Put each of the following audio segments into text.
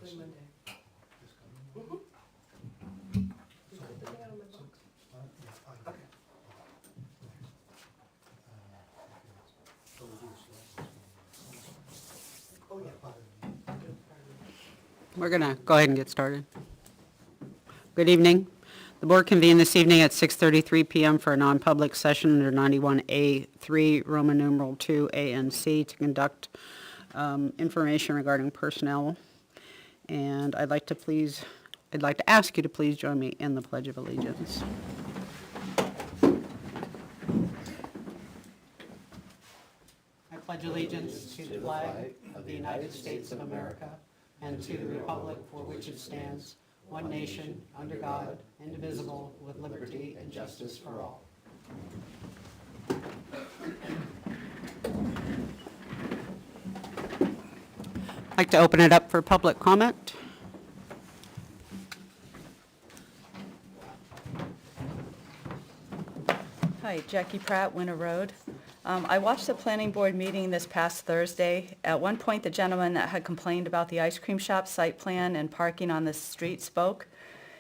coming Monday. This coming? Mm-hmm. You put the date on my box? Yeah, fine. Okay. So we'll do selectmen. Oh, yeah. Part of the Good, pardon. We're going to go ahead and get started. Good evening. The board convened this evening at 6:33 p.m. for a non-public session under 91A3, Roman numeral 2A and C, to conduct information regarding personnel. And I'd like to ask you to please join me in the Pledge of Allegiance. I pledge allegiance to the flag of the United States of America and to the republic for which it stands, one nation, under God, indivisible, with liberty and justice for all. I'd like to open it up for public comment. Hi, Jackie Pratt, Winter Road. I watched the planning board meeting this past Thursday. At one point, the gentleman that had complained about the ice cream shop site plan and parking on the street spoke.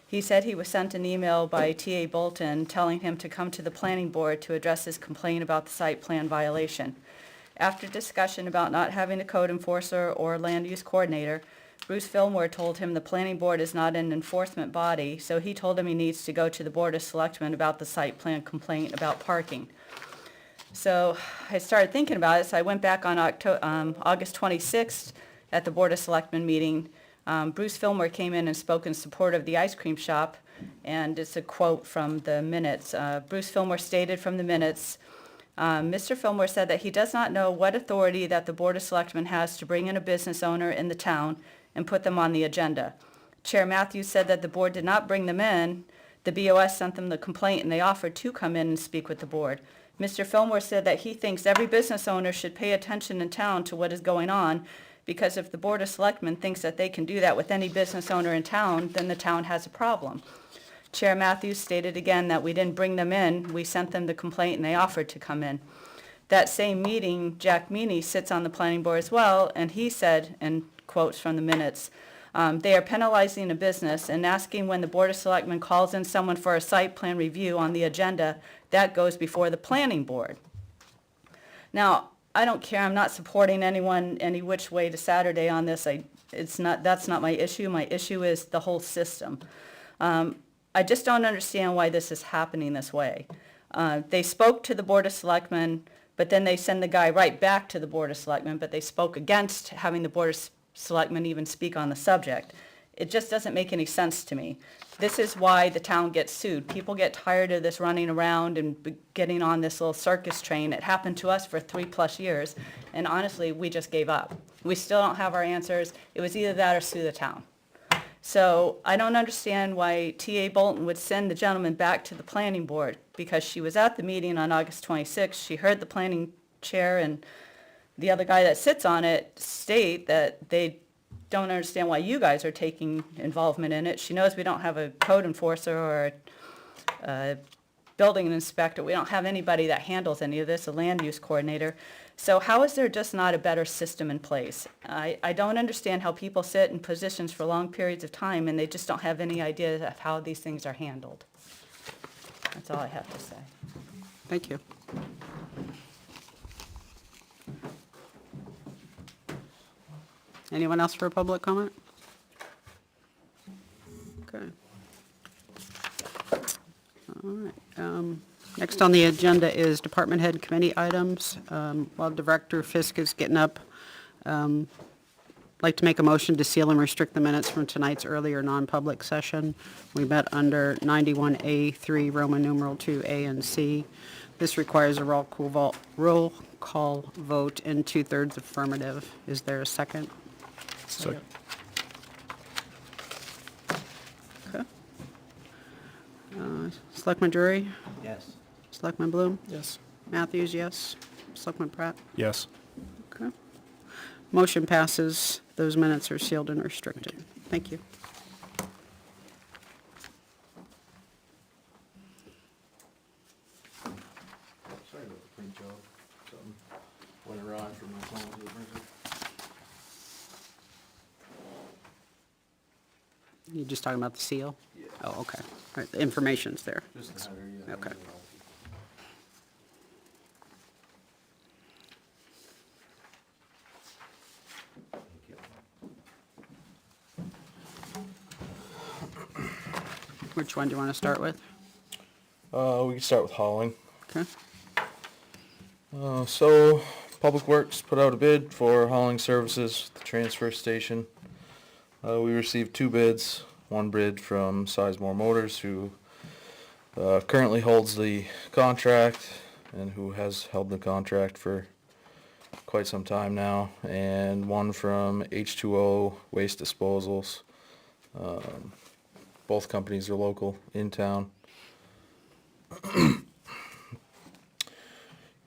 He said he was sent an email by T.A. Bolton telling him to come to the planning board to address his complaint about the site plan violation. After discussion about not having a code enforcer or land use coordinator, Bruce Fillmore told him the planning board is not an enforcement body, so he told him he needs to go to the Board of Selectmen about the site plan complaint about parking. So I started thinking about it, so I went back on August 26th at the Board of Selectmen meeting. Bruce Fillmore came in and spoke in support of the ice cream shop, and it's a quote from the minutes. Bruce Fillmore stated from the minutes, Mr. Fillmore said that he does not know what authority that the Board of Selectmen has to bring in a business owner in the town and put them on the agenda. Chair Matthews said that the board did not bring them in. The BOS sent them the complaint and they offered to come in and speak with the board. Mr. Fillmore said that he thinks every business owner should pay attention in town to what is going on, because if the Board of Selectmen thinks that they can do that with any business owner in town, then the town has a problem. Chair Matthews stated again that we didn't bring them in, we sent them the complaint and they offered to come in. That same meeting, Jack Meany sits on the planning board as well, and he said, and quotes from the minutes, they are penalizing a business and asking when the Board of Selectmen calls in someone for a site plan review on the agenda, that goes before the planning board. Now, I don't care, I'm not supporting anyone any which way to Saturday on this. That's not my issue. My issue is the whole system. I just don't understand why this is happening this way. They spoke to the Board of Selectmen, but then they send the guy right back to the Board of Selectmen, but they spoke against having the Board of Selectmen even speak on the subject. It just doesn't make any sense to me. This is why the town gets sued. People get tired of this running around and getting on this little circus train. It happened to us for 3+ years, and honestly, we just gave up. We still don't have our answers. It was either that or sue the town. So I don't understand why T.A. Bolton would send the gentleman back to the planning board, because she was at the meeting on August 26th. She heard the planning chair and the other guy that sits on it state that they don't understand why you guys are taking involvement in it. She knows we don't have a code enforcer or a building inspector. We don't have anybody that handles any of this, a land use coordinator. So how is there just not a better system in place? I don't understand how people sit in positions for long periods of time and they just don't have any idea of how these things are handled. That's all I have to say. Thank you. Anyone else for a public comment? Okay. All right. Next on the agenda is department head committee items. While Director Fisk is getting up, I'd like to make a motion to seal and restrict the minutes from tonight's earlier non-public session. We met under 91A3, Roman numeral 2A and C. This requires a roll call vote and 2/3 affirmative. Is there a second? Second. Okay. Selectman Drury? Yes. Selectman Bloom? Yes. Matthews, yes. Selectman Pratt? Yes. Okay. Motion passes. Those minutes are sealed and restricted. Thank you. Sorry about the print job. Something went awry for my phone. You just talking about the seal? Yeah. Oh, okay. All right, the information's there. Just the header, yeah. Okay. Thank you. Which one do you want to start with? We can start with hauling. Okay. So, Public Works put out a bid for hauling services at the transfer station. We received 2 bids. One bid from Sizemore Motors, who currently holds the contract and who has held the contract for quite some time now, and one from H2O Waste Disposals. Both companies are local in town. You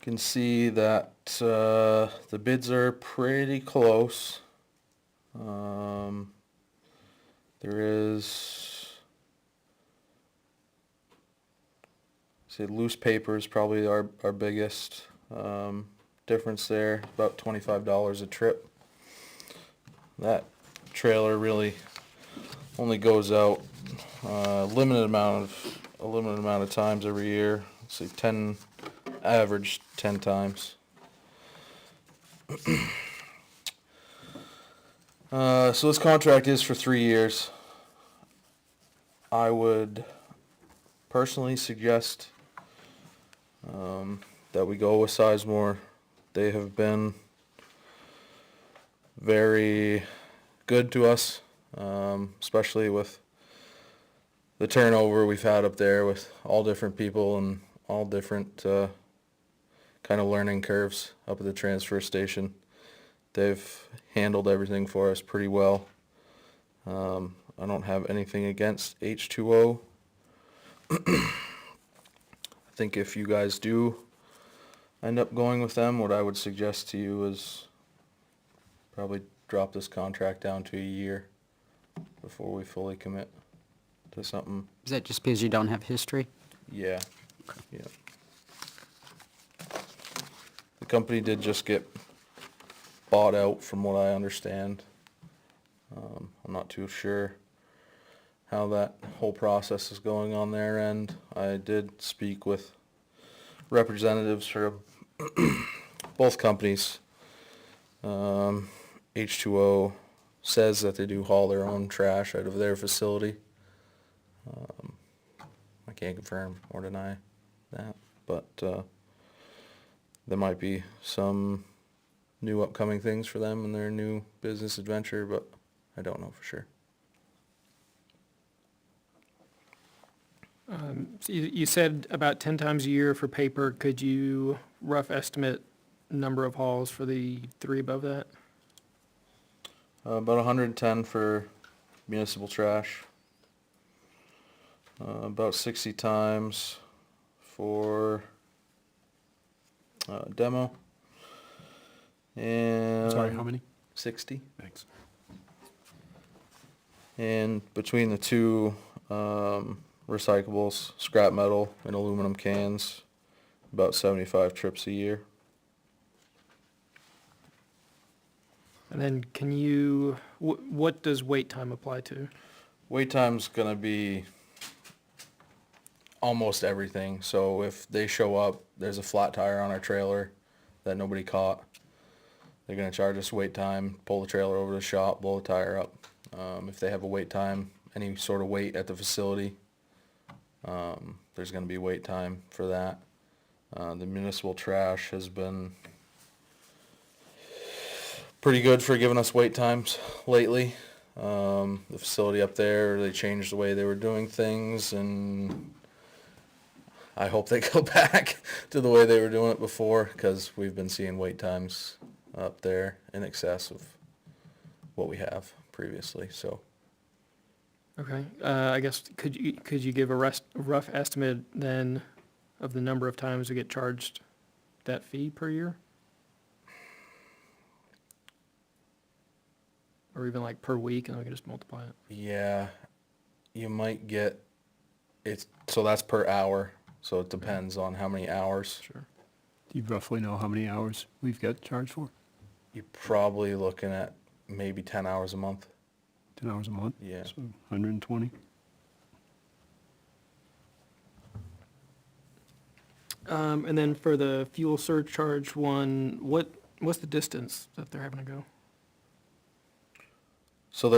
can see that the bids are pretty close. There is, say, loose paper is probably our biggest difference there, about $25 a trip. That trailer really only goes out a limited amount of times every year. Let's say 10, average 10 times. So this contract is for 3 years. I would personally suggest that we go with Sizemore. They have been very good to us, especially with the turnover we've had up there with all different people and all different kind of learning curves up at the transfer station. They've handled everything for us pretty well. I don't have anything against H2O. I think if you guys do end up going with them, what I would suggest to you is probably drop this contract down to a year before we fully commit to something. Is that just because you don't have history? Yeah. Yeah. The company did just get bought out from what I understand. I'm not too sure how that whole process is going on their end. I did speak with representatives from both companies. H2O says that they do haul their own trash out of their facility. I can't confirm or deny that, but there might be some new upcoming things for them in their new business adventure, but I don't know for sure. So you said about 10 times a year for paper. Could you rough estimate number of hauls for the 3 above that? About 110 for municipal trash. About 60 times for demo. And Sorry, how many? 60. Thanks. And between the two recyclables, scrap metal and aluminum cans, about 75 trips a year. And then can you, what does wait time apply to? Wait time's gonna be almost everything. So if they show up, there's a flat tire on our trailer that nobody caught, they're gonna charge us wait time, pull the trailer over to the shop, blow the tire up. If they have a wait time, any sort of wait at the facility, there's gonna be wait time for that. The municipal trash has been pretty good for giving us wait times lately. The facility up there, they changed the way they were doing things, and I hope they go back to the way they were doing it before, because we've been seeing wait times up there in excess of what we have previously, so. Okay, I guess, could you give a rough estimate then of the number of times we get charged that fee per year? Or even like per week, and we can just multiply it? Yeah, you might get, so that's per hour, so it depends on how many hours. Sure. Do you roughly know how many hours we've got charged for? You're probably looking at maybe 10 hours a month. 10 hours a month? Yeah. So 120? And then for the fuel surcharge one, what's the distance that they're having to go? So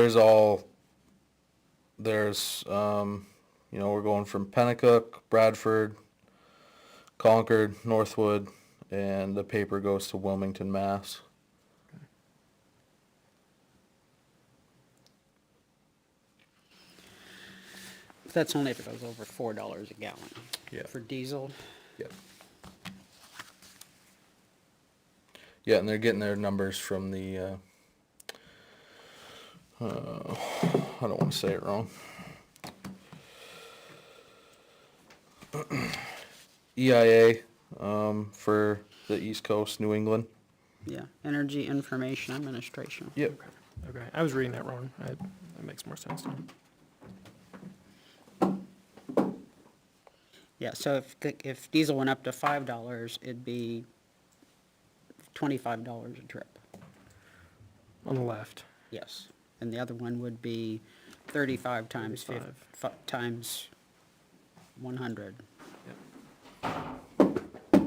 we're going from Pennacook, Bradford, Concord, Northwood, and the paper goes to Wilmington, Mass. That's only if it goes over $4 a gallon. Yeah. For diesel. Yep. Yeah, and they're getting their numbers from the, I don't want to say it wrong. EIA, for the East Coast, New England. Yeah, Energy Information Administration. Yep. Okay, I was reading that wrong. That makes more sense now. Yeah, so if diesel went up to $5, it'd be $25 a trip. On the left. Yes, and the other one would be 35 times 35. times 100. Yep. Okay.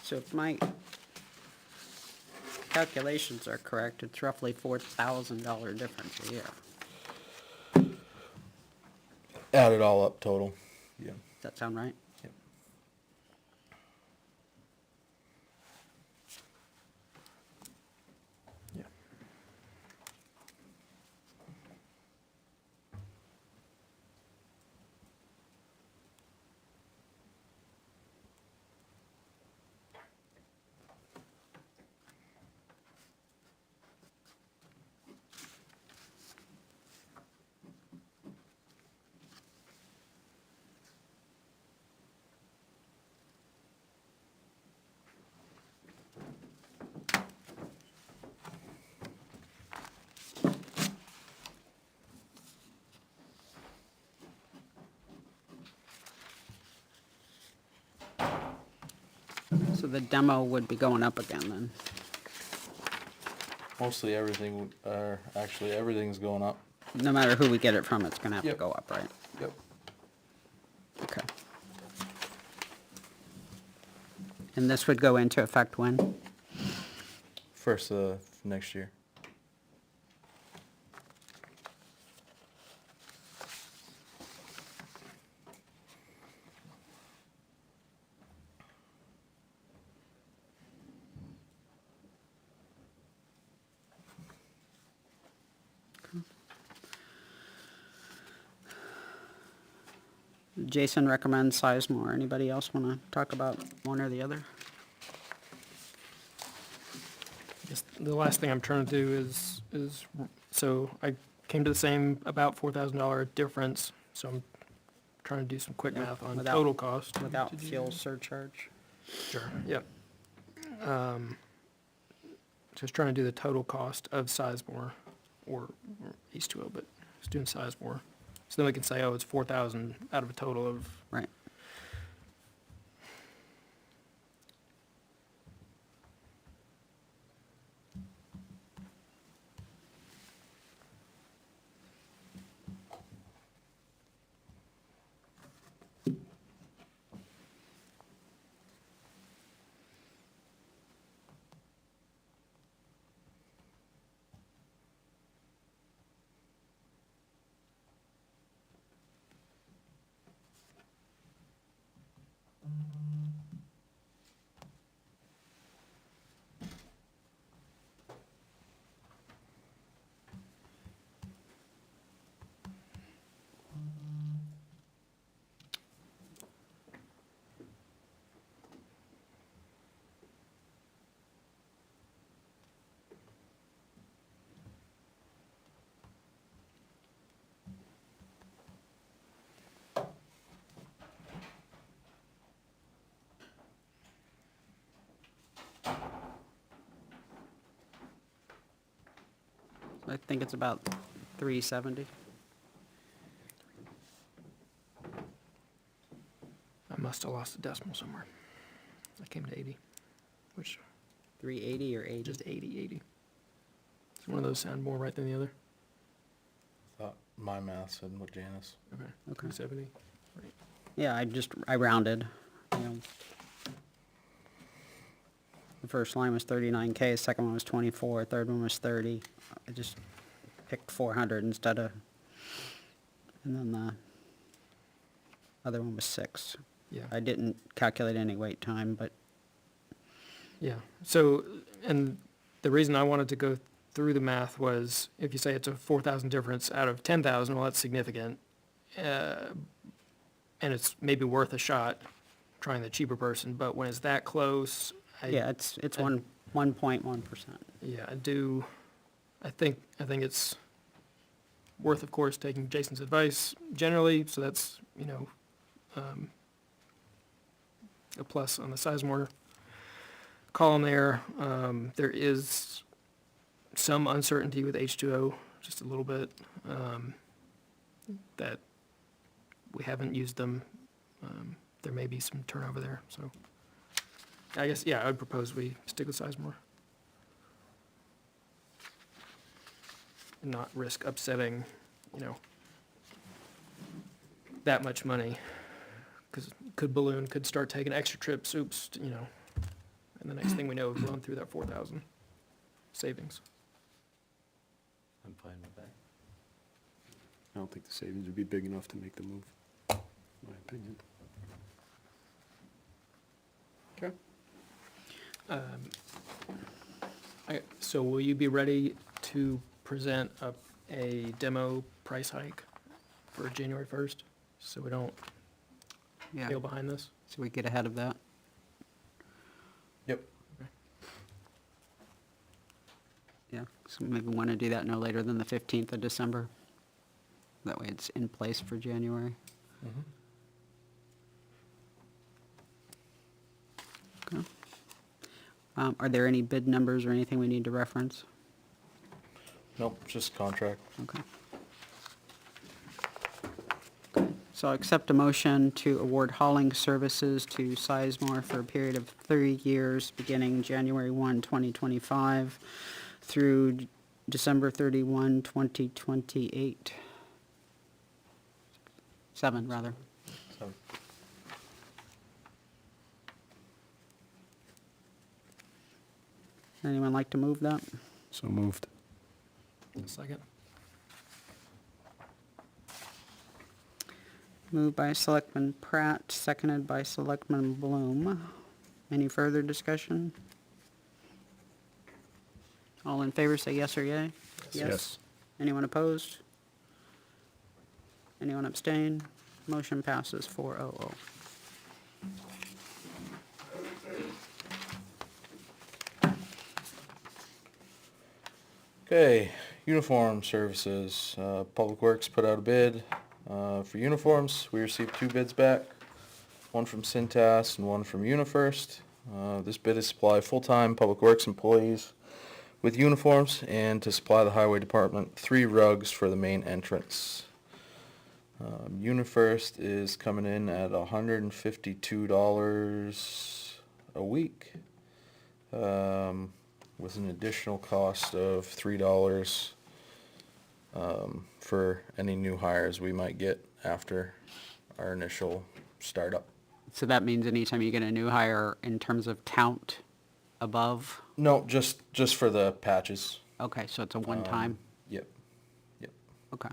So if my calculations are correct, it's roughly $4,000 difference a year. Add it all up total. Yeah. Does that sound right? Yep. Yeah. So the demo would be going up again then? Mostly everything, actually everything's going up. No matter who we get it from, it's gonna have to Yep. go up, right? Yep. Okay. And this would go into effect when? First of next year. Jason recommends Sizemore. Anybody else wanna talk about one or the other? Just the last thing I'm trying to do so I came to the same about $4,000 difference, so I'm trying to do some quick Yeah, math on without- total cost. Without Did you- fuel surcharge? Sure, yep. Just trying to do the total cost of Sizemore, or East 2O, but just doing Sizemore. So then we can say, oh, it's 4,000 out of a total of, Right. I think it's about 370. I must have lost a decimal somewhere. I came to 80, which, 380 or 80? just 80. Does one of those sound more right than the other? Thought my math said what Janice. Okay. Okay. 270. Yeah, I rounded, you know. The first line was 39K, the second one was 24, third one was 30. I just picked 400 instead of, and then the other one was 6. Yeah. I didn't calculate any wait time, but Yeah, so, and the reason I wanted to go through the math was, if you say it's a 4,000 difference out of 10,000, well, that's significant. And it's maybe worth a shot trying the cheaper person, but when it's that close, yeah, it's I- 1.1%. yeah, I think it's worth, of course, taking Jason's advice generally, so that's, a plus on the Sizemore column there. There is some uncertainty with H2O, just a little bit, that we haven't used them. There may be some turnover there, so I guess, yeah, I'd propose we stick with Sizemore. And not risk upsetting, that much money, because it could balloon, could start taking extra trips, oops, and the next thing we know, we've blown through that 4,000 savings. I'm fine with that. I don't think the savings would be big enough to make the move, in my opinion. Okay. So will you be ready to present a demo price hike for January 1st, so we don't Yeah, fail behind this? so we get ahead of that. Yep. Yeah, so maybe we want to do that no later than the 15th of December. That way it's in place for January. Okay. Are there any bid numbers or anything we need to reference? Nope, just contract. Okay. So I'll accept a motion to award hauling services to Sizemore for a period of 3 years, beginning January 1, 2025, through December 31, 2028. 7, rather. So, Anyone like to move that? So moved. Second? Moved by Selectman Pratt, seconded by Selectman Bloom. Any further discussion? All in favor, say yes or yay. Yes. Anyone opposed? Anyone abstain? Motion passes 4-0-0. Okay, uniform services. Public Works put out a bid for uniforms. We received 2 bids back, one from Cintas and one from UniFirst. This bid is to supply full-time Public Works employees with uniforms and to supply the Highway Department 3 rugs for the main entrance. UniFirst is coming in at $152 a week, with an additional cost of $3 for any new hires we might get after our initial startup. So that means anytime you get a new hire in terms of count above? No, just for the patches. Okay, so it's a one-time? Yep, yep. Okay.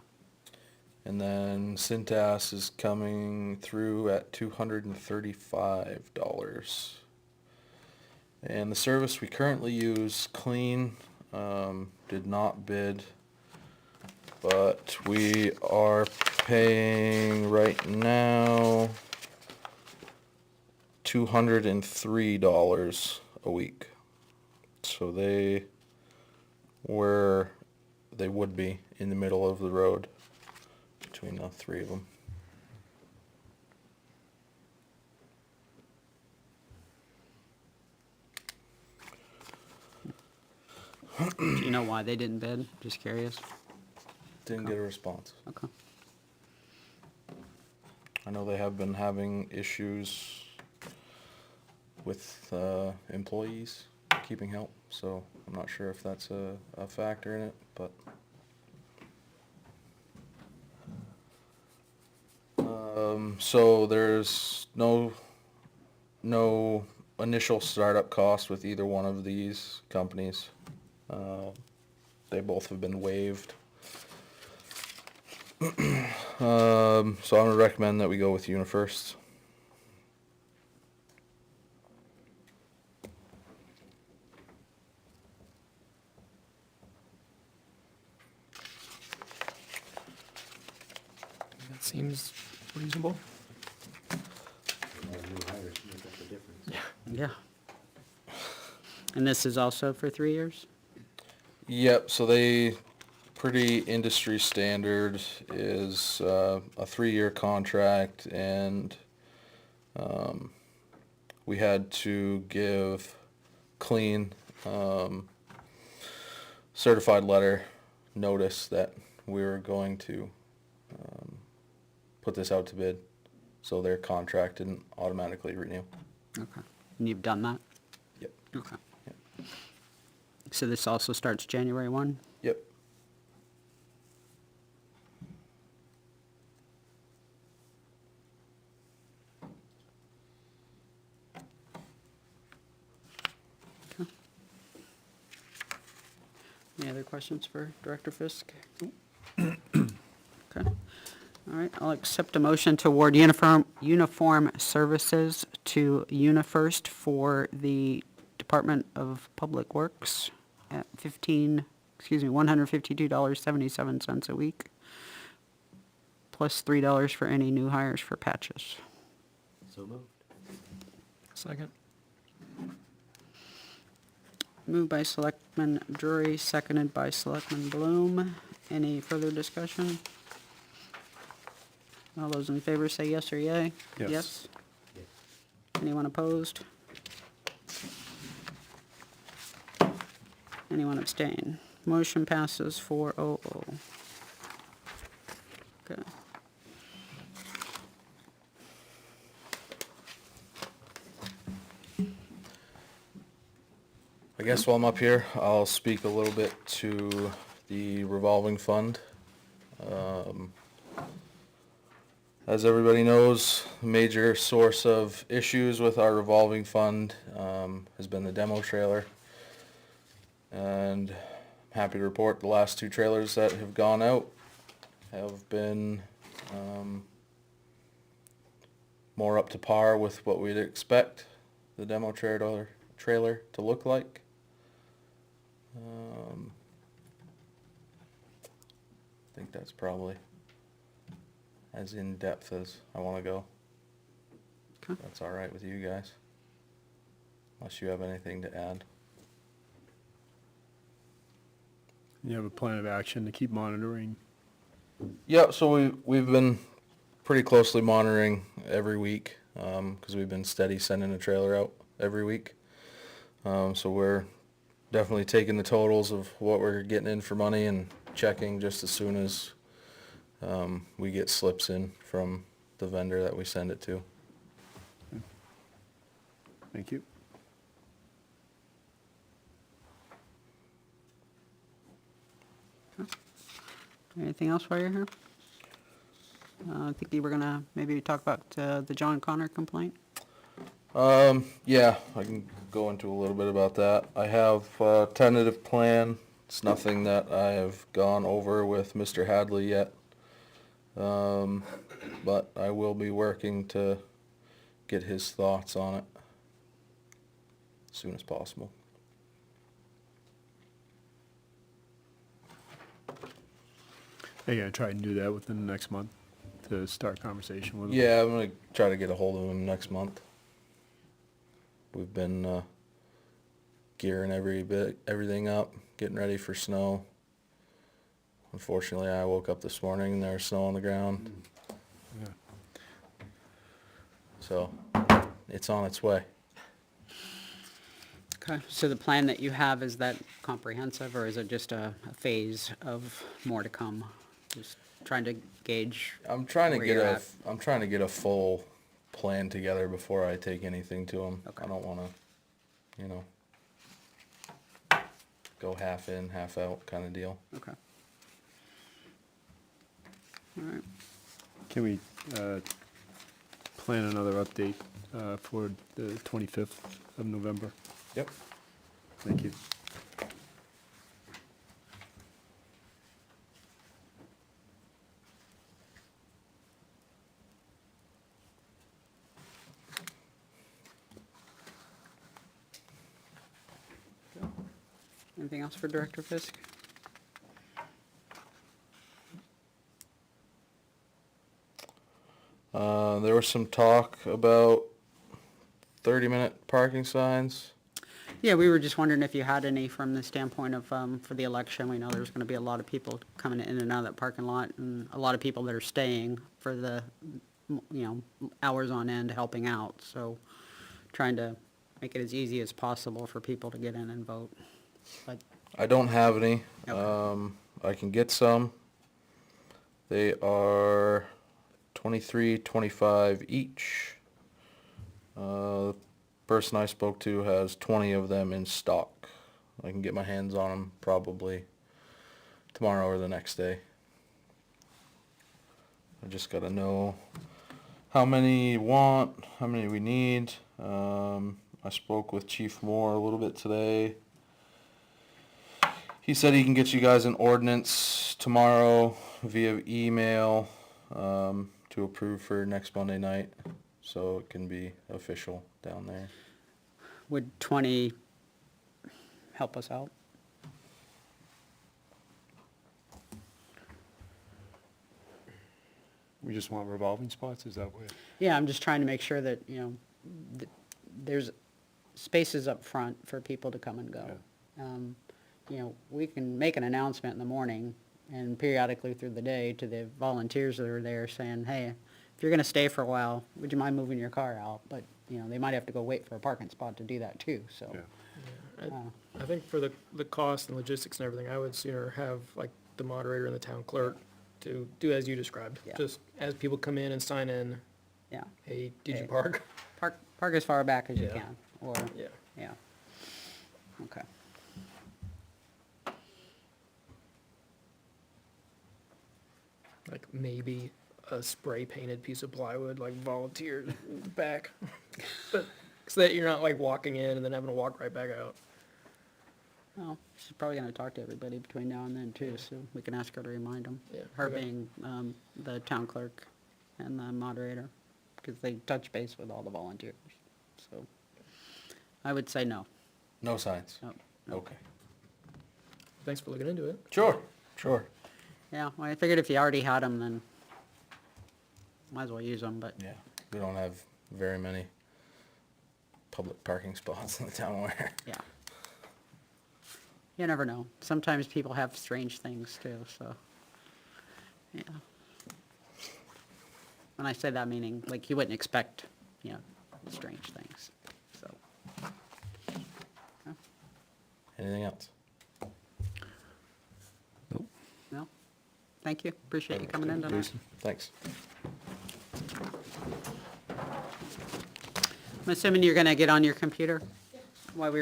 And then Cintas is coming through at $235. And the service we currently use, Clean, did not bid, but we are paying right now $203 a week. So they would be in the middle of the road between the 3 of them. Do you know why they didn't bid? Just curious. Didn't get a response. Okay. I know they have been having issues with employees keeping help, so I'm not sure if that's a factor in it, but. So there's no initial startup cost with either one of these companies. They both have been waived. So I'm gonna recommend that we go with UniFirst. That seems reasonable. New hires make up the difference. Yeah. And this is also for 3 years? Yep, so they, pretty industry standard is a 3-year contract, and we had to give clean certified letter notice that we were going to put this out to bid, so their contract didn't automatically renew. Okay. And you've done that? Yep. Okay. So this also starts January 1? Yep. Any other questions for Director Fisk? Okay. All right, I'll accept a motion to award uniform services to UniFirst for the Department of Public Works at $152.77 a week, plus $3 for any new hires for patches. So moved. Second. Moved by Selectman Drury, seconded by Selectman Bloom. Any further discussion? All those in favor say yes or yay? Yes. Yes? Yes. Anyone opposed? Anyone abstain? Motion passes 4-0. Okay. I guess while I'm up here, I'll speak a little bit to the revolving fund. As everybody knows, a major source of issues with our revolving fund has been the demo trailer. And I'm happy to report the last 2 trailers that have gone out have been more up to par with what we'd expect the demo trailer to look like. I think that's probably as in-depth as I want to go. Okay. That's all right with you guys, unless you have anything to add. You have a plan of action to keep monitoring? Yeah, so we've been pretty closely monitoring every week, because we've been steady sending a trailer out every week. So we're definitely taking the totals of what we're getting in for money and checking just as soon as we get slips in from the vendor that we send it to. Thank you. Anything else while you're here? I think you were gonna maybe talk about the John Connor complaint. Yeah, I can go into a little bit about that. I have a tentative plan. It's nothing that I have gone over with Mr. Hadley yet. But I will be working to get his thoughts on it as soon as possible. Are you gonna try and do that within the next month to start conversation with him? Yeah, I'm gonna try to get a hold of him next month. We've been gearing everything up, getting ready for snow. Unfortunately, I woke up this morning and there was snow on the ground, Yeah. so it's on its way. Okay, so the plan that you have, is that comprehensive, or is it just a phase of more to come? Just trying to gauge, I'm trying to Where get you're a, at. I'm trying to get a full plan together before I take anything to them. Okay. I don't wanna, you know, go half in, half out kinda deal. okay. All right, Can we plan another update for the 25th of November? Yep. Thank you. anything else for Director Fisk? There was some talk about 30-minute parking signs. Yeah, we were just wondering if you had any from the standpoint of, for the election. We know there's gonna be a lot of people coming in and out of that parking lot, and a lot of people that are staying for the, hours on end helping out, so trying to make it as easy as possible for people to get in and vote. But, I don't have any. Okay. I can get some. They are 23, 25 each. The person I spoke to has 20 of them in stock. I can get my hands on them probably tomorrow or the next day. I just gotta know how many you want, how many we need. I spoke with Chief Moore a little bit today. He said he can get you guys an ordinance tomorrow via email to approve for next Monday night, so it can be official down there. would 20 help us out? We just want revolving spots, is that what? Yeah, I'm just trying to make sure that, there's spaces up front for people to come and go. We can make an announcement in the morning and periodically through the day to the volunteers that are there saying, hey, if you're gonna stay for a while, would you mind moving your car out? But, they might have to go wait for a parking spot to do that too, so. Yeah. uh, I think for the cost and logistics and everything, I would sooner have like the moderator and the town clerk to do as you described. Yeah. Just as people come in and sign in, Yeah, hey, did you Hey. park? park as far back as you Yeah. can, or, Yeah. yeah. Okay. Like maybe a spray painted piece of plywood, like volunteers in the back. But, so that you're not like walking in and then having to walk right back out. Well, she's probably gonna talk to everybody between now and then too, so we can ask her to remind them. Yeah, Her okay. being, the town clerk and the moderator, because they touch base with all the volunteers, so. I would say no. No signs? No, no. Okay. Thanks for looking into it. Sure, sure. Yeah, well, I figured if you already had them, then might as well use them, but, Yeah, we don't have very many public parking spots in the town where. yeah. You never know. Sometimes people have strange things too, so, yeah. When I say that, meaning, like, you wouldn't expect, strange things, so. Anything else? No? Thank you. Appreciate you coming in tonight. Jason? Thanks. I'm assuming you're gonna get on your computer? While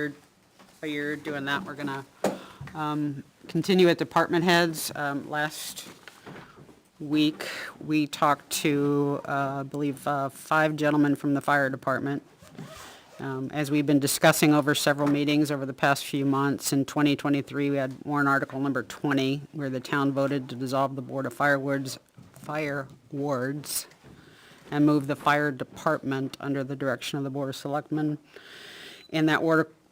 you're doing that, we're gonna, continue with department heads. Last week, we talked to, I believe, 5 gentlemen from the fire department. As we've been discussing over several meetings over the past few months, in 2023, we had warrant article number 20, where the town voted to dissolve the Board of Fire Wards, and move the fire department under the direction of the Board of Selectmen. And that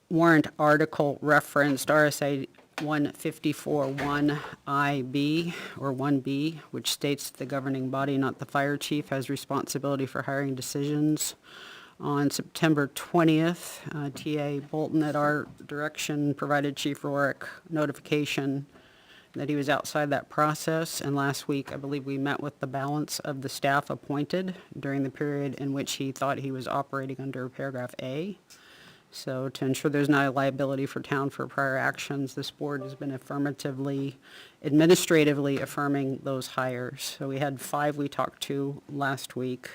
warrant article referenced RSA 154-1IB, or 1B, which states the governing body, not the fire chief, has responsibility for hiring decisions. On September 20th, TA Bolton, at our direction, provided Chief Rorick notification that he was outside that process, and last week, I believe we met with the balance of the staff appointed during the period in which he thought he was operating under paragraph A. So to ensure there's not a liability for town for prior actions, this board has been administratively affirming those hires. So we had 5 we talked to last week.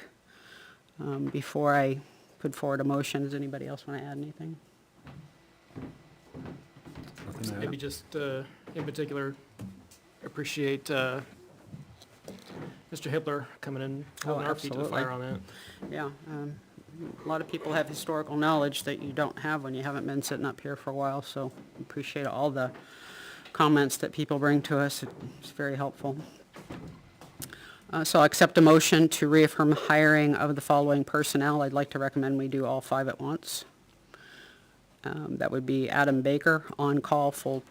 Before I put forward a motion, does anybody else want to add anything? Nothing to Maybe add. just, in particular, appreciate, Mr. Hippler coming in, holding our feet to the fire on that. Yeah, a lot of people have historical knowledge that you don't have when you haven't been sitting up here for a while, so appreciate all the comments that people bring to us. It's very helpful. So I'll accept a motion to reaffirm hiring of the following personnel. I'd like to recommend we do all 5 at once. That would be Adam Baker, on-call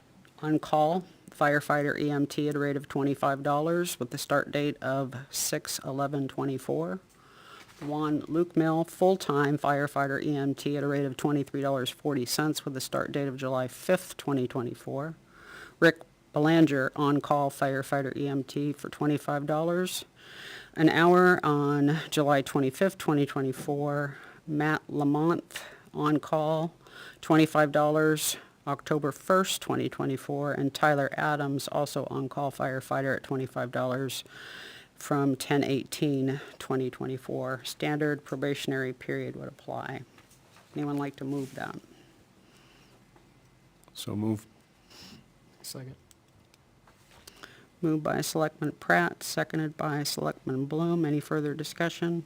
firefighter EMT at a rate of $25 with the start date of 6/11/24. Juan Luke Mill, full-time firefighter EMT at a rate of $23.40 with the start date of July 5th, 2024. Rick Belanger, on-call firefighter EMT for $25 an hour on July 25th, 2024. Matt Lamont, on-call, $25 October 1st, 2024. And Tyler Adams, also on-call firefighter at $25 from 10/18/2024. Standard probationary period would apply. Anyone like to move that? So moved. Second. Moved by Selectman Pratt, seconded by Selectman Bloom. Any further discussion?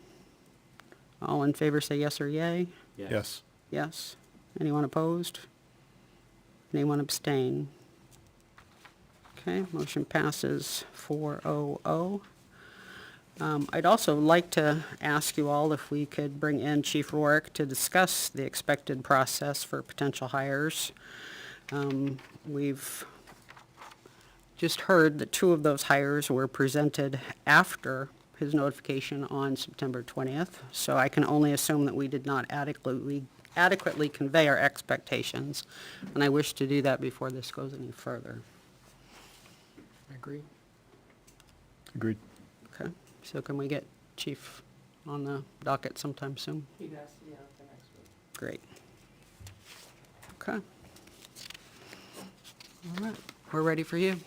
All in favor say yes or yay. Yes. Yes. Anyone opposed? Anyone abstain? Okay, motion passes 4-0-0. I'd also like to ask you all if we could bring in Chief Rourke to discuss the expected process for potential hires. We've just heard that 2 of those hires were presented after his notification on September 20th, so I can only assume that we did not adequately convey our expectations, and I wish to do that before this goes any further. I agree. Agreed. Okay, so can we get Chief on the docket sometime soon? He does, yeah, the next week. Great. Okay. All right, we're ready for you.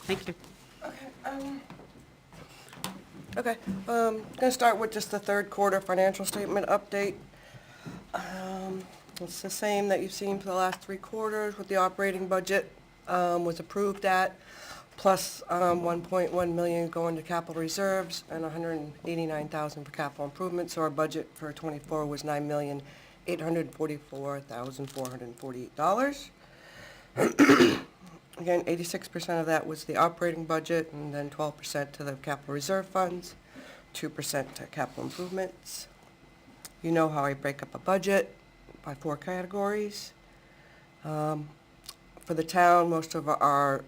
Thank you. Okay, gonna start with just the third quarter financial statement update. It's the same that you've seen for the last 3 quarters, with the operating budget, was approved at, plus, 1.1 million going to capital reserves and 189,000 for capital improvements, so our budget for '24 was $9,844,448. Again, 86% of that was the operating budget, and then 12% to the capital reserve funds, 2% to capital improvements. You know how I break up a budget by 4 categories. For the town, most of our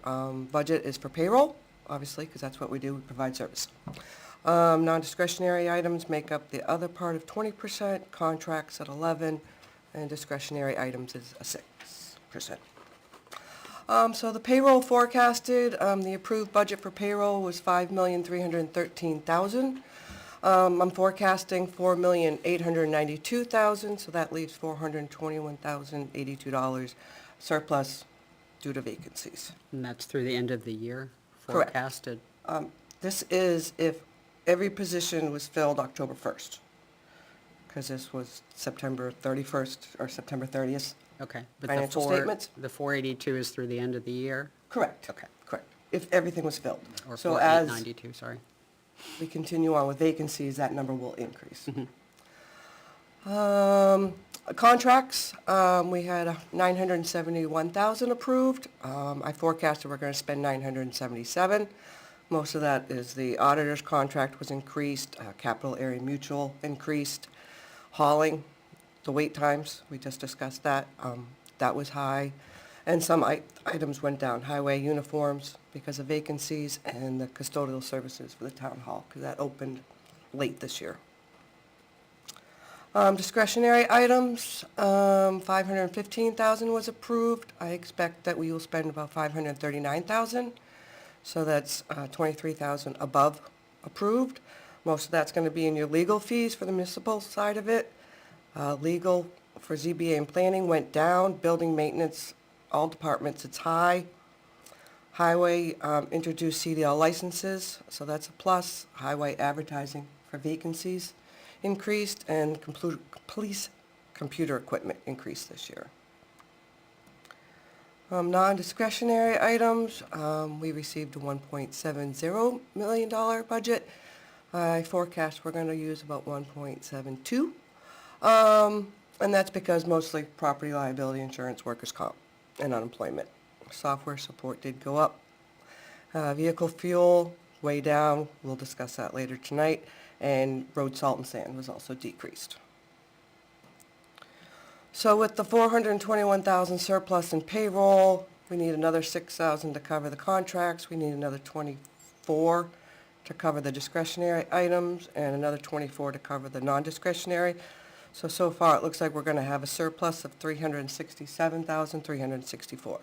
budget is for payroll, obviously, because that's what we do, we provide service. Non-discretionary items make up the other part of 20%, contracts at 11%, and discretionary items is a 6%. So the payroll forecasted, the approved budget for payroll was $5,313,000. I'm forecasting $4,892,000, so that leaves $421,082 surplus due to vacancies. And that's through the end of the year Correct. forecasted? This is if every position was filled October 1st, because this was September 31st or September 30th. Okay. But Financial statements? The 482 is through the end of the year? Correct. Okay. Correct, if everything was filled. Or So as 4892, sorry. we continue on with vacancies, that number will increase. Contracts, we had 971,000 approved. I forecasted we're gonna spend 977. Most of that is the auditor's contract was increased, Capital Area Mutual increased, hauling, the wait times, we just discussed that, that was high. And some items went down, highway uniforms because of vacancies, and the custodial services for the town hall, because that opened late this year. Discretionary items, 515,000 was approved. I expect that we will spend about 539,000, so that's 23,000 above approved. Most of that's going to be in your legal fees for the municipal side of it. Legal for ZBA and planning went down. Building maintenance, all departments, it's high. Highway introduced CDL licenses, so that's a plus. Highway advertising for vacancies increased, and police computer equipment increased this year. Non-discretionary items, we received a $1.70 million budget. I forecast we're gonna use about 1.72. And that's because mostly property liability insurance, workers' comp, and unemployment. Software support did go up. Vehicle fuel, way down, we'll discuss that later tonight, and road salt and sand was also decreased. So with the 421,000 surplus in payroll, we need another 6,000 to cover the contracts, we need another 24 to cover the discretionary items, and another 24 to cover the non-discretionary. So far, it looks like we're gonna have a surplus of 367,364.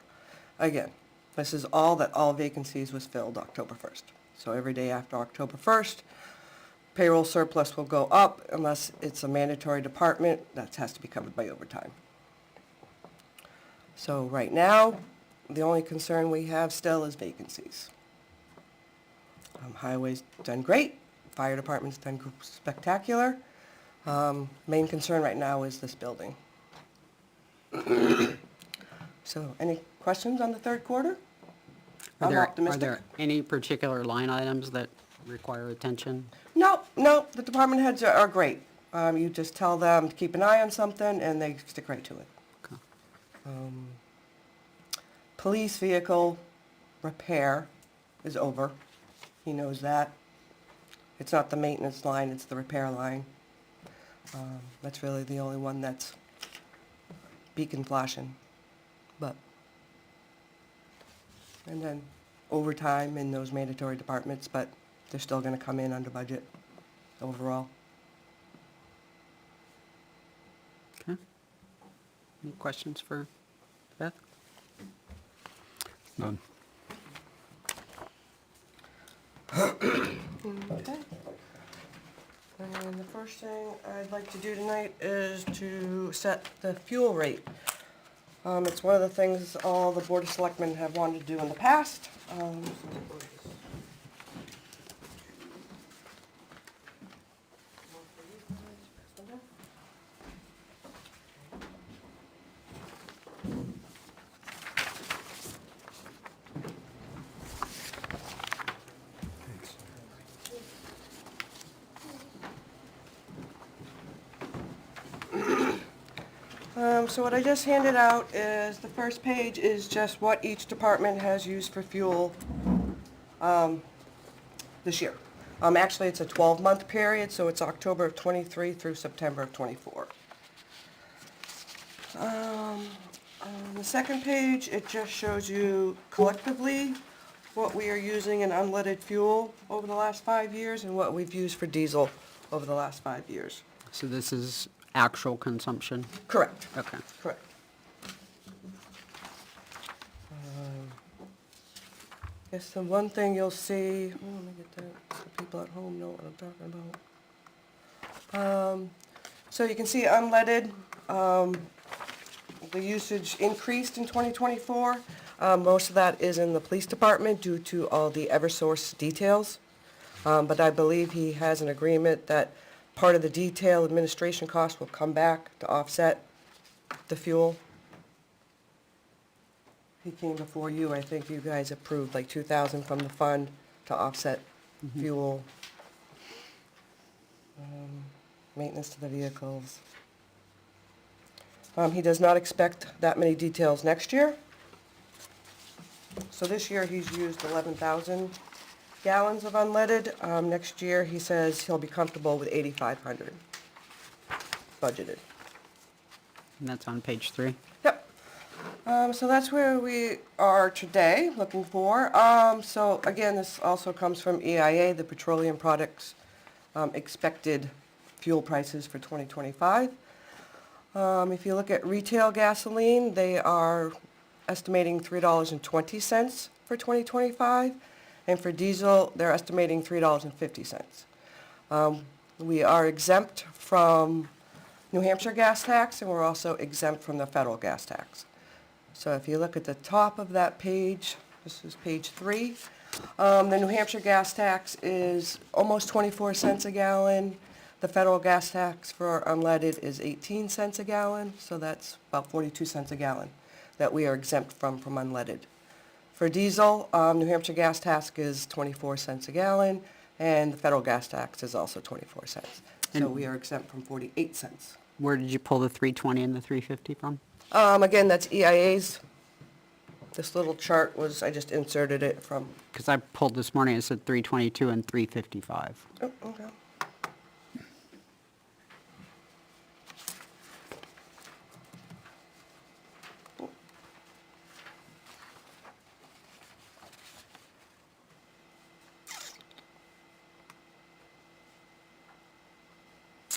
Again, this is all vacancies was filled October 1st. So every day after October 1st, payroll surplus will go up unless it's a mandatory department, that has to be covered by overtime. So right now, the only concern we have still is vacancies. Highway's done great, fire department's done spectacular. Main concern right now is this building. So, any questions on the third quarter? Are I'm there optimistic. any particular line items that require attention? No, the department heads are great. You just tell them to keep an eye on something and they stick right to it. Okay. Police vehicle repair is over. He knows that. It's not the maintenance line, it's the repair line. That's really the only one that's beacon flashing. And then overtime in those mandatory departments, but they're still gonna come in under budget overall. Okay. Any questions for Beth? None. Okay. And the first thing I'd like to do tonight is to set the fuel rate. It's one of the things all the Board of Selectmen have wanted to do in the past. So what I just handed out is, the first page is just what each department has used for fuel this year. Actually, it's a 12-month period, so it's October of '23 through September of '24. On the second page, it just shows you collectively what we are using in unleaded fuel over the last 5 years and what we've used for diesel over the last 5 years. So this is actual consumption? Correct. Okay. Correct. Yes, the one thing you'll see, let me get that, so people at home know what I'm talking about. So you can see unleaded, the usage increased in 2024. Most of that is in the police department due to all the Eversource details. But I believe he has an agreement that part of the detail administration cost will come back to offset the fuel. He came before you, I think you guys approved like 2,000 from the fund to offset fuel. Maintenance to the vehicles. He does not expect that many details next year. So this year he's used 11,000 gallons of unleaded. Next year he says he'll be comfortable with 8,500 budgeted. And that's on page 3? Yep. So that's where we are today, looking for. So again, this also comes from EIA, the Petroleum Products expected fuel prices for 2025. If you look at retail gasoline, they are estimating $3.20 for 2025. And for diesel, they're estimating $3.50. We are exempt from New Hampshire gas tax, and we're also exempt from the federal gas tax. So if you look at the top of that page, this is page 3, the New Hampshire gas tax is almost 24 cents a gallon. The federal gas tax for unleaded is 18 cents a gallon, so that's about 42 cents a gallon that we are exempt from unleaded. For diesel, New Hampshire gas tax is 24 cents a gallon, and the federal gas tax is also 24 cents. So And- we are exempt from 48 cents. Where did you pull the 320 and the 350 from? Again, that's EIA's. This little chart was, I just inserted it from, Because I pulled this morning, it said 322 and 355. oh, okay.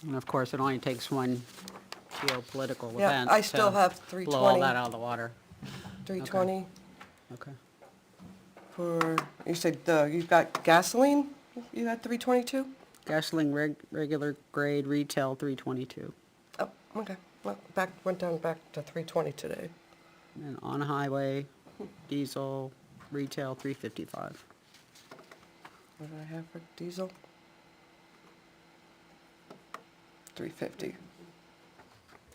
And of course, it only takes one geopolitical Yeah, event I still to have blow all 320. that out of the water. 320 Okay. for, you said, you've got gasoline, you had 322? Gasoline regular grade retail 322. Oh, okay, well, went down back to 320 today. And on highway, diesel, retail 355. What did I have for diesel? 350.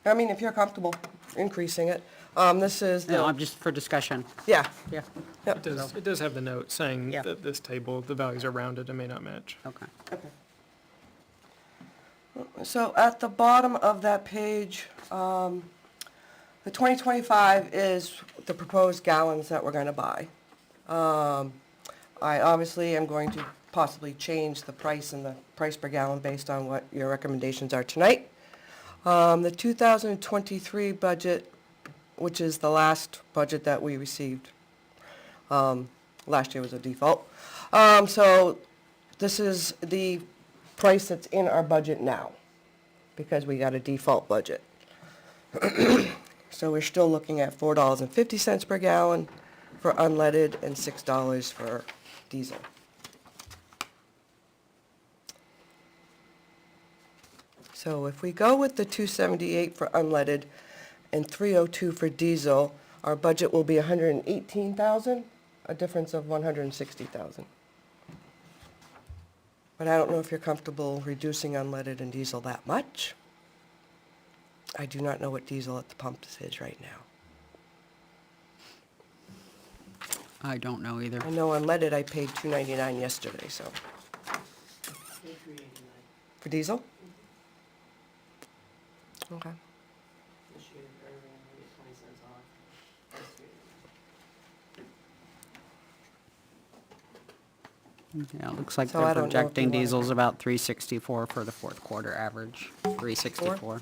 I mean, if you're comfortable increasing it, this is No, I'm the, just for discussion. yeah, Yeah, yep. It does have the note saying Yeah. that this table, the values are rounded and may not match. okay. Okay. So at the bottom of that page, the 2025 is the proposed gallons that we're gonna buy. I obviously am going to possibly change the price and the price per gallon based on what your recommendations are tonight. The 2023 budget, which is the last budget that we received, last year was a default. So this is the price that's in our budget now, because we got a default budget. So we're still looking at $4.50 per gallon for unleaded and $6 for diesel. So if we go with the 278 for unleaded and 302 for diesel, our budget will be 118,000, a difference of 160,000. But I don't know if you're comfortable reducing unleaded and diesel that much. I do not know what diesel at the pumps is right now. I don't know either. I know unleaded I paid $2.99 yesterday, so. For diesel? Okay. Yeah, it looks like So they're I don't know if you projecting wanna- diesel's about 364 for the fourth quarter average, 364.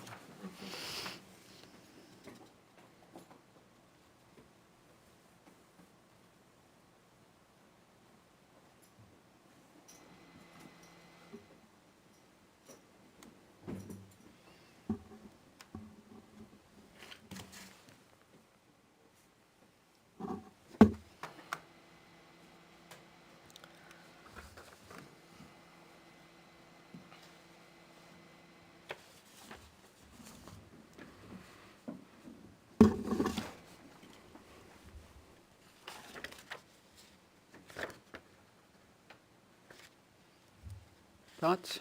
Thoughts?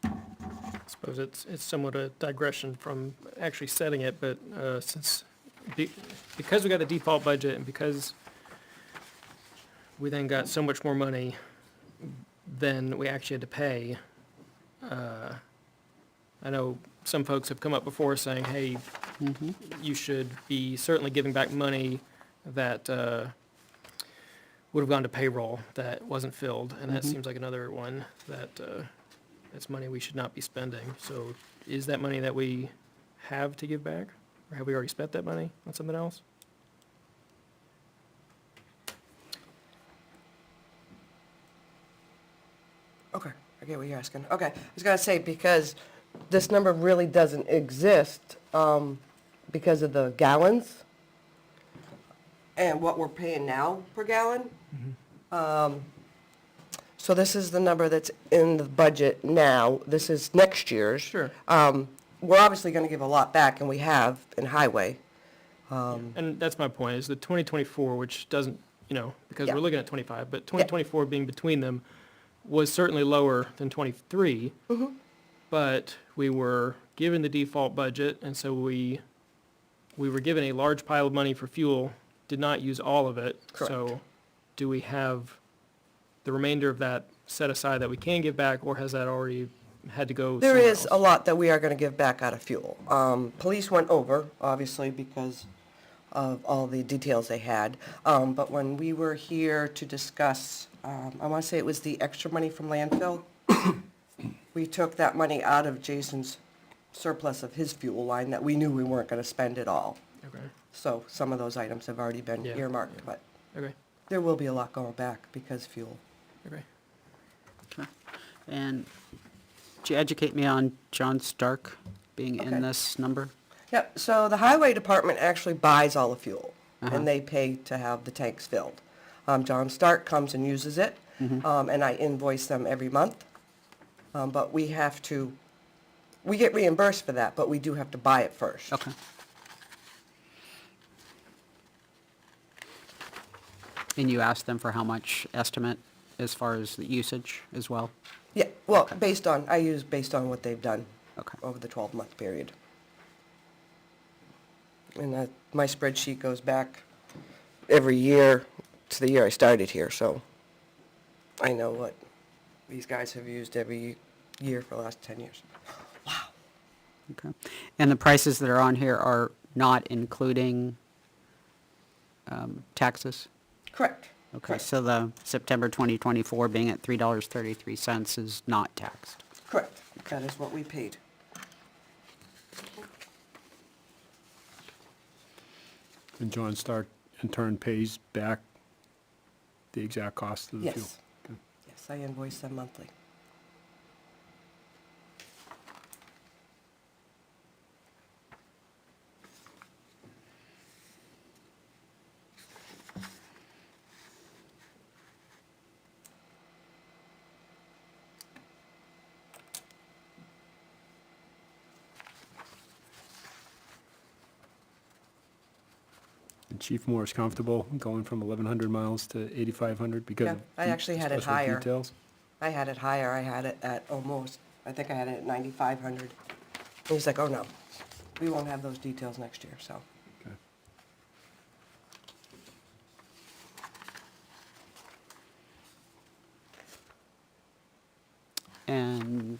I suppose it's somewhat a digression from actually setting it, but because we got a default budget and because we then got so much more money than we actually had to pay, I know some folks have come up before saying, hey, you should be certainly giving back money that would have gone to payroll that wasn't filled, and that seems like another one that that's money we should not be spending. So is that money that we have to give back, or have we already spent that money on something else? Okay, I get what you're asking. Okay, I was gonna say, because this number really doesn't exist, because of the gallons and what we're paying now per gallon. So this is the number that's in the budget now. This is next year's. Sure. We're obviously gonna give a lot back, and we have in highway. And that's my point, is the 2024, which doesn't, because Yeah. we're looking at 25, but 2024 being between them was certainly lower than 23. But we were given the default budget, and so we were given a large pile of money for fuel, did not use all of it. Correct. So do we have the remainder of that set aside that we can give back, or has that already had to go There somewhere is a else? lot that we are gonna give back out of fuel. Police went over, obviously, because of all the details they had. But when we were here to discuss, I wanna say it was the extra money from landfill, we took that money out of Jason's surplus of his fuel line that we knew we weren't gonna spend it all. Okay, So some of those items have already been Yeah, earmarked, yeah. but okay, there will be a lot going back because fuel. okay. Okay. And could you educate me on John Stark being Okay. in this number? Yep, so the highway department actually buys all the fuel, Uh-huh. and they pay to have the tanks filled. John Stark comes and uses it, and I invoice them every month. But we get reimbursed for that, but we do have to buy it first. Okay. And you asked them for how much estimate as far as the usage as well? Yeah, well, based on what they've done Okay. over the 12-month period. And my spreadsheet goes back every year to the year I started here, so I know what these guys have used every year for the last 10 years. Okay. And the prices that are on here are not including taxes? Correct. Okay, Correct. so the September 2024 being at $3.33 is not taxed? Correct. That is what we paid. And John Stark in turn pays back the exact cost of the fuel? Yes. Yes, I invoice them monthly. And Chief Moore is comfortable going from 1,100 miles to 8,500 because Yeah, of I actually had it special higher. details? I had it higher. I had it at almost, I think I had it at 9,500. He's like, oh no, we won't have those details next year, so. Okay. And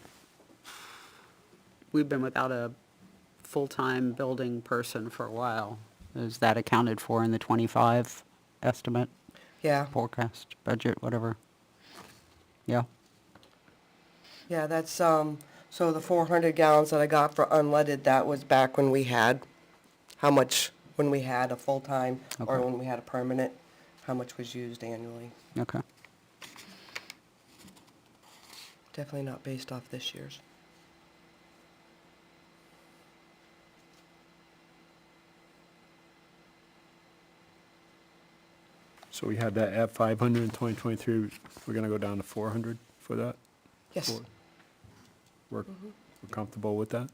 we've been without a full-time building person for a while. Is that accounted for in the 25 estimate, Yeah, forecast, budget, whatever? Yeah? yeah, that's, so the 400 gallons that I got for unleaded, that was back when we had, when we had a full-time, or Okay. when we had a permanent, how much was used annually. Okay. Definitely not based off this year's. So we had that at 500 in 2023, we're gonna go down to 400 for that? Yes. For- We're comfortable with that?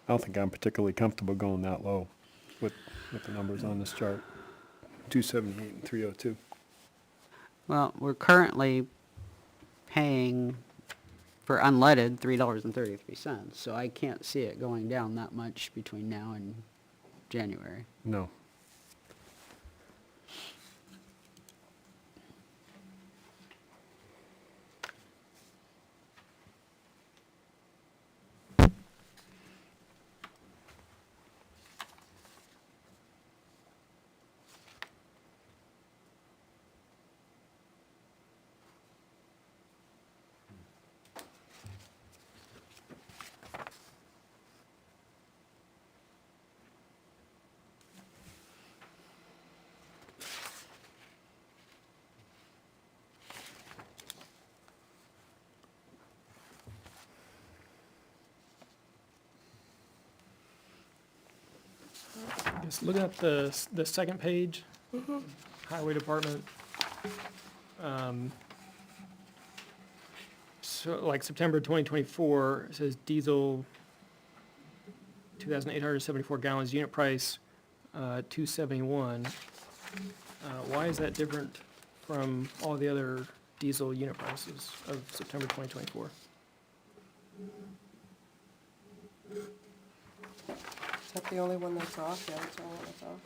I don't think I'm particularly comfortable going that low with the numbers on this chart. 278 and 302. Well, we're currently paying for unleaded $3.33, so I can't see it going down that much between now and January. No. Yes, looking at the second page, Highway Department. So like September 2024, it says diesel, 2,874 gallons, unit price, 271. Why is that different from all the other diesel unit prices of September 2024? Is that the only one that's off? Yeah, that's the only one that's off.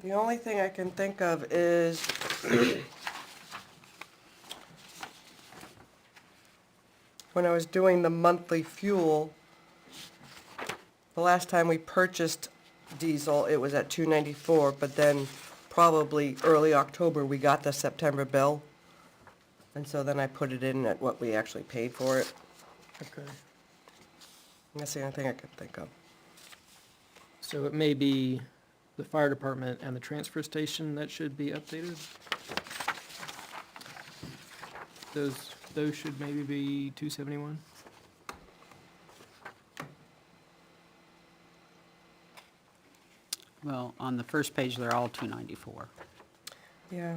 The only thing I can think of is when I was doing the monthly fuel, the last time we purchased diesel, it was at $2.94, but then probably early October, we got the September bill. And so then I put it in at what we actually paid for it. Okay. That's the only thing I can think of. So it may be the fire department and the transfer station that should be updated? Those should maybe be 271? Well, on the first page, they're all 294. Yeah.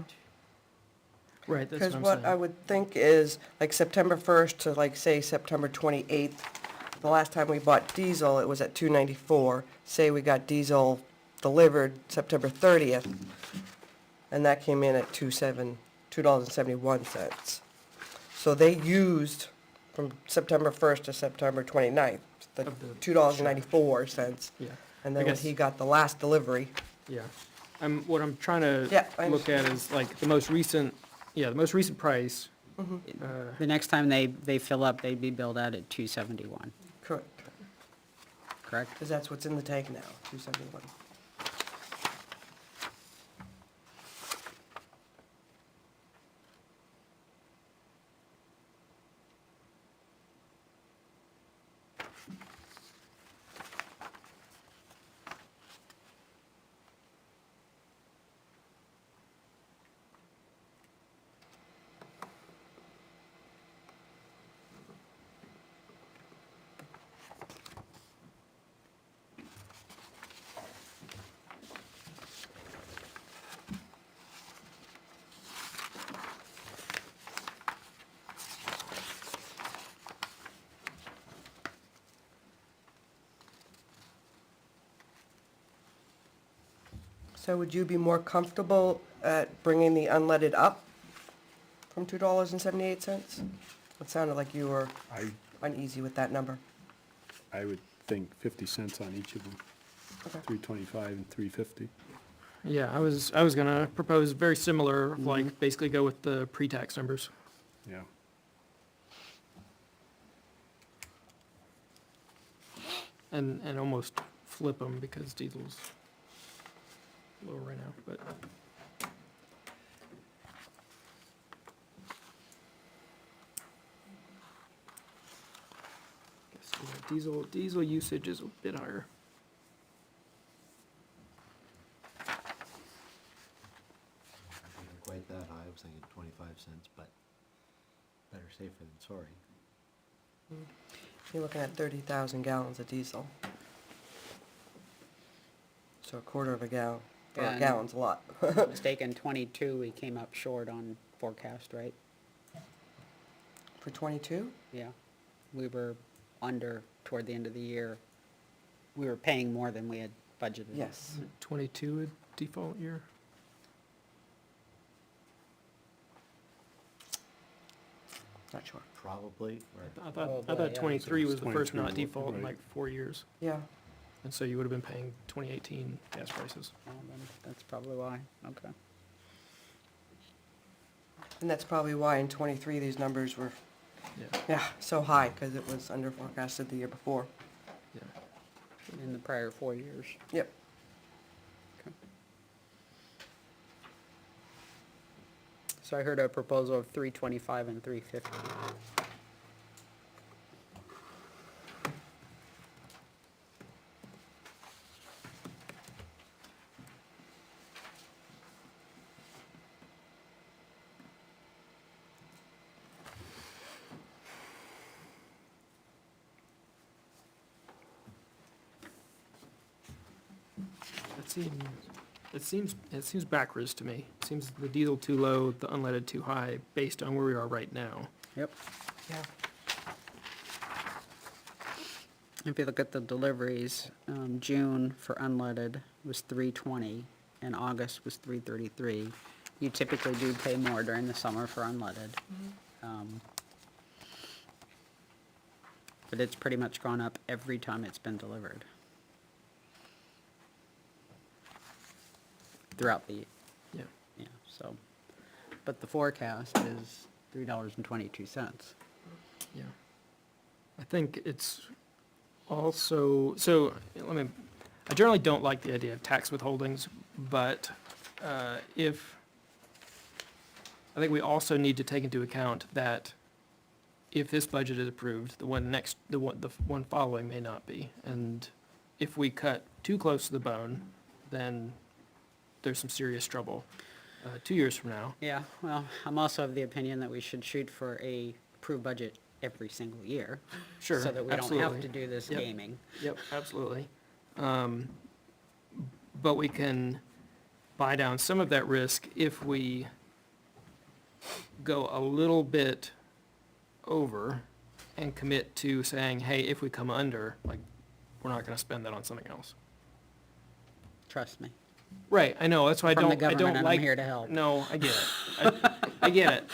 Right, that's Because what I'm what I saying. would think is, like September 1st to like, say, September 28th, the last time we bought diesel, it was at $2.94. Say we got diesel delivered September 30th, and that came in at $2.71. So they used from September 1st to September 29th, the Of the- $2.94. Yeah, And I then when guess- he got the last delivery, yeah. What I'm trying to Yeah, I look at is like the most recent price. The next time they fill up, they'd be billed out at 271, correct, correct? because that's what's in the tank now, 271. So would you be more comfortable at bringing the unleaded up from $2.78? It sounded like you were uneasy with that number. I would think 50 cents on each of them, Okay. 325 and 350. Yeah, I was gonna propose very similar, like basically go with the pre-tax numbers. Yeah. And almost flip them because diesel's lower right now, but. Guess, yeah, diesel usage is a bit higher. Not quite that high, I was thinking 25 cents, but better safer than sorry. You're looking at 30,000 gallons of diesel. So a quarter of a gallon, or Yeah, a and- gallon's a lot. Mistaken, 22, we came up short on forecast, right? For 22? Yeah. We were under toward the end of the year. We were paying more than we had budgeted. Yes. 22 a default year? Not sure. Probably, or I Probably, thought yeah. 23 was the first 23 not default in right. like 4 years. Yeah. And so you would have been paying 2018 gas prices. Well, then that's probably why, okay. And that's probably why in 23 these numbers were, Yeah, so high, because it was under forecasted the year before. yeah. In the prior 4 years. Yep. Okay. So I heard a proposal of 325 and 350. It seems backwards to me. It seems the diesel too low, the unleaded too high, based on where we are right now. Yep. Yeah. If you look at the deliveries, June for unleaded was 320, and August was 333. You typically do pay more during the summer for unleaded. But it's pretty much gone up every time it's been delivered. Throughout the, Yeah. yeah, so, but the forecast is $3.22. Yeah. I think it's also, so, I generally don't like the idea of tax withholdings, but, I think we also need to take into account that if this budget is approved, the one following may not be. And if we cut too close to the bone, then there's some serious trouble, 2 years from now. Yeah, well, I'm also of the opinion that we should shoot for a approved budget every single year. Sure, So that we don't have absolutely. to do this Yep. gaming. Yep, absolutely. But we can buy down some of that risk if we go a little bit over and commit to saying, hey, if we come under, like, we're not gonna spend that on something else. Trust me. Right, I know, that's why I From the don't like. government, and I'm here to help. No, I get it. I get it.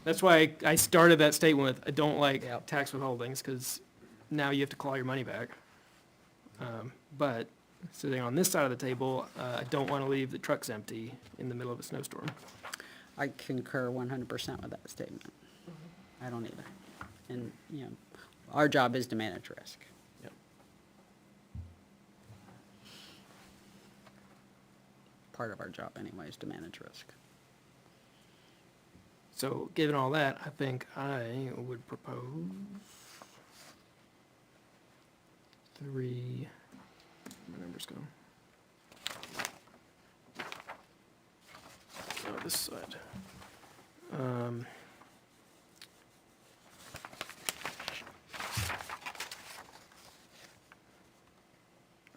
That's why I started that statement with, I don't like Yep. tax withholdings, because now you have to claw your money back. But sitting on this side of the table, I don't want to leave the trucks empty in the middle of a snowstorm. I concur 100% with that statement. I don't either. And, you know, our job is to manage risk. Yep. Part of our job anyway is to manage risk. So, given all that, I think I would propose three, where my numbers go? Oh, this side.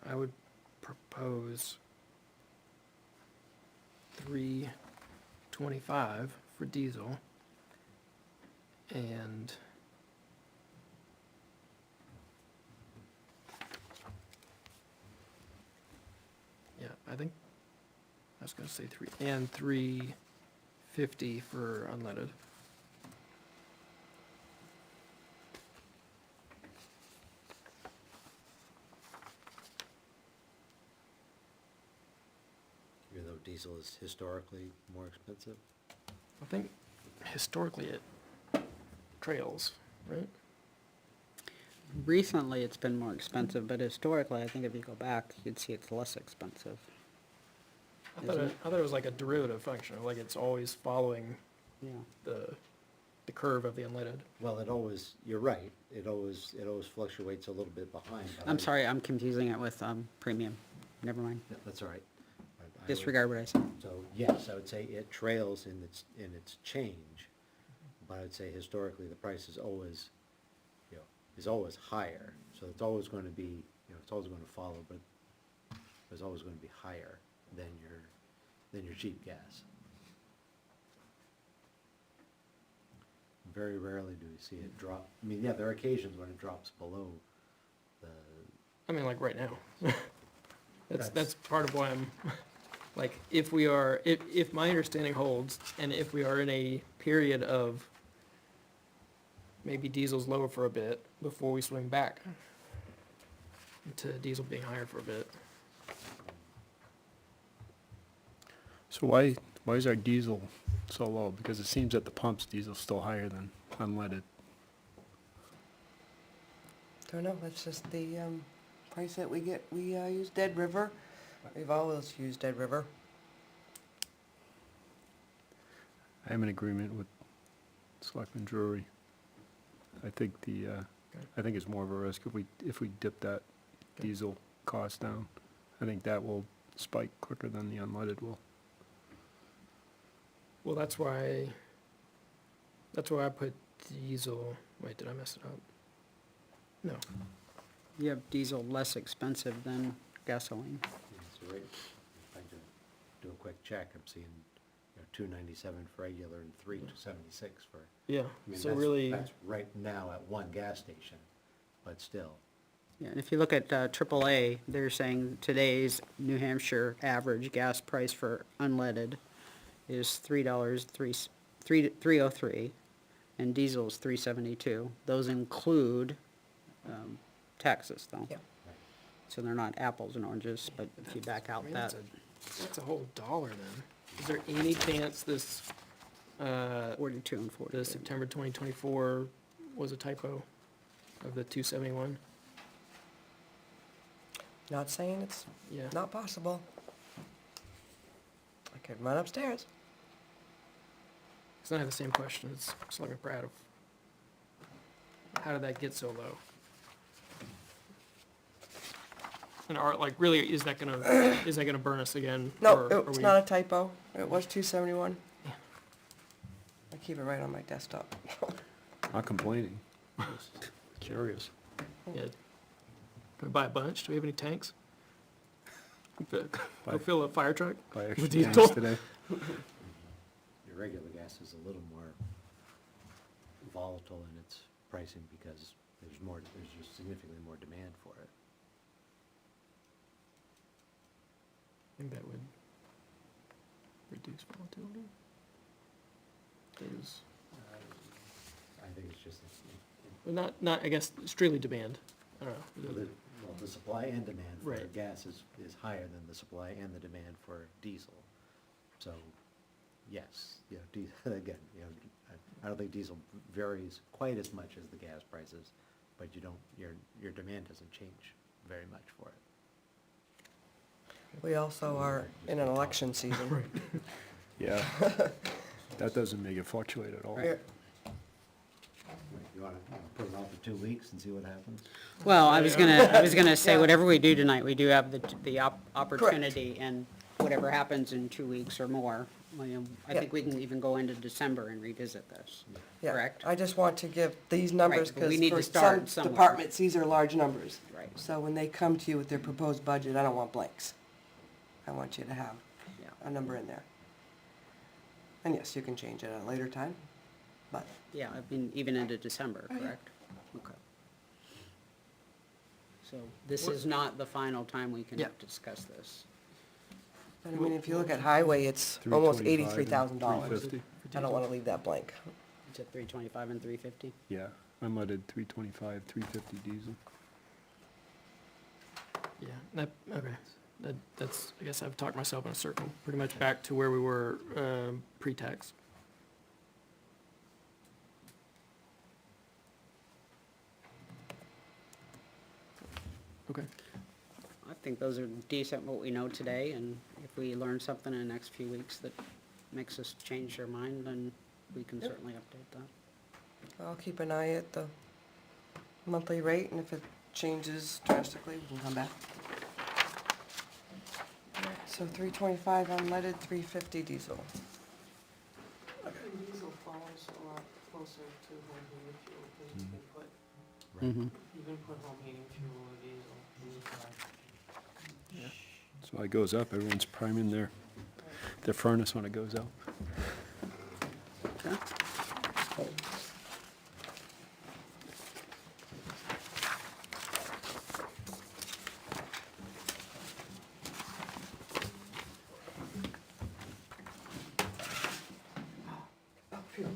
I would propose 325 for diesel and yeah, I think I was gonna say 350 for unleaded. Even though diesel is historically more expensive? I think historically it trails, right? Recently, it's been more expensive, but historically, I think if you go back, you'd see it's less expensive. I thought it was like a derivative function, like it's always following Yeah. the curve of the unleaded. Well, it always, you're right, it always fluctuates a little bit behind. but I'm sorry, I'm confusing it with premium. Never mind. Yeah, that's all right. I would- Disregard what I said. So, yes, I would say it trails in its change, but I would say historically, the price is always, is always higher. So it's always gonna be, it's always gonna follow, but it's always gonna be higher than your cheap gas. Very rarely do we see it drop. I mean, yeah, there are occasions when it drops below the, I mean, like right now. That's- That's part of why I'm, like, if my understanding holds, and if we are in a period of maybe diesel's lower for a bit before we swing back to diesel being higher for a bit. So why is our diesel so low? Because it seems at the pumps, diesel's still higher than unleaded. Don't know, that's just the price that we get. We use Dead River. We've always used Dead River. I am in agreement with Selectman Drury. I think I think it's more of a risk if we dip that diesel cost down. I think that will spike quicker than the unleaded will. Well, that's why I put diesel, wait, did I mess it up? No, You have diesel less expensive than gasoline. right, if I do a quick check, I'm seeing, $2.97 for regular and $3.76 for, Yeah, I mean, so that's, really, that's right now at one gas station, but still. Yeah, and if you look at AAA, they're saying today's New Hampshire average gas price for unleaded is $3.03, and diesel's $3.72. Those include taxes, though. Yeah. So they're not apples and oranges, but if you back out I mean, that, that's a whole dollar then. Is there any chance this, 42 and 40. the September 2024 was a typo of the 271? Not saying it's Yeah. not possible. I could run upstairs. Because I have the same question as Selectman Pratt of, how did that get so low? And really, is that gonna burn us again? No, or are it's we- not a typo. It was 271. I keep it right on my desktop. Not complaining. Just curious. Yeah. Can we buy a bunch? Do we have any tanks? Go Buy- fill a fire truck? Buy extra With tanks diesel? today. Your regular gas is a little more volatile in its pricing because there's just significantly more demand for it. I think that would reduce volatility. Is, I think it's just, well, not, I guess, strictly demand. I don't know. the supply and demand for Right. gas is higher than the supply and the demand for diesel. So, yes, again, I don't think diesel varies quite as much as the gas prices, but your demand doesn't change very much for it. We also are in an election season. Yeah. That doesn't make it fluctuate at all. Yeah. You wanna put it on for 2 weeks and see what happens? Well, I was gonna say, Yeah. whatever we do tonight, we do have the opportunity, and whatever happens in 2 weeks or more, I Yeah. think we can even go into December and revisit this, Yeah. correct? I just want to give these numbers Right, but we because need to for start some somewhere. departments, these are large numbers. Right. So when they come to you with their proposed budget, I don't want blanks. I want you to have Yeah. a number in there. And yes, you can change it at a later time, but Yeah, I mean, even into December, Oh, yeah. correct? Okay. So this What- is not the final time we can Yeah. discuss this. but I mean, if you look at highway, it's almost 325 and $83,000. 350. I don't wanna leave that blank. It's at 325 and 350? Yeah, unleaded 325, 350 diesel. Yeah, okay. That's, I guess I've talked myself in a circle, pretty much back to where we were, pre-tax. Okay. I think those are decent, what we know today, and if we learn something in the next few weeks that makes us change our mind, then we can Yep. certainly update that. I'll keep an eye at the monthly rate, and if it changes drastically, we can come back. So 325 unleaded, 350 diesel. Diesel falls a lot closer to home heating fuel, because you can put, Mm-hmm. you can put home heating fuel or diesel. So it goes up, everyone's priming their furnace when it goes out. Okay. Oh, phew.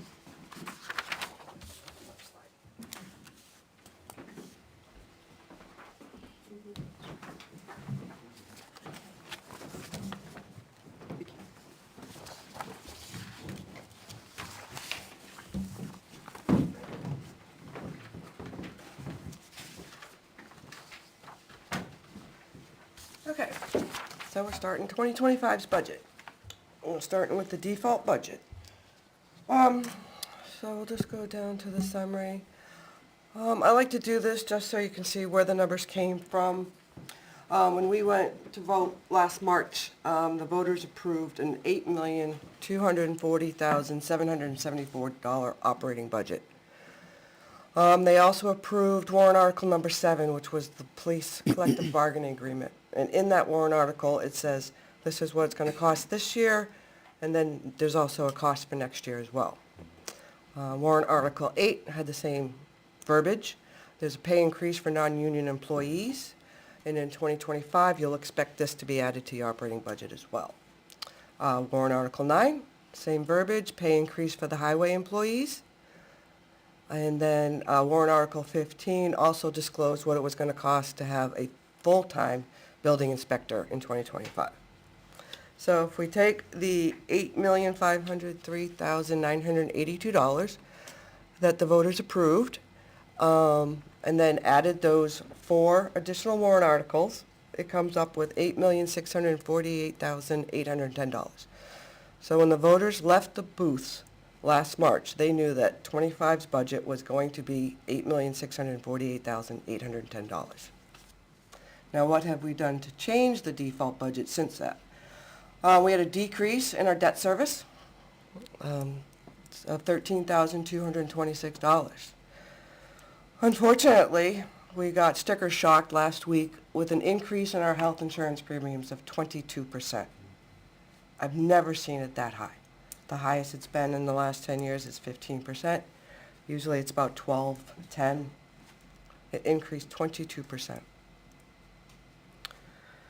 Okay, so we're starting 2025's budget. We're starting with the default budget. So we'll just go down to the summary. I like to do this just so you can see where the numbers came from. When we went to vote last March, the voters approved an $8,240,774 operating budget. They also approved warrant article number 7, which was the police collective bargaining agreement. And in that warrant article, it says, this is what it's gonna cost this year, and then there's also a cost for next year as well. Warrant Article 8 had the same verbiage. There's a pay increase for non-union employees, and in 2025, you'll expect this to be added to your operating budget as well. Warrant Article 9, same verbiage, pay increase for the highway employees. And then Warrant Article 15 also disclosed what it was gonna cost to have a full-time building inspector in 2025. So if we take the $8,503,982 that the voters approved, and then added those 4 additional warrant articles, it comes up with $8,648,810. So when the voters left the booths last March, they knew that 25's budget was going to be $8,648,810. Now, what have we done to change the default budget since that? We had a decrease in our debt service of $13,226. Unfortunately, we got sticker shocked last week with an increase in our health insurance premiums of 22%. I've never seen it that high. The highest it's been in the last 10 years is 15%. Usually it's about 12, 10. It increased 22%.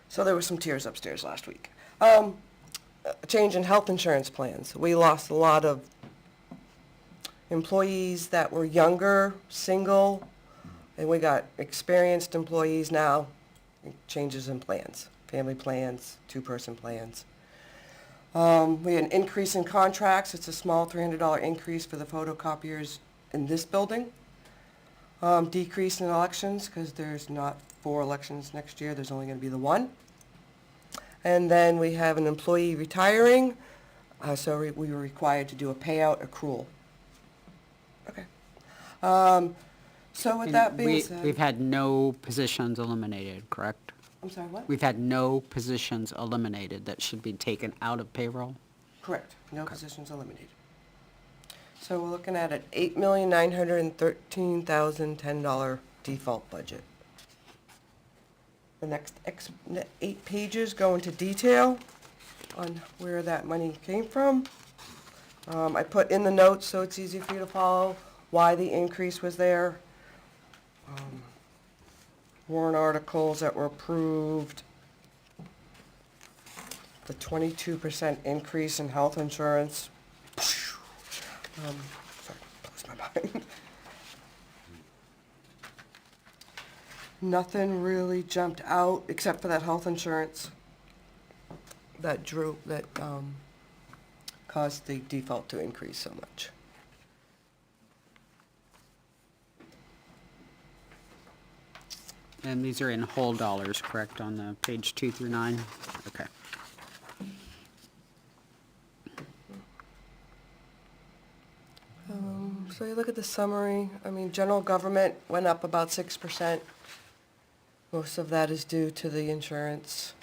So there were some tears upstairs last week. A change in health insurance plans. We lost a lot of employees that were younger, single, and we got experienced employees now. Changes in plans, family plans, 2-person plans. We had an increase in contracts. It's a small $300 increase for the photocopiers in this building. Decrease in elections because there's not 4 elections next year. There's only going to be the 1. And then we have an employee retiring, so we were required to do a payout accrual. Okay. So with that being said... We've had no positions eliminated, correct? I'm sorry, what? We've had no positions eliminated that should be taken out of payroll? Correct. No positions eliminated. So we're looking at an $8,913,010 default budget. The next 8 pages go into detail on where that money came from. I put in the notes so it's easy for you to follow why the increase was there. Warrant articles that were approved. The 22% increase in health insurance. Sorry, blows my mind. Nothing really jumped out except for that health insurance that caused the default to increase so much. And these are in whole dollars, correct, on the page 2 through 9? Okay. So you look at the summary, I mean, general government went up about 6%. Most of that is due to the insurance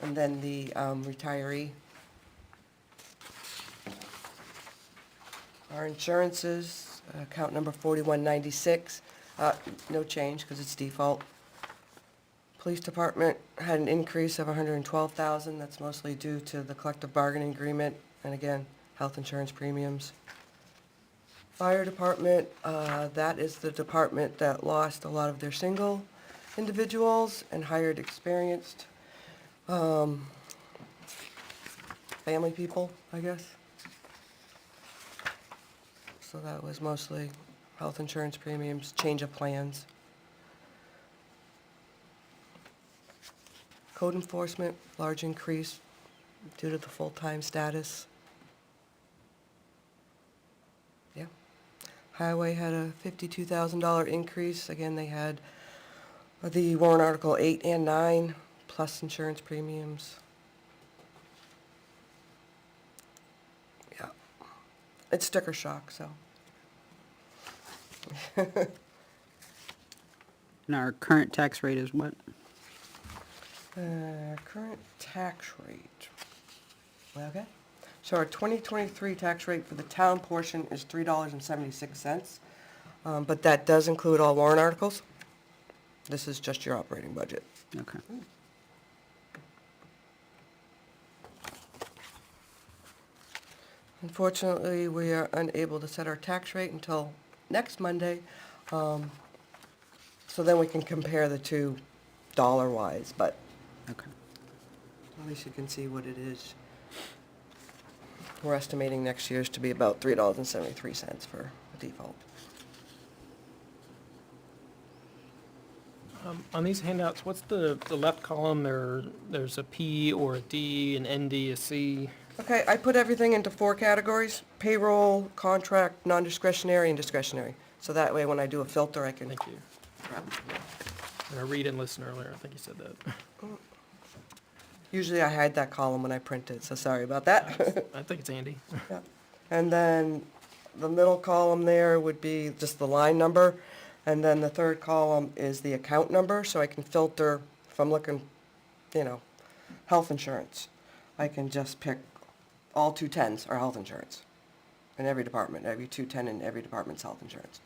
and then the retiree. Our insurances, account number 4196, no change because it's default. Police department had an increase of $112,000. That's mostly due to the collective bargaining agreement and again, health insurance premiums. Fire department, that is the department that lost a lot of their single individuals and hired experienced family people, I guess. So that was mostly health insurance premiums, change of plans. Code enforcement, large increase due to the full-time status. Yeah. Highway had a $52,000 increase. Again, they had the warrant article 8 and 9, plus insurance premiums. Yeah. It's sticker shock, so. And our current tax rate is what? Current tax rate. Okay. So our 2023 tax rate for the town portion is $3.76, but that does include all warrant articles. This is just your operating budget. Okay. Unfortunately, we are unable to set our tax rate until next Monday, so then we can compare the two dollar-wise, but Okay. at least you can see what it is. We're estimating next year's to be about $3.73 for the default. On these handouts, what's the left column? There's a P or a D, an ND, a C. Okay, I put everything into 4 categories: payroll, contract, non-discretionary, and discretionary. So that way, when I do a filter, I can Thank you. grab them. And I read and listen earlier, I think you said that. Usually I hide that column when I print it, so sorry about that. I think it's Andy. Yeah. And then the middle column there would be just the line number, and then the third column is the account number, so I can filter, if I'm looking, health insurance, I can just pick all 210s are health insurance in every department, every 210 in every department's health insurance.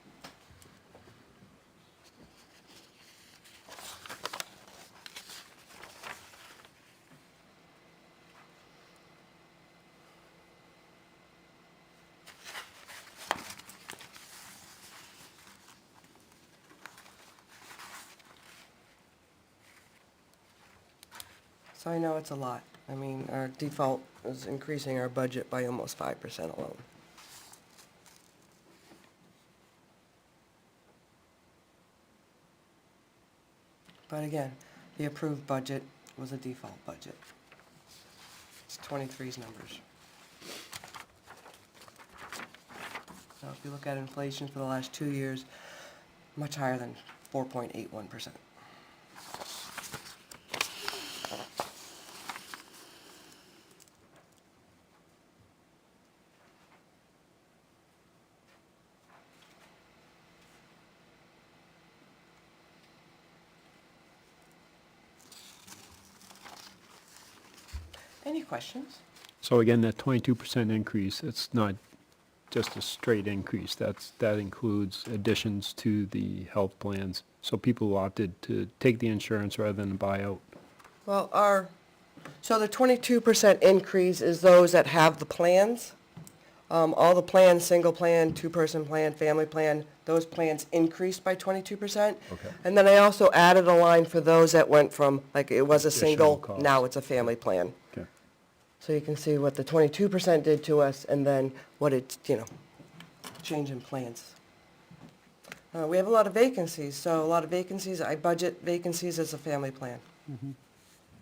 So I know it's a lot. I mean, our default is increasing our budget by almost 5% alone. But again, the approved budget was a default budget. It's 23's numbers. So if you look at inflation for the last 2 years, much higher than 4.81%. Any questions? So again, that 22% increase, it's not just a straight increase. That includes additions to the health plans. So people who opted to take the insurance rather than buy out. Well, so the 22% increase is those that have the plans. All the plans, single plan, 2-person plan, family plan, those plans increased by 22%. Okay. And then I also added a line for those that went from, like, it was a Additional single, cost. now it's a family plan. Okay. So you can see what the 22% did to us, and then what it's, change in plans. We have a lot of vacancies, so a lot of vacancies, I budget vacancies as a family plan.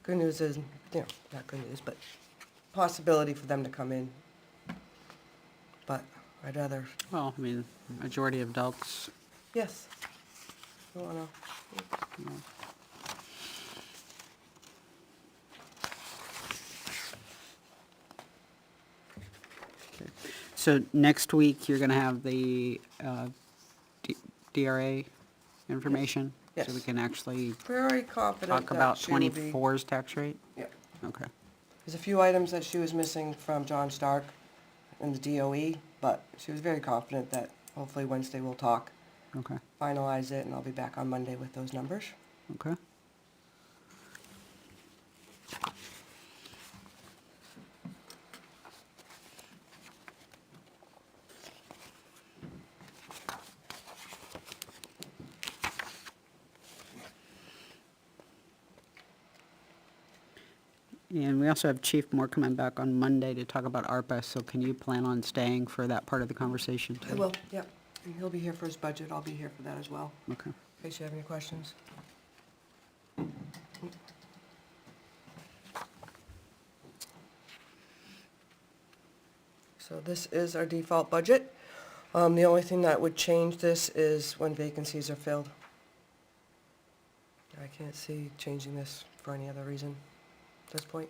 Good news is, not good news, but possibility for them to come in. But I'd rather, Well, I mean, majority of adults, yes. I wanna, so next week, you're gonna have the DRA information? So we Yes. can actually very confident talk that about she will be. 24's tax rate? Yeah. Okay. There's a few items that she was missing from John Stark in the DOE, but she was very confident that hopefully Wednesday we'll talk, Okay, finalize it, and I'll be back on Monday with those numbers. okay. And we also have Chief Moore coming back on Monday to talk about ARPA, so can you plan on staying for that part of the conversation too? I will, yep. And he'll be here for his budget, I'll be here for that as well, Okay. in case you have any questions. So this is our default budget. The only thing that would change this is when vacancies are filled. I can't see changing this for any other reason at this point.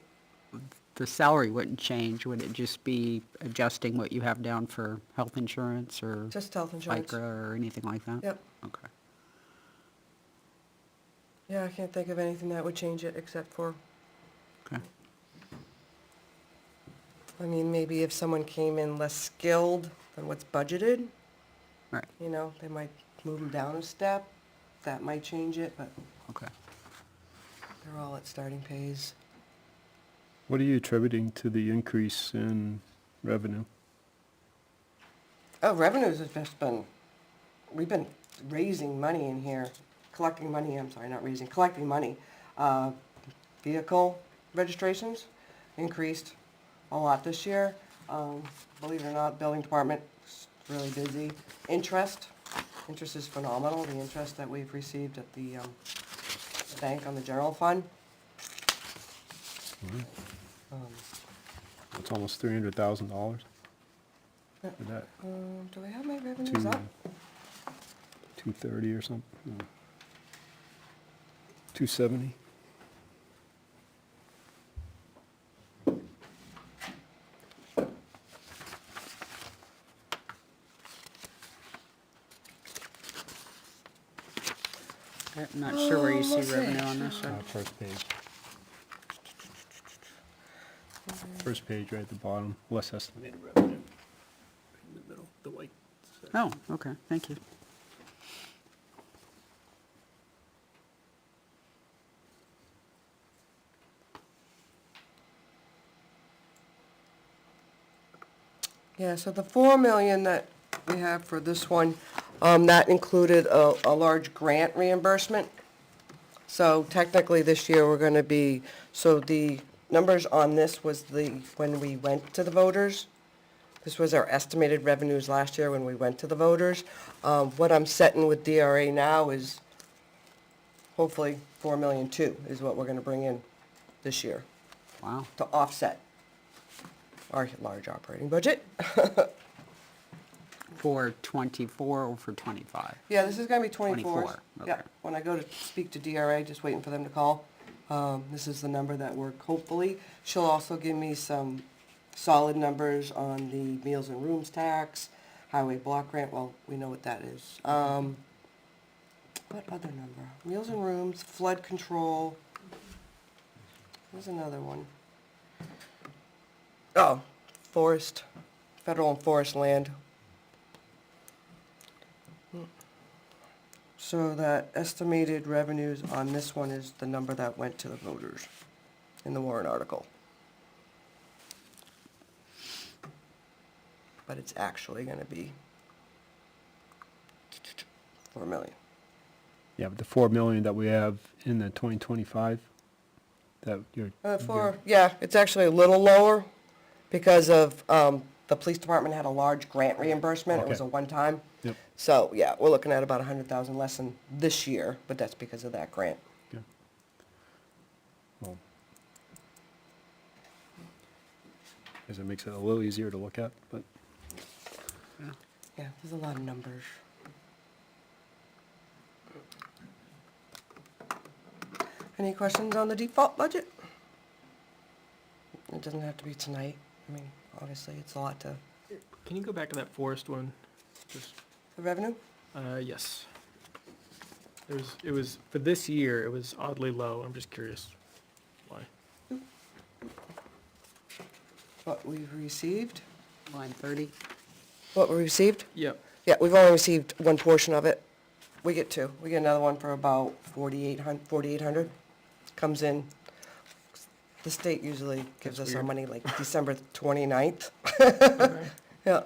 The salary wouldn't change, would it just be adjusting what you have down for health insurance or Just health insurance. FICA or anything like that? Yep. Okay. Yeah, I can't think of anything that would change it except for, Okay. I mean, maybe if someone came in less skilled than what's budgeted, Right, they might move them down a step. That might change it, but okay. they're all at starting pays. What are you attributing to the increase in revenue? Oh, revenues has just been, we've been raising money in here, collecting money, I'm sorry, not raising, collecting money. Vehicle registrations increased a lot this year. Believe it or not, building department is really busy. Interest is phenomenal, the interest that we've received at the bank on the general fund. It's almost $300,000 Yeah. for that, Do I have my revenues up? 230 or something, no. 270. I'm not sure where you see let's see. revenue on this, sir. First page. First page, right at the bottom, less estimated revenue. In the middle, the white. Oh, okay, thank you. Yeah, so the 4 million that we have for this one, that included a large grant reimbursement. So technically this year we're gonna be, so the numbers on this was when we went to the voters. This was our estimated revenues last year when we went to the voters. What I'm setting with DRA now is hopefully 4 million too, is what we're gonna bring in this year Wow. to offset our large operating budget. For 24 or for 25? Yeah, this is gonna be 24. 24, Yeah, okay. when I go to speak to DRA, just waiting for them to call. This is the number that we're, hopefully, she'll also give me some solid numbers on the meals and rooms tax, highway block grant, well, we know what that is. What other number? Meals and rooms, flood control. There's another one. Oh, forest, federal and forest land. So that estimated revenues on this one is the number that went to the voters in the warrant article. But it's actually gonna be 4 million. Yeah, but the 4 million that we have in the 2025, that you're. Yeah, it's actually a little lower because of, the police department had a large grant reimbursement. It was a Okay. one-time. Yep. So, yeah, we're looking at about 100,000 less than this year, but that's because of that grant. Yeah. Well, guess it makes it a little easier to look at, but Yeah, there's a lot of numbers. Any questions on the default budget? It doesn't have to be tonight. I mean, obviously, it's a lot to, Can you go back to that forest one? Just, the revenue? yes. It was, for this year, it was oddly low. I'm just curious why. What we've received? Line 30? What we received? Yep. Yeah, we've only received one portion of it. We get two. We get another one for about 4,800. Comes in, the state usually gives That's us our weird. money like December 29th. Okay. Yeah,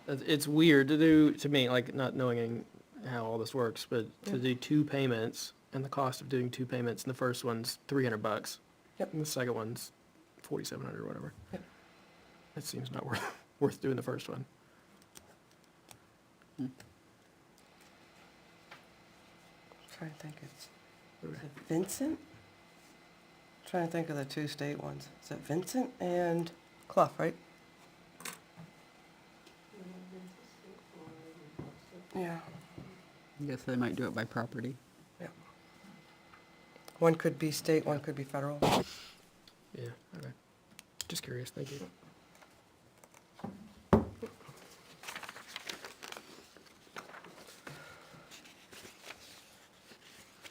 It's weird to do, to me, like, not knowing how all this works, but to Yeah. do two payments, and the cost of doing two payments, and the first one's $300. Yep. And the second one's 4,700 or whatever. Yep. It seems not worth doing the first one. trying to think, is it Vincent? Trying to think of the two state ones. Is it Vincent and Clough, right? Yeah, I guess they might do it by property. yeah. One could be state, one could be federal. Yeah, okay. Just curious, thank you.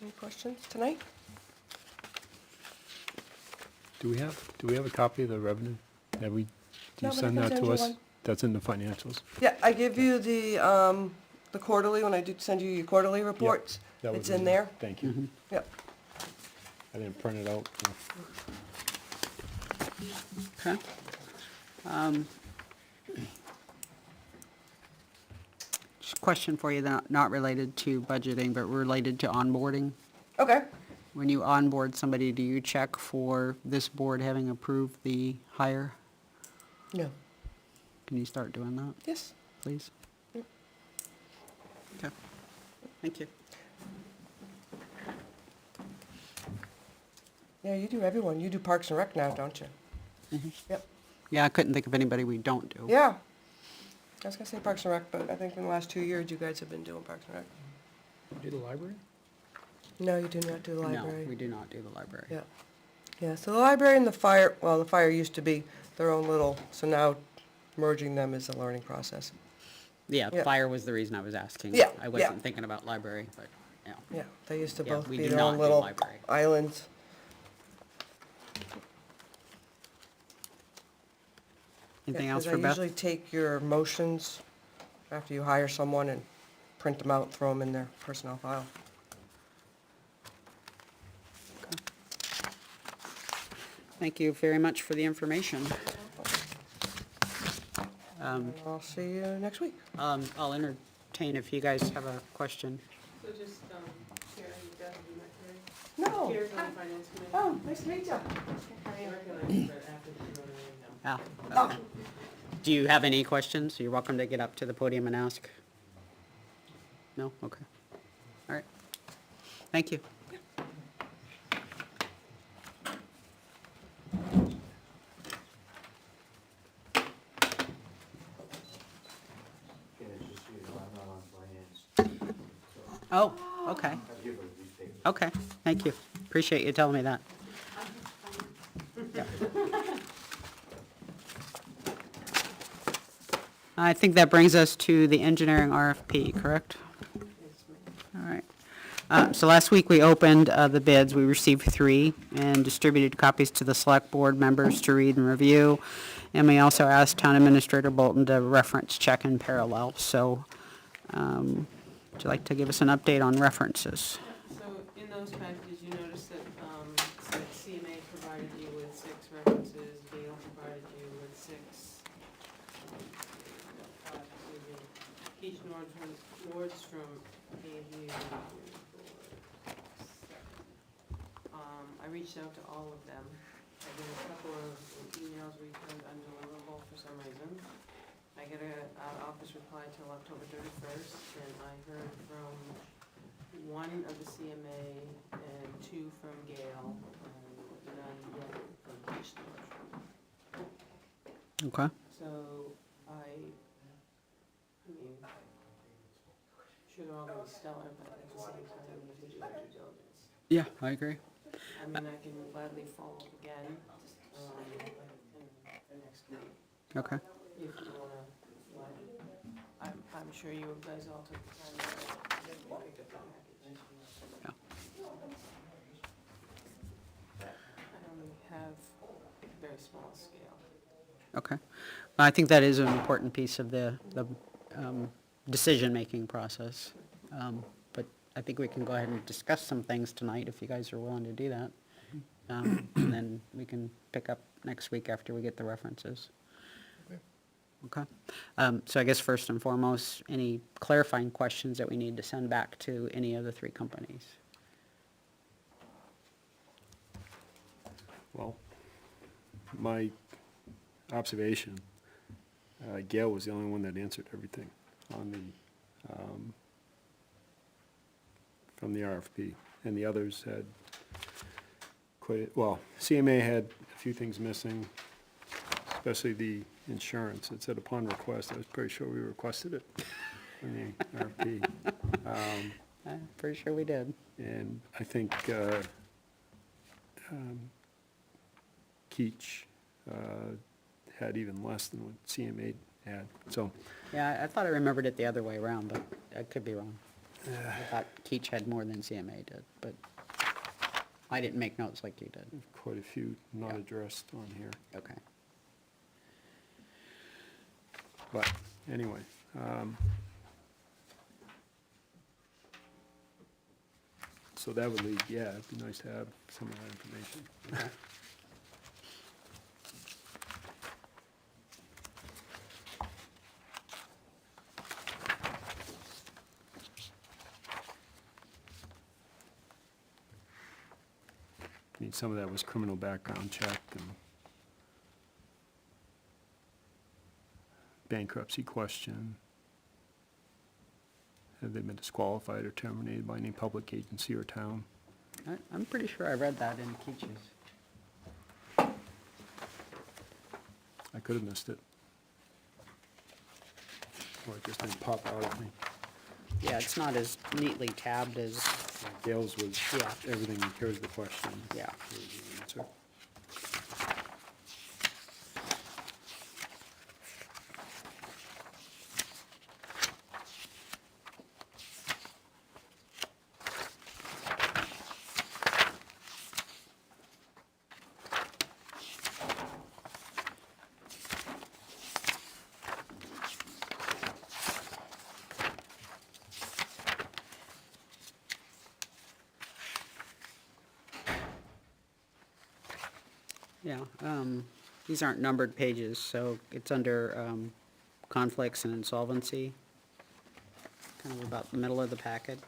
Any questions tonight? do we have a copy of the revenue? Have we, do No, you but I send can that send to you us? one. That's in the financials. Yeah, I give you the quarterly, when I do send you your quarterly reports. That would It's be in nice. there. Thank you. Yep. I didn't print it out, so. Okay. Question for you, not related to budgeting, but related to onboarding. Okay. When you onboard somebody, do you check for this board having approved the hire? No. Can you start doing that, Yes. please? Yep. Okay, thank you. Yeah, you do everyone. You do Parks and Rec now, don't you? Yep. Yeah, I couldn't think of anybody we don't do. Yeah. I was gonna say Parks and Rec, but I think in the last 2 years, you guys have been doing Parks and Rec. Do the library? No, you do not do the No, library. we do not do the library. Yeah. Yeah, so the library and the fire, well, the fire used to be their own little, so now merging them is a learning process. Yeah, Yeah. fire was the reason I was asking. Yeah, I yeah. wasn't thinking about library, but, yeah. Yeah, they used to Yeah, both we be do their not own do little library. islands. Anything Yeah, else 'cause for I Beth? usually take your motions after you hire someone and print them out, and throw them in their personnel file. Thank you very much for the information. And I'll see you next week. I'll entertain if you guys have a question. So just, Sharon, you definitely met Terry. No. Here's on the finance committee. Oh, nice to meet you. I recognize you, but after the preliminary, no. Ah, okay. Do you have any questions? You're welcome to get up to the podium and ask. No? Okay. All right. Thank you. Again, it's just, you know, I'm not on finance, so Oh, okay. I give her these papers. Okay, thank you. Appreciate you telling me that. Yeah. I think that brings us to the engineering RFP, correct? All right. So last week, we opened the bids. We received 3 and distributed copies to the select board members to read and review. And we also asked Town Administrator Bolton to reference check in parallel. So would you like to give us an update on references? So in those packages, you notice that, CMA provided you with 6 references, Gale provided you with 6. Each Nordstrom gave you 4, 7. I reached out to all of them. I did a couple of emails returned undeliverable for some reason. I got a office reply till October 31st, and I heard from 1 of the CMA and 2 from Gale, and none yet from each Nordstrom. Okay. So I mean, sure they're all gonna be stellar, but at the same time, we need to do our due diligence. Yeah, I agree. I mean, I can gladly follow up again, in next week, Okay. if you wanna, like, I'm sure you guys all took the time to pick up the package. Yeah. I only have a very small scale. Okay. I think that is an important piece of the decision-making process. But I think we can go ahead and discuss some things tonight if you guys are willing to do that. And then we can pick up next week after we get the references. Okay. So I guess first and foremost, any clarifying questions that we need to send back to any of the 3 companies? Well, my observation, Gail was the only one that answered everything on the, from the RFP. And the others had well, CMA had a few things missing, especially the insurance. It said upon request. I was pretty sure we requested it in the RFP. I'm pretty sure we did. And I think Keach had even less than what CMA had, so. Yeah, I thought I remembered it the other way around, but I could be wrong. I thought Keach had more than CMA did, but I didn't make notes like you did. Quite a few not Yeah. addressed on here, Okay. but anyway. So that would lead, yeah, it'd be nice to have some of that information. Okay. I mean, some of that was criminal background check and bankruptcy question. Have they been disqualified or terminated by any public agency or town? I'm pretty sure I read that in Keach's. I could have missed it. Or it just didn't pop out at me. Yeah, it's not as neatly tabbed as, Dale's was, Yeah. everything, here's the question. yeah. Here's the answer. Yeah, these aren't numbered pages, so it's under, conflicts and insolvency. Kind of about the middle of the packet.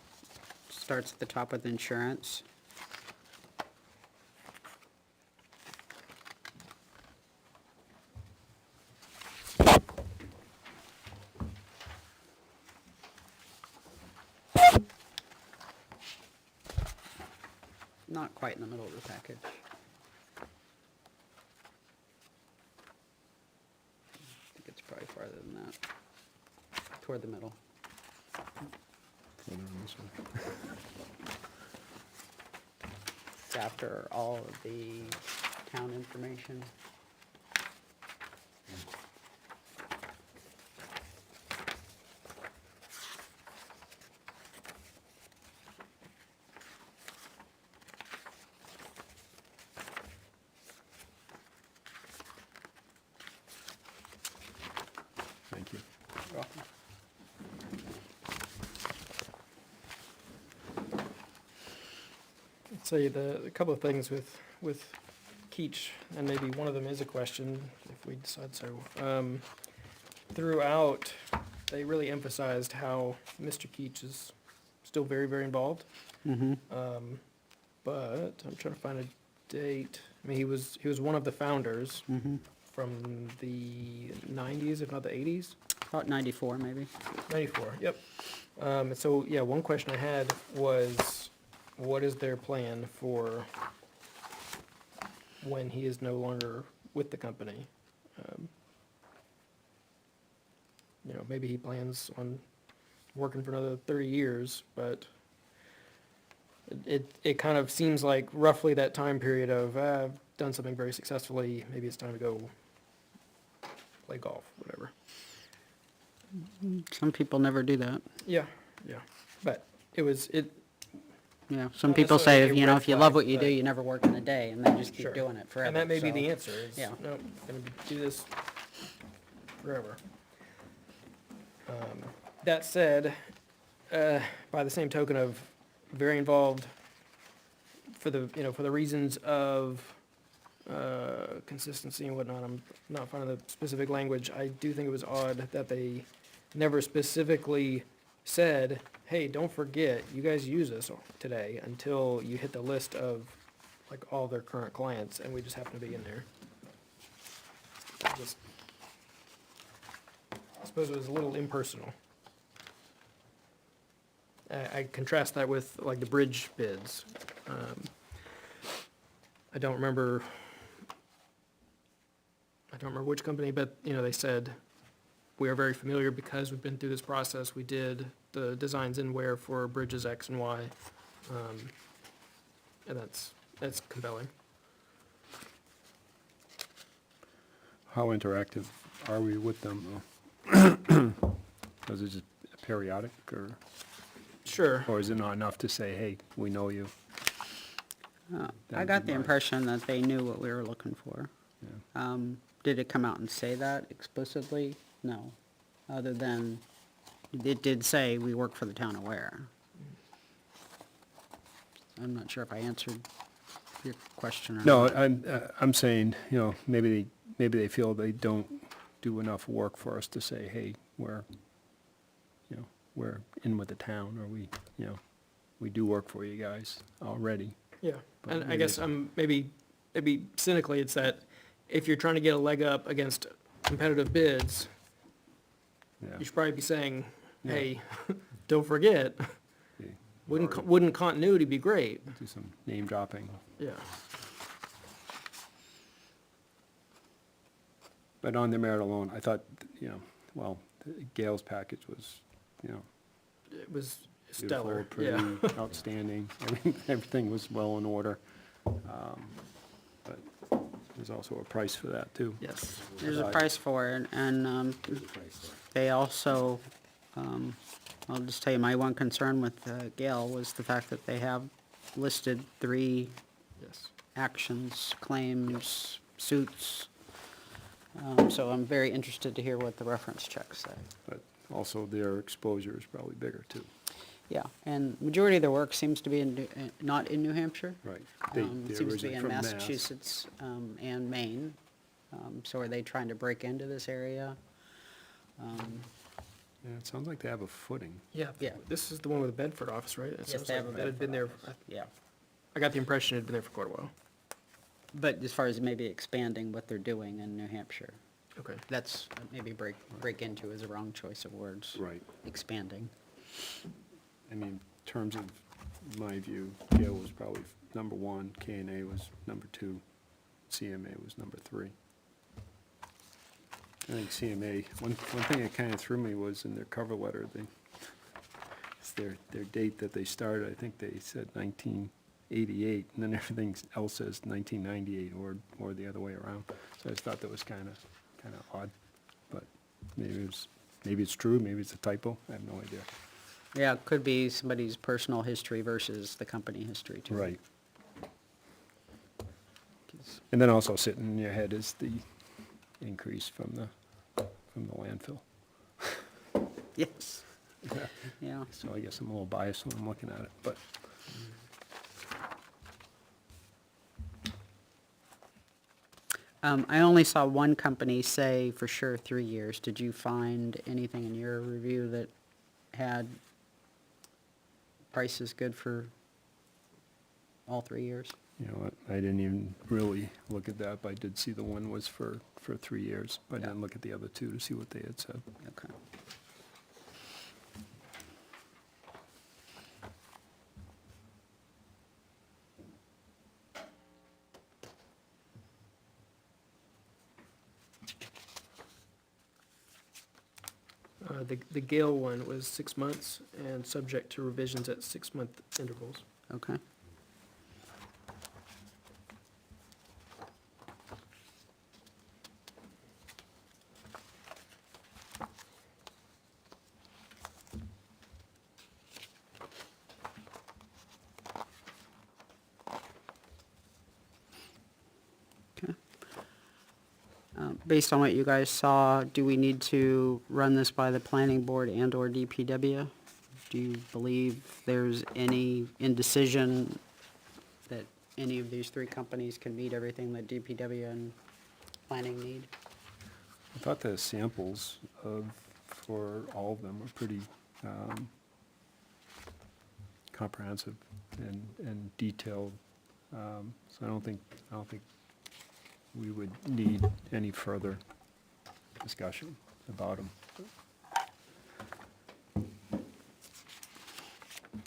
Starts at the top with insurance. Not quite in the middle of the package. I think it's probably farther than that. Toward the middle. Further on this one. It's after all of the town information. Thank you. I'd say a couple of things with Keach, and maybe one of them is a question, if we decide so. Throughout, they really emphasized how Mr. Keach is still very, very involved. Mm-hmm. But I'm trying to find a date. I mean, he was one of the founders Mm-hmm. from the 90s, if not the 80s. About 94, maybe. 94, yep. And so, yeah, one question I had was, what is their plan for when he is no longer with the company? You know, maybe he plans on working for another 30 years, but it kind of seems like roughly that time period of, I've done something very successfully, maybe it's time to go play golf, whatever. Some people never do that. Yeah, yeah, but Yeah, some Not people say, necessarily a if you know, red if you love flag, what you do, but- you never work in a day, and then just keep Sure. doing it forever. and that may be so- the answer, is, yeah. no, gonna do this forever. That said, by the same token of very involved for the reasons of, consistency and whatnot, I'm not finding the specific language, I do think it was odd that they never specifically said, hey, don't forget, you guys use this today, until you hit the list of, like, all their current clients, and we just happen to be in there. Just, I suppose it was a little impersonal. I contrast that with, like, the bridge bids. I don't remember which company, but, they said, we are very familiar because we've been through this process. We did the designs in where for bridges X and Y. And that's compelling. How interactive are we with them, though? Is it just periodic, Sure. or is it not enough to say, hey, we know you? I That'd got be the my- impression that they knew what we were looking for. Yeah. Did it come out and say that explicitly? No. Other than, it did say, we work for the town of Ware. I'm not sure if I answered your question or No, not. I'm saying, maybe they feel they don't do enough work for us to say, hey, we're in with the town, or we do work for you guys already. Yeah, But and I maybe guess maybe cynically, it's that if you're trying to get a leg up against competitive bids, Yeah. you should probably be saying, Yeah. hey, don't forget, Okay. wouldn't continuity be great? Do some name dropping. Yeah. But on the merit alone, I thought, well, Gail's package was, It was beautiful, stellar, pretty, yeah. outstanding. Everything was well in order. But there's also a price for that, too. Yes. There's a price for it, and There's a price there. they also, I'll just tell you, my one concern with Gail was the fact that they have listed 3 Yes. actions, claims, suits. So I'm very interested to hear what the reference checks say. But also their exposure is probably bigger, too. Yeah, and majority of their work seems to be not in New Hampshire. Right. It seems to be in from Mass. Massachusetts and Maine. So are they trying to break into this area? Yeah, it sounds like they have a footing. Yeah. Yeah. This is the one with the Bedford office, right? It Yes, sounds they like have a that had been Bedford there. Yeah, I got the impression it had been there for quite a while. but as far as maybe expanding what they're doing in New Hampshire, Okay. that's maybe break into is a wrong choice of words. Right. Expanding. I mean, in terms of my view, Gail was probably number 1, K&A was number 2, CMA was number 3. I think CMA, one thing that kind of threw me was in their cover letter, it's their date that they started, I think they said 1988, and then everything else says 1998, or the other way around. So I just thought that was kind of odd, but maybe it's true, maybe it's a typo, I have no idea. Yeah, it could be somebody's personal history versus the company history too. Right. And then also sitting in your head is the increase from the landfill. Yes. Yeah. So I guess I'm a little biased when I'm looking at it, but I only saw one company say for sure 3 years. Did you find anything in your review that had prices good for all 3 years? you know what, I didn't even really look at that, but I did see the one was for 3 years. But I Yeah. didn't look at the other 2 to see what they had said. Okay. The Gale one was 6 months and subject to revisions at 6-month intervals. Okay. Okay. Based on what you guys saw, do we need to run this by the planning board and/or DPW? Do you believe there's any indecision that any of these 3 companies can meet everything that DPW and planning need? I thought the samples for all of them were pretty comprehensive and detailed. So I don't think we would need any further discussion about them.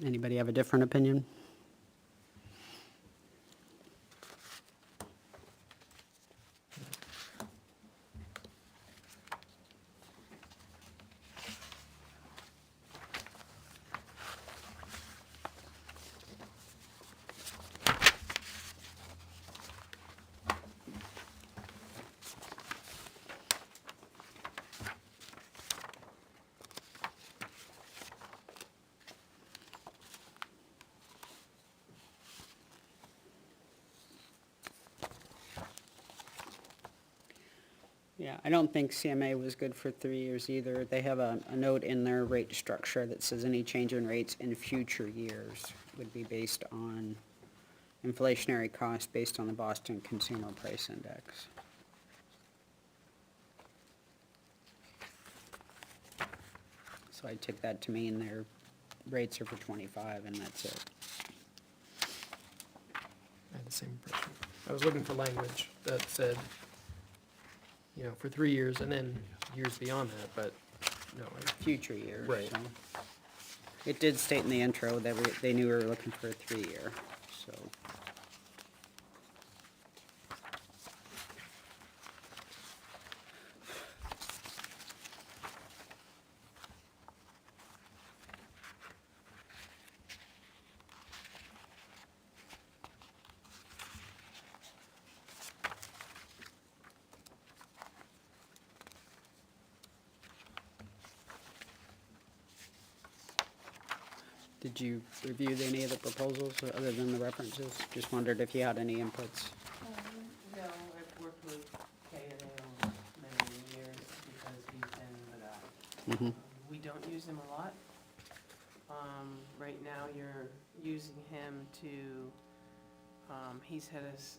Anybody have a different opinion? Yeah, I don't think CMA was good for 3 years either. They have a note in their rate structure that says any change in rates in future years would be based on inflationary costs based on the Boston Consumer Price Index. So I took that to mean their rates are for 25 and that's it. the same impression. I was looking for language that said, you know, for 3 years and then years beyond that, but no. Future years. Right. So. It did state in the intro that they knew we were looking for a 3-year, so. Did you review any of the proposals other than the references? Just wondered if you had any inputs. No, I've worked with KNA over many years because he's been the guy. Mm-hmm. We don't use him a lot. Right now, you're using him to, he's had us,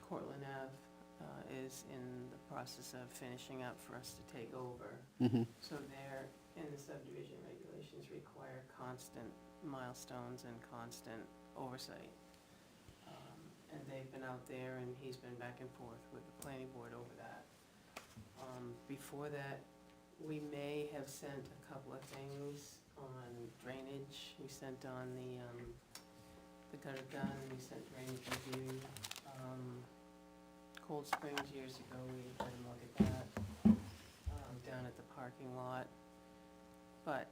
Cortland Ave is in the process of finishing up for us to take over. Mm-hmm. So they're, in the subdivision regulations, require constant milestones and constant oversight. And they've been out there and he's been back and forth with the planning board over that. Before that, we may have sent a couple of things on drainage. We sent on the gutter done, we sent drainage review. Cold Springs years ago, we had him look at that, down at the parking lot. But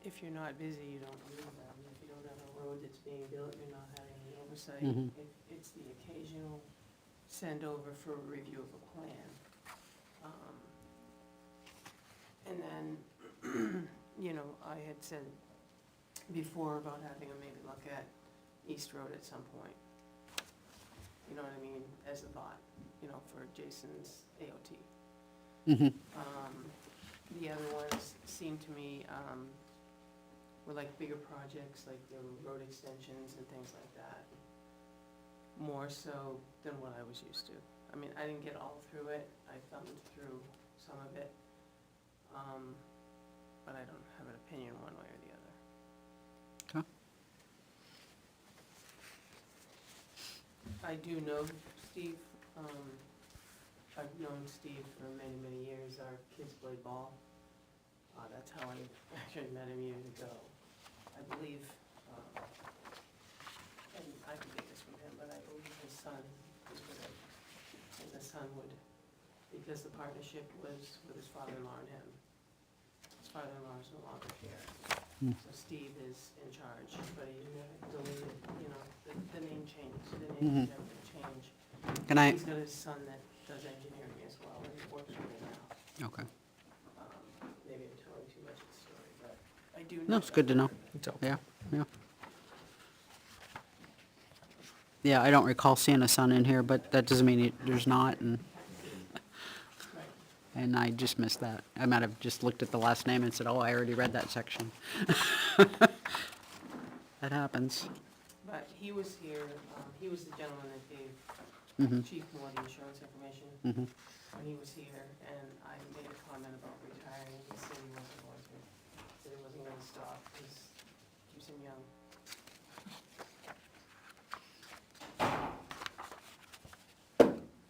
if you're not busy, you don't use them. If you don't have a road that's being built, you're not having any oversight. Mhm. It's the occasional send over for a review of a plan. And then, you know, I had said before about having him maybe look at East Road at some point. You know what I mean, as a thought, you know, for Jason's AOT. Mm-hmm. The other ones seem to me, were like bigger projects, like the road extensions and things like that. More so than what I was used to. I mean, I didn't get all through it, I thumbed through some of it. But I don't have an opinion one way or the other. Okay. I do know Steve, I've known Steve for many, many years. Our kids played ball. That's how I actually met him years ago. I believe, and I can get this from him, but I believe his son was with him. And the son would, because the partnership was with his father-in-law and him. His father-in-law is no longer here. Hmm. So Steve is in charge, but he deleted, you know, the name change, the name Mhm. change. Can I, He's got his son that does engineering as well, and he works with me now. okay. Maybe I'm telling too much of the story, but I do know. No, it's good to know. It's all- Yeah, yeah. Yeah, I don't recall seeing a son in here, but that doesn't mean there's not, Right. and I just missed that. I might have just looked at the last name and said, oh, I already read that section. That happens. But he was here, he was the gentleman that gave Mm-hmm, Chief Moore the insurance information mm-hmm. when he was here, and I made a comment about retiring, he said he wasn't going to. Said he wasn't gonna stop, because keeps him young.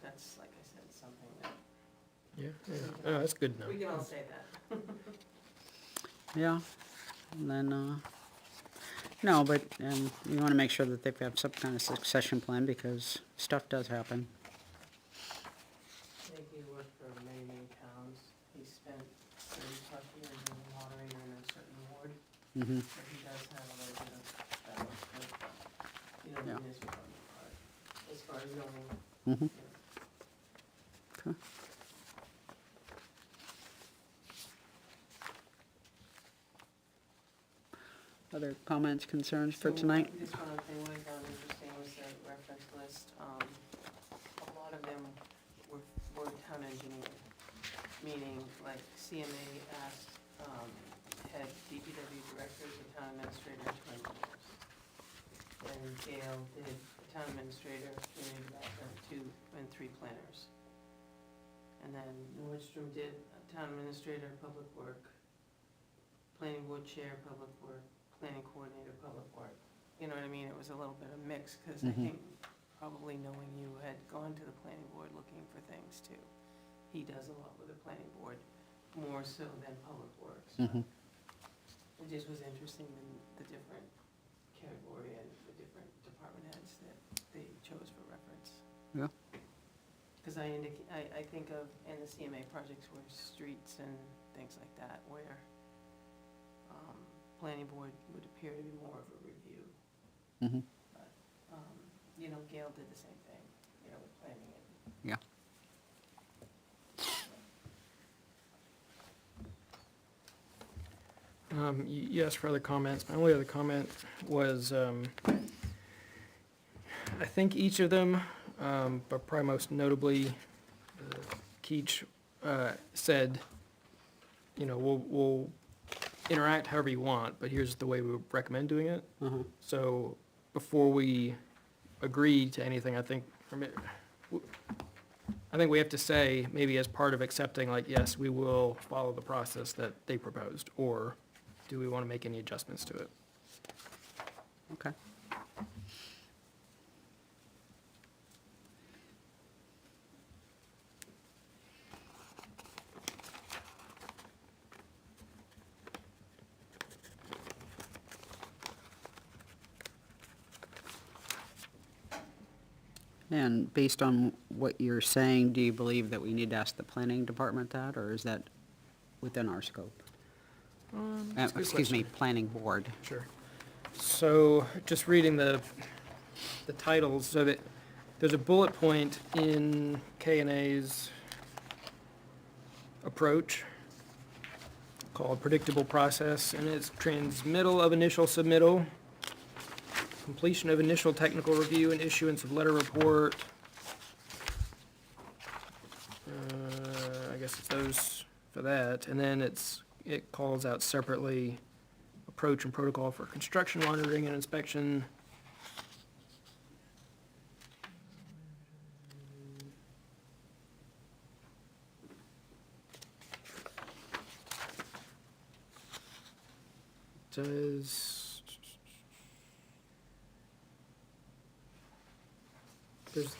That's, like I said, something that, Yeah, oh, that's good enough. we can all say that. Yeah, and then, no, but, you wanna make sure that they've got some kind of succession plan, because stuff does happen. I think he worked for many, many towns. He spent 30-plus years as a moderator in a certain ward, Mm-hmm, so he does have a little bit of that, you know, Yeah. the municipal part, as far as zoning, mm-hmm. you know. Okay. Other comments, concerns for So, tonight? This one thing was interesting was the reference list. A lot of them were town engineer, meaning like CMA asked, had DPW directors, the town administrator, and two engineers. And Gail did the town administrator, community development, 2 and 3 planners. And then Nordstrom did town administrator, public work, planning board chair, public work, planning coordinator, public work. You know what I mean? It was a little bit of mix, because I Mhm. think probably knowing you had gone to the planning board looking for things too. He does a lot with the planning board, more so than public works. Mhm. It just was interesting the different category and the different department heads that they chose for reference. Yeah. Because I think of, and the CMA projects were streets and things like that, where planning board would appear to be more of a review. Mhm. But, you know, Gail did the same thing, you know, with planning it. Yeah. You asked for other comments. My only other comment was, I think each of them, but probably most notably, Keach, said, you know, we'll interact however you want, but here's the way we would recommend doing it. Uh-huh. So before we agree to anything, I think we have to say, maybe as part of accepting, like, yes, we will follow the process that they proposed, or do we want to make any adjustments to it? Okay. And based on what you're saying, do you believe that we need to ask the planning department that, or is that within our scope? That's a good Excuse me, question. planning board. Sure. So, just reading the titles, so that, there's a bullet point in K&A's approach called predictable process, and it's transmittal of initial submittal, completion of initial technical review and issuance of letter report. I guess it's those for that, and then it calls out separately approach and protocol for construction monitoring and inspection.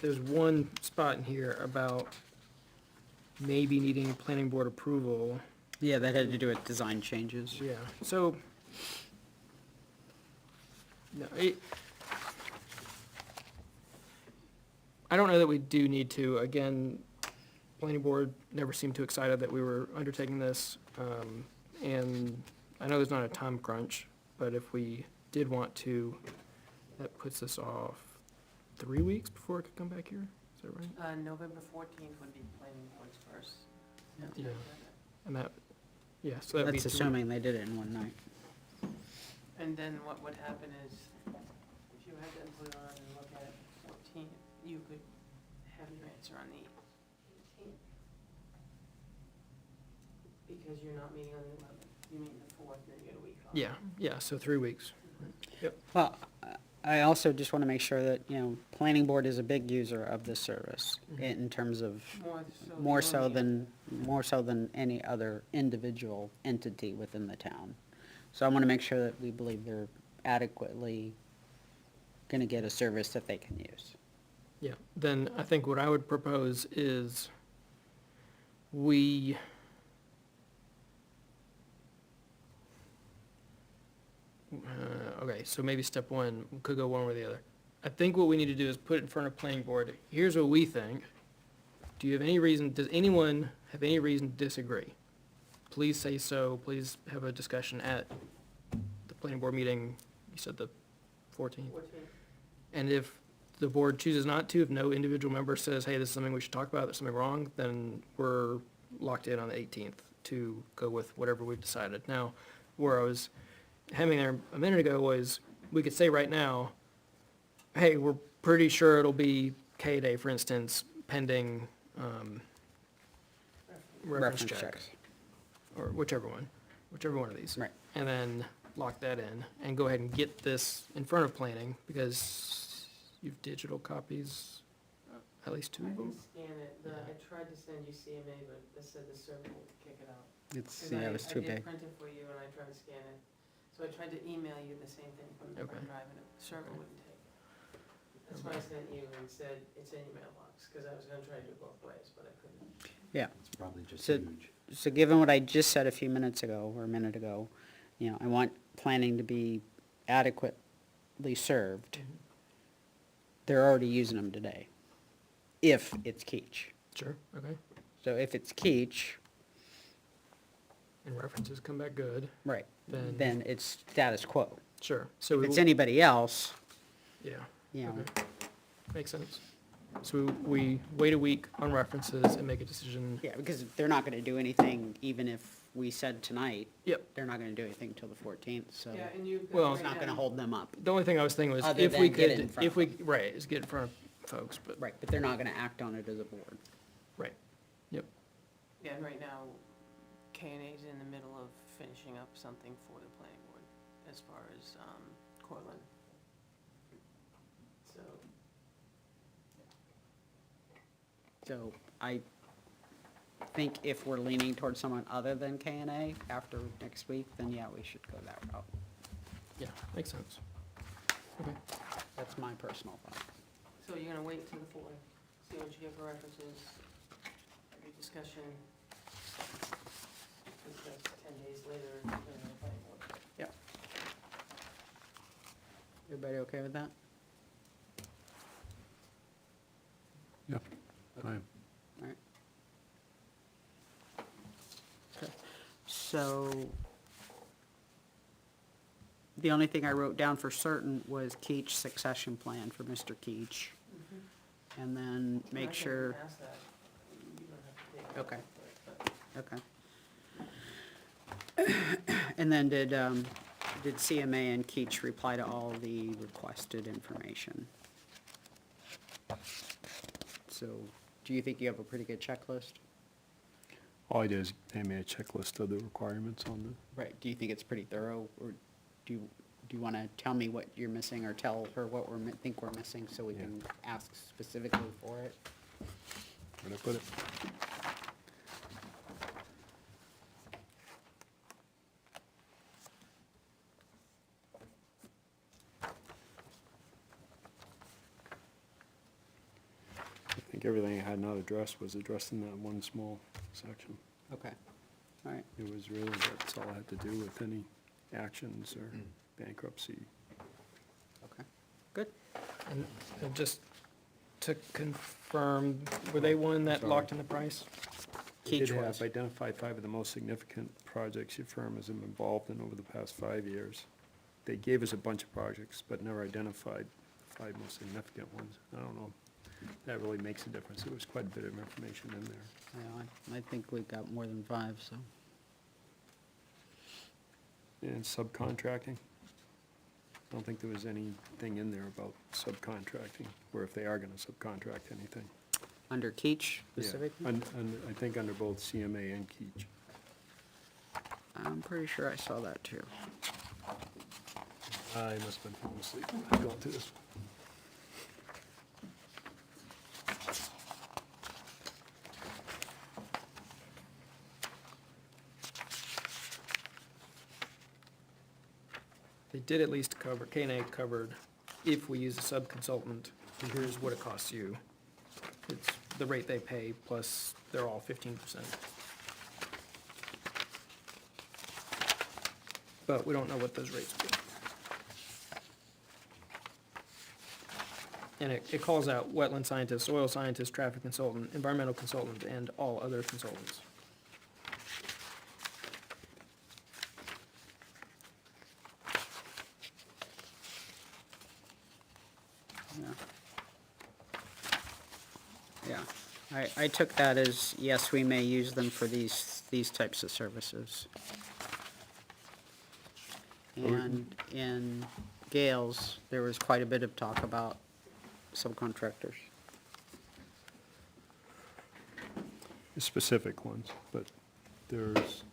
There's one spot in here about maybe needing planning board approval. Yeah, that had to do with design changes. Yeah, so, no, I don't know that we do need to. Again, planning board never seemed too excited that we were undertaking this. And I know there's not a time crunch, but if we did want to, that puts us off 3 weeks before it could come back here, is that right? November 14th would be planning board's first. Yeah. And that, yeah, so that'd be That's 3 assuming they did it in one night. And then what would happen is, if you had to put it on and look at it 14th, you could have your answer on the 18th. Because you're not meeting on the 11th, you meet the 4th, then you get a week off. Yeah, so 3 weeks. Well, I also just want to make sure that, planning board is a big user of this service in terms of more so than any other individual entity within the town. So I want to make sure that we believe they're adequately going to get a service that they can use. Yeah, then I think what I would propose is okay, so maybe step one, could go one way or the other. I think what we need to do is put it in front of planning board. Here's what we think. Do you have any reason, does anyone have any reason to disagree? Please say so. Please have a discussion at the planning board meeting, you said the 14th. 14th. And if the board chooses not to, if no individual member says, hey, this is something we should talk about, there's something wrong, then we're locked in on the 18th to go with whatever we've decided. Now, where I was having there a minute ago was, we could say right now, hey, we're pretty sure it'll be K-Day, for instance, pending reference check. Or whichever one of these. Right. And then lock that in and go ahead and get this in front of planning, because you've digital copies, at least 2 I of them. didn't scan it, I tried to send you CMA, but they said the server would kick it out. It 'Cause was too I did big. print it for you and I tried to scan it, so I tried to email you the same thing from the Okay. hard drive and the server Okay. wouldn't take it. That's why I sent you and said it's in your mailbox, because I was gonna try to do it both ways, but I couldn't. Yeah. It's probably just So- huge. So given what I just said a few minutes ago, or a minute ago, you know, I want planning to be adequately served. They're already using them today, if it's Keach. Sure, okay. So if it's Keach, And references come back good, right, then, then it's status quo. sure. So If we, it's anybody else, yeah, you know, okay. Makes sense. So we wait a week on references and make a decision. yeah, because they're not gonna do anything, even if we said tonight, Yep. they're not gonna do anything till the 14th, so Yeah, and you've got. Well- it's not gonna hold them up. The only thing I was thinking was Other if we than get it could, in front if of we, right, is get in front of folks, but, Right, but they're not gonna act on it as a board. right, yep. Yeah, and right now, K and A's in the middle of finishing up something for the planning board, as far as, Cortland. So, So I think if we're leaning towards someone other than K and A after next week, then yeah, we should go that route. Yeah, makes sense. Okay. That's my personal thought. so you're gonna wait till the 4th, see what you get for references, have your discussion. Because 10 days later, you're gonna the planning board. Yep. Everybody okay with that? Yep, I am. Alright. Okay, so, the only thing I wrote down for certain was Keach succession plan for Mr. Keach. And then I make can sure, ask that. You don't have to take it. Okay. But- okay. And then did CMA and Keach reply to all the requested information? So, do you think you have a pretty good checklist? All I did is they made a checklist of the requirements on the, Right, do you think it's pretty thorough, or do you wanna tell me what you're missing, or tell her what think we're missing, so we Yeah. can ask specifically for it? where'd I put it? I think everything I had not addressed was addressed in that one small section. Okay, alright, It was really, that's all I had to do with any actions or bankruptcy. okay, good. And just to confirm, were they one that Sorry. locked in the price? They did Keach have was. identified 5 of the most significant projects your firm has been involved in over the past 5 years. They gave us a bunch of projects, but never identified the 5 most significant ones. I don't know, if that really makes a difference. There was quite a bit of information in there. Yeah, I think we got more than 5, so. And subcontracting, I don't think there was anything in there about subcontracting, or if they are gonna subcontract anything. Under Keach Yeah, specifically? I think under both CMA and Keach. I'm pretty sure I saw that too. I must have been falling asleep when I was going through this. They did at least cover, K and A covered, if we use a sub-consultant, here's what it costs you. It's the rate they pay, plus they're all 15%. But we don't know what those rates will be. And it calls out wetland scientist, soil scientist, traffic consultant, environmental consultant, and all other consultants. Yeah, I took that as, yes, we may use them for these types of services. And in Gales, there was quite a bit of talk about subcontractors. Specific ones, but there's,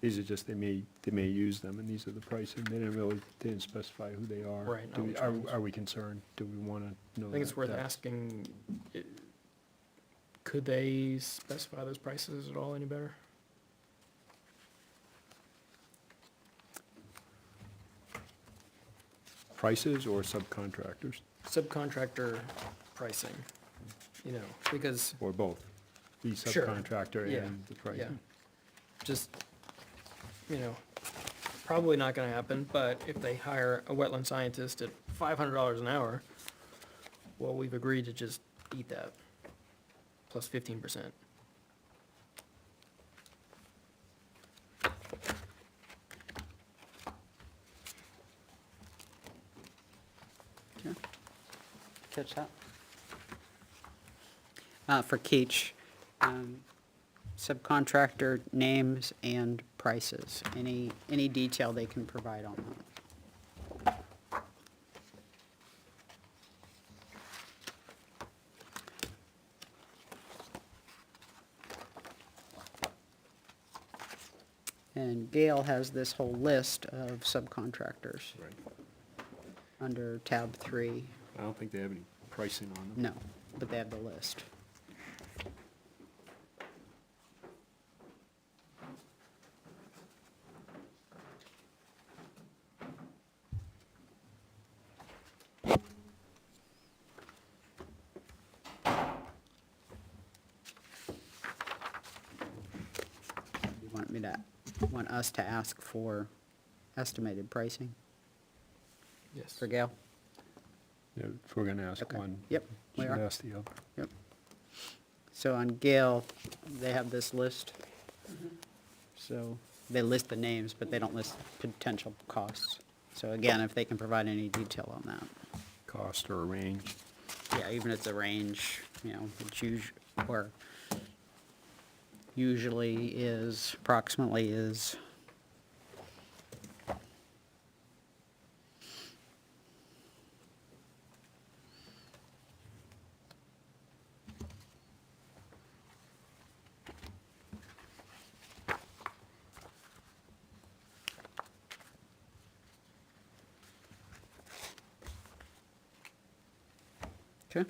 these are just, they may use them, and these are the pricing. They didn't specify who they are. Right, not Do we- which ones. Are we concerned? Do we wanna know that? I think it's worth that- asking, could they specify those prices at all any better? prices or subcontractors, Subcontractor pricing, you know, because or both? The Sure. subcontractor Yeah, and the yeah. pricing? just, you know, probably not gonna happen, but if they hire a wetland scientist at $500 an hour, well, we've agreed to just eat that, plus 15%. Okay. Catch that? For Keach, subcontractor names and prices, any detail they can provide on that. And Gail has this whole list of subcontractors Right. under tab 3. I don't think they have any pricing on them. No, but they have the list. You want us to ask for estimated pricing Yes. for Gail? Yeah, if we're gonna ask Okay. one. Yep, we Should are. ask the other. Yep. So on Gale, they have this list. So they list the names, but they don't list potential costs. So again, if they can provide any detail on that. Cost or a range. Yeah, even if it's a range, you know, or usually is, approximately is. Okay.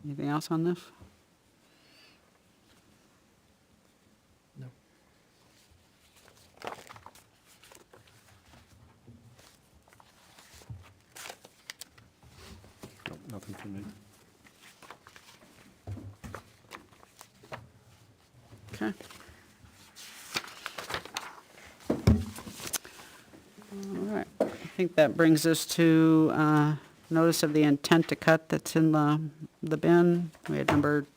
Anything else on this? No. Nope, nothing for me. Okay. All right, I think that brings us to notice of the intent to cut that's in the bin. We had intent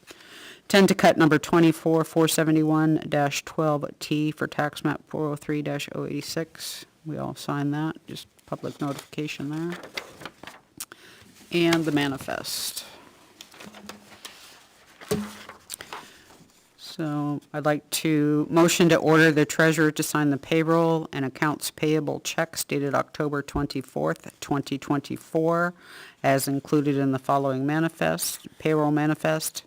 to cut number 24-471-12T for tax map 403-086. We all signed that, just public notification there. And the manifest. So I'd like to motion to order the treasurer to sign the payroll and accounts payable checks dated October 24th, 2024, as included in the following manifest. Payroll manifest,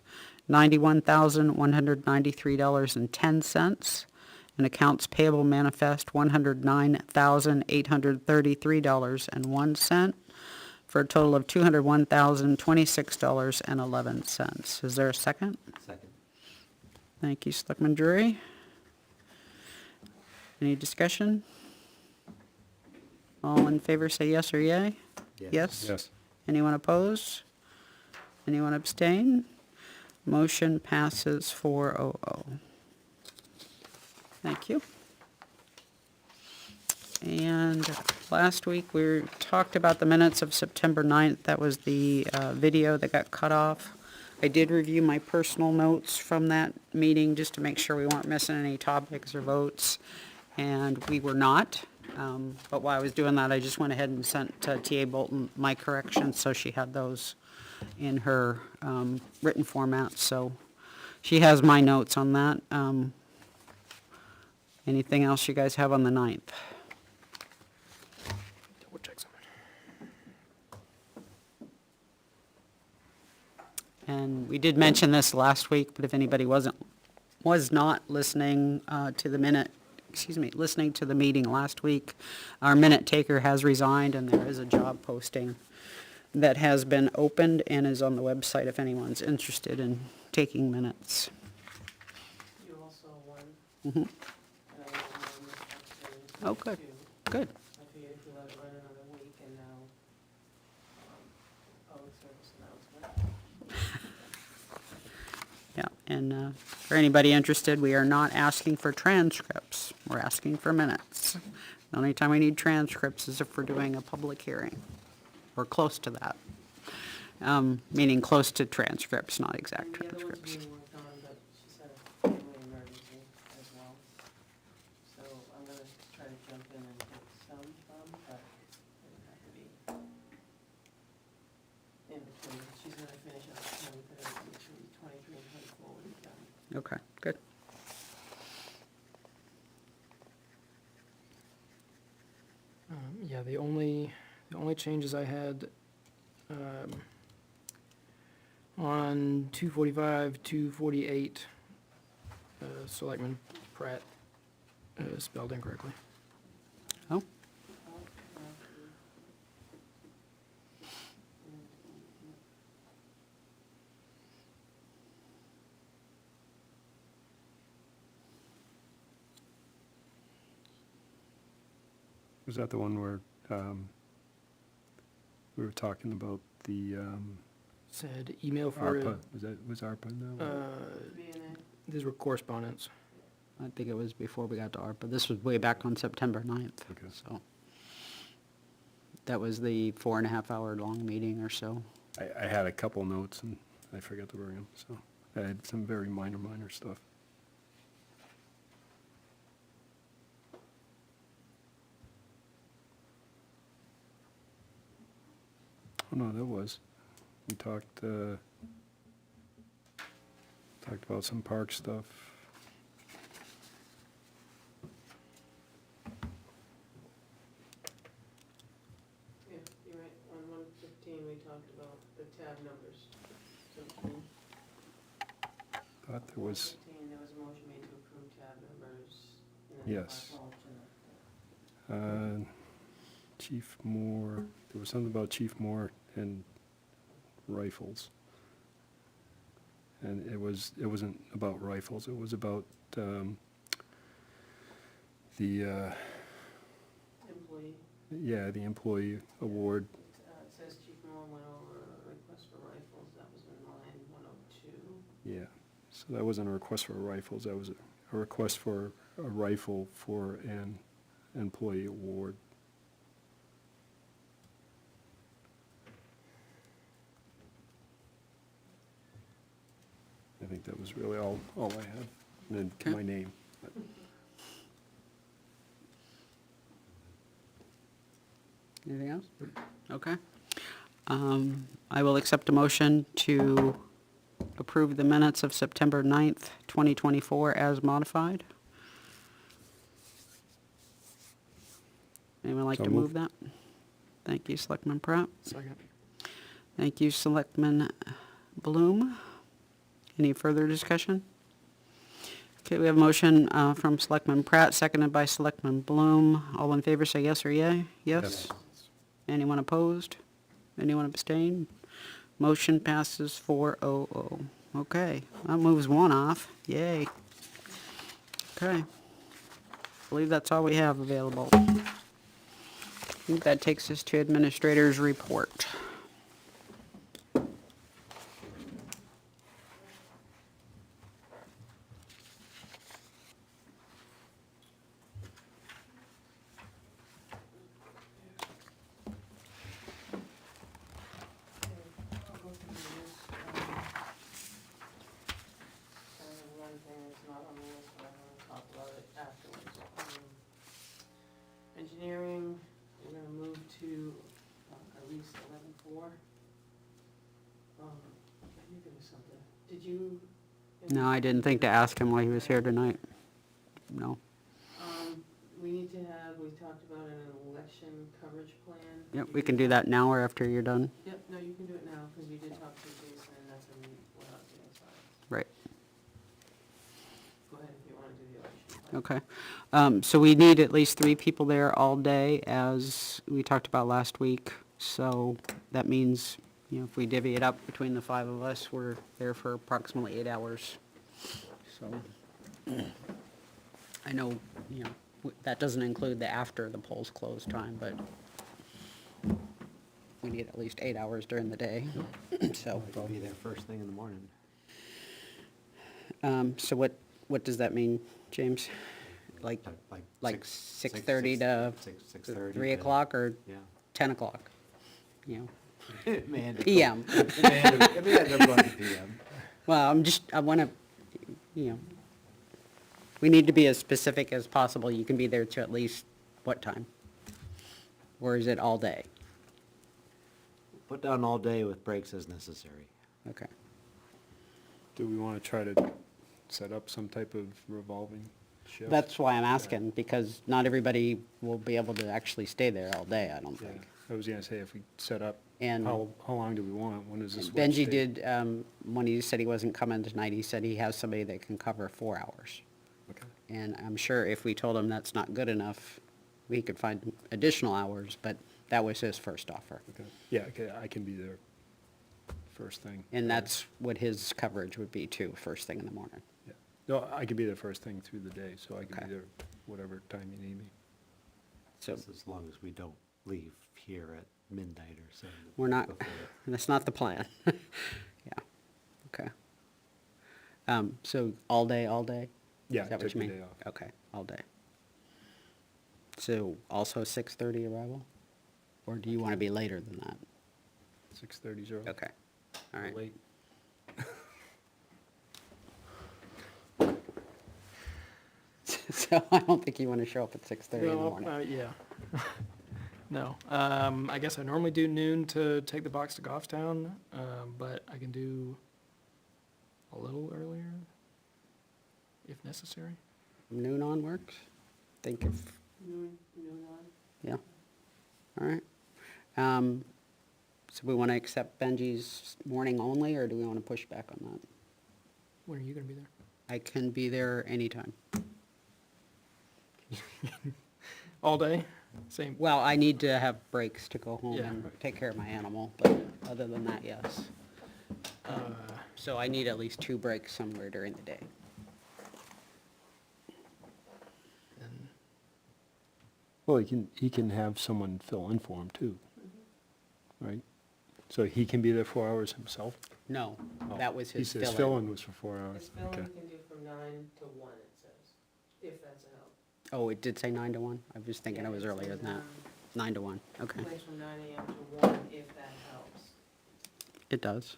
$91,193.10. And accounts payable manifest, $109,833.01, for a total of $201,026.11. Is there a second? Second. Thank you, Selectman Drury. Any discussion? All in favor say yes or yay? Yes? Yes. Anyone opposed? Anyone abstain? Motion passes 4-0. Thank you. And last week, we talked about the minutes of September 9th. That was the video that got cut off. I did review my personal notes from that meeting just to make sure we weren't missing any topics or votes, and we were not. But while I was doing that, I just went ahead and sent T.A. Bolton my corrections, so she had those in her written format. So she has my notes on that. Anything else you guys have on the 9th? Double check something. And we did mention this last week, but if anybody was not listening to the minute listening to the meeting last week, our minute taker has resigned, and there is a job posting that has been opened and is on the website if anyone's interested in taking minutes. You also won. Mhm. And I won this afternoon, so Oh, good. two. Good. I figured if we let it run another week and now, public service announcement. Yeah, and for anybody interested, we are not asking for transcripts. We're asking for minutes. The only time we need transcripts is if we're doing a public hearing, or close to that. Meaning close to transcripts, not exact And the other one's transcripts. being worked on, but she said a family emergency as well. So I'm gonna try to jump in and get some from, but it would have to be in between. She's gonna finish up the 23 and 24 when it's done. Okay, good. Yeah, the only changes I had, on 245, 248, Selectman Pratt, spelled incorrectly. Oh, Oh, yeah. Was that the one where, we were talking about the, Said email for, ARPA? Was ARPA in that one? Be in it. these were correspondence. I think it was before we got to ARPA. This was way back on September 9th, Okay. so. That was the 4.5-hour long meeting or so. I had a couple notes and I forgot to bring them, so I had some very minor stuff. Oh, no, that was, we talked about some park stuff. Yeah, you're right. On 115, we talked about the tab numbers. So between Thought there was, 115, there was a motion made to approve tab numbers. And then Yes. Mark Walsh and Chief Moore, there was something about Chief Moore and rifles. And it wasn't about rifles, it was about, the, employee. yeah, the employee award. It says Chief Moore went over a request for rifles. That was in line 102. Yeah, so that wasn't a request for rifles, that was a request for a rifle for an employee award. I think that was really all I had, and Okay. then my name. Anything else? Okay. I will accept a motion to approve the minutes of September 9th, 2024 as modified. Anyone like So to moved. move that? Thank you, Selectman Pratt. Second. Thank you, Selectman Bloom. Any further discussion? Okay, we have a motion from Selectman Pratt, seconded by Selectman Bloom. All in favor, say yes or yea. Yes? Anyone opposed? Anyone abstain? Motion passes 4-0-0. Okay, that moves one off. Yay. Okay. I believe that's all we have available. I think that takes us to Administrator's Report. I'll go through this. One thing that's not on the list, but I want to talk about it afterwards. Engineering, we're gonna move to at least 11-4. I knew there was something. Did you? No, I didn't think to ask him while he was here tonight. No. We need to have, we talked about an election coverage plan. Yep, we can do that now or after you're done. Yep, no, you can do it now, because you did talk to Jason, and that's when we're not getting started. Right. Go ahead if you wanna do the election plan. Okay. So we need at least 3 people there all day, as we talked about last week. So that means, if we divvy it up between the 5 of us, we're there for approximately 8 hours. So, I know, that doesn't include the after the polls close time, but we need at least 8 hours during the day, so. I'll be there first thing in the morning. So what does that mean, James? Like 6:30 to 6:30. 3 o'clock, or Yeah. 10 o'clock? Man, PM. they're going to PM. Well, I wanna, we need to be as specific as possible. You can be there to at least what time? Or is it all day? Put down all day with breaks as necessary. Okay. Do we want to try to set up some type of revolving shift? That's why I'm asking, because not everybody will be able to actually stay there all day, I don't Yeah, think. I was gonna say, if we set up, And- how long do we want? When does this switch Benji take? did, when he said he wasn't coming tonight, he said he has somebody that can cover 4 hours. Okay. And I'm sure if we told him that's not good enough, we could find additional hours, but that was his first offer. Okay. Yeah, okay, I can be there first thing. And that's what his coverage would be too, first thing in the morning. Yeah. No, I can be there first thing through the day, so I can Okay. be there whatever time you need me. So Just as long as we don't leave here at midnight or so. we're not, before that's not the plan. Yeah, okay. So all day, all day? Yeah, Is that what take you the mean? day off. Okay, all day. So also 6:30 arrival? Or do you want to be later than that? 6:30's early. Okay, all right. Late. So I don't think you want to show up at 6:30 in the No, morning. yeah. No, I guess I normally do noon to take the box to Goffstown, but I can do a little earlier if necessary. Noon on works? Think if, Noon on? yeah, all right. So we want to accept Benji's morning only, or do we want to push back on that? When are you gonna be there? I can be there anytime. All day? Same. Well, I need to have breaks to go home Yeah. and take care of my animal, but other than that, yes. Uh, So I need at least 2 breaks somewhere during the day. and Well, he can have someone fill in for him too, right? So he can be there 4 hours himself? No, Oh, that was his He says fill-in. fill-in was for 4 hours, This bill okay. you can do from 9 to 1, it says, if that's a help. Oh, it did say 9 to 1? I was thinking Yeah, it was it earlier says, than that. 9 to 1, okay. Place from 9 AM to 1, if that helps. It does.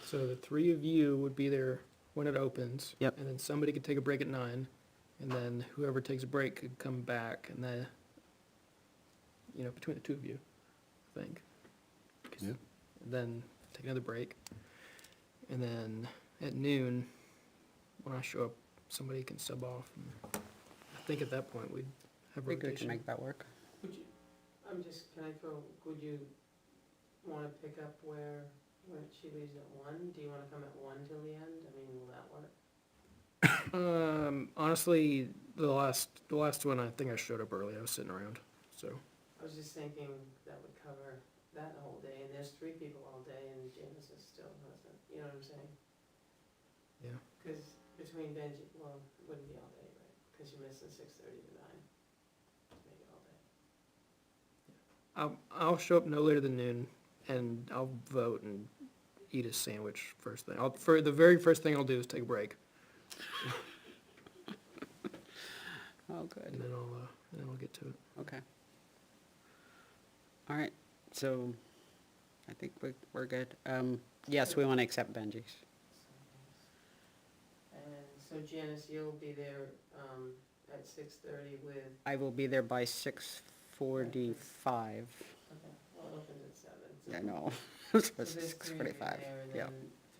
So the 3 of you would be there when it opens. Yep. And then somebody could take a break at 9, and then whoever takes a break could come back, and then, between the 2 of you, I think. Yeah. Then take another break. And then at noon, when I show up, somebody can sub off. And I think at that point, we'd have We could rotation. make that work. Would you, can I throw, would you wanna pick up where she leaves at 1? Do you wanna come at 1 till the end? I mean, will that work? Honestly, the last one, I think I showed up early. I was sitting around, so. I was just thinking that would cover that whole day, and there's 3 people all day, and Janice is still hasn't, you know what I'm saying? Yeah. Cause between Benji, well, it wouldn't be all day, right? Cause you missed the 6:30 to 9. To make it all day. I'll show up no later than noon, and I'll vote and eat a sandwich first thing. For the very first thing I'll do is take a break, Oh, and good. then I'll get to it. Okay. All right, so I think we're good. Yes, we want to accept Benji's. And so Janice, you'll be there, at 6:30 with, I will be there by 6:45. okay, well, it opens at 7. So I know. so So there's 3 of you 6:45, there, and yeah. then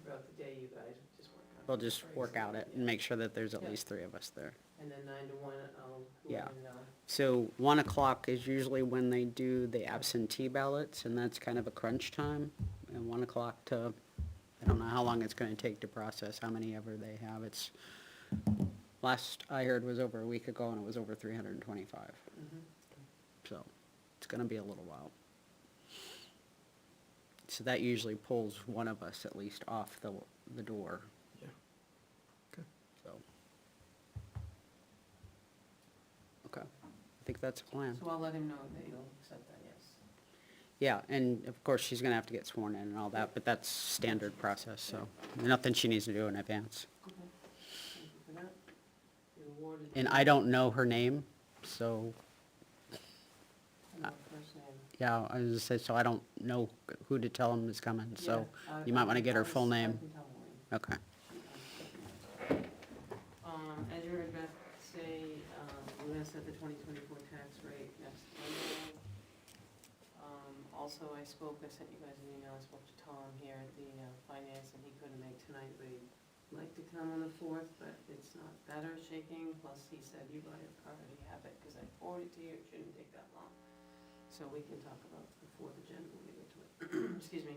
throughout the day, you guys just work on. We'll just work out it and make sure that there's at Yeah. least 3 of us there. And then 9 to 1, I'll Yeah. let you know. So 1 o'clock is usually when they do the absentee ballots, and that's kind of a crunch time. And 1 o'clock to, I don't know how long it's gonna take to process how many ever they have. It's last I heard was over a week ago, and it was over 325. So, it's gonna be a little while. So that usually pulls one of us at least off the door, Yeah. Okay. so. Okay, I think that's a plan. So I'll let him know that you'll accept that, yes. Yeah, and of course, she's gonna have to get sworn in and all that, but that's standard process, so nothing she needs to do in advance. Okay. Thank you for that. You awarded. And I don't know her name, so, I know her first name. yeah, I was gonna say, so I don't know who to tell him is coming, so Yeah, you might wanna get her full I name. can tell Maureen. Okay. As you heard Beth say, we're gonna set the 2024 tax rate next Monday. Also, I sent you guys an email, I spoke to Tom here at the finance, and he couldn't make tonight, but he'd like to come on the 4th, but it's not better shaking, plus he said you already have it, because I forwarded it to you, it shouldn't take that long. So we can talk about the 4th agenda when we get to it. Excuse me.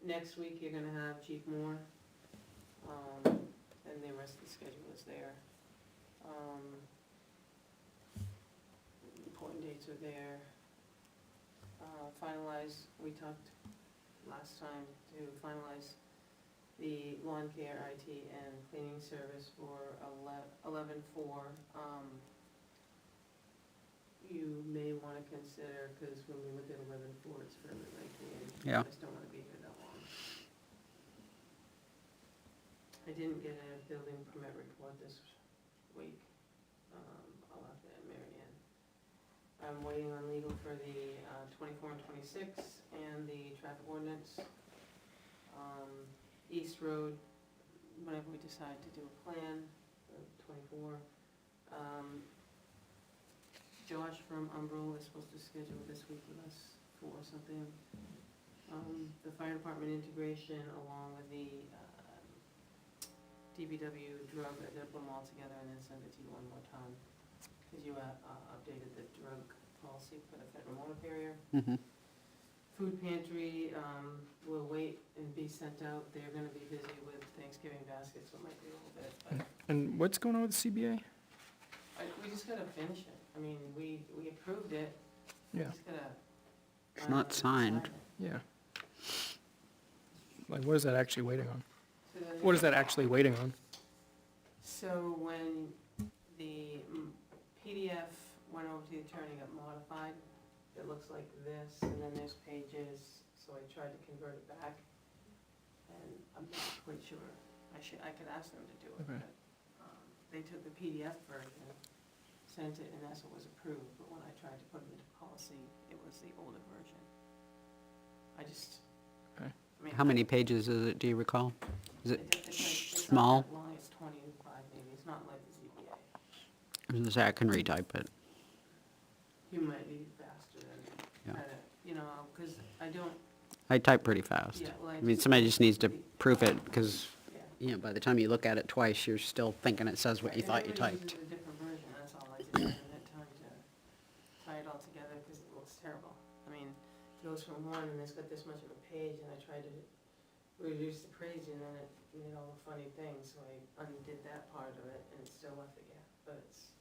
Next week, you're gonna have Chief Moore, and the rest of the schedule is there. Important dates are there. We talked last time to finalize the lawn care, IT, and cleaning service for 11/4. You may wanna consider, cause when we look at 11/4, it's fairly lengthy, and Yeah. I just don't wanna be here that long. I didn't get a building permit report this week. I'll have to Mary Ann. I'm waiting on legal for the 24 and 26, and the traffic ordinance. East Road, whenever we decide to do a plan for 24. Josh from Umbro is supposed to schedule this week with us for something. The fire department integration along with the DBW drug, they'll put them all together and then send it to you one more time. Because you updated the drug policy for the federal motor carrier. Mm-hmm. Food pantry, will wait and be sent out. They're gonna be busy with Thanksgiving baskets, so it might be a little bit, but And what's going on with the CBA? we just gotta finish it. I mean, we approved it. We Yeah, just gotta. It's not signed. sign it. yeah. Like, what is that actually waiting on? So then- What is that actually waiting on? So when the PDF went over to the attorney, got modified, it looks like this, and then there's pages, so I tried to convert it back. And I'm not quite sure, I could ask them to do it, Okay. but, they took the PDF version, sent it, and that's what was approved, but when I tried to put it into policy, it was the older version. I just, Okay. I mean. How many pages is it, do you recall? Is it It's small? not that long, it's 25 maybe, it's not like the ZBA. I was gonna say, I can retype it. You might be faster than Yeah. try to, because I don't, I type pretty fast. yeah, well, I mean, somebody just needs to proof it, because, yeah. you know, by the time you look at it twice, you're still thinking it says what you thought you Everybody typed. uses a different version, that's all, I just haven't had time to tie it all together, because it looks terrible. I mean, it goes from one, and it's got this much of a page, and I tried to reduce the page, and then it made all the funny things, so I undid that part of it, and it still left the gap, but it's.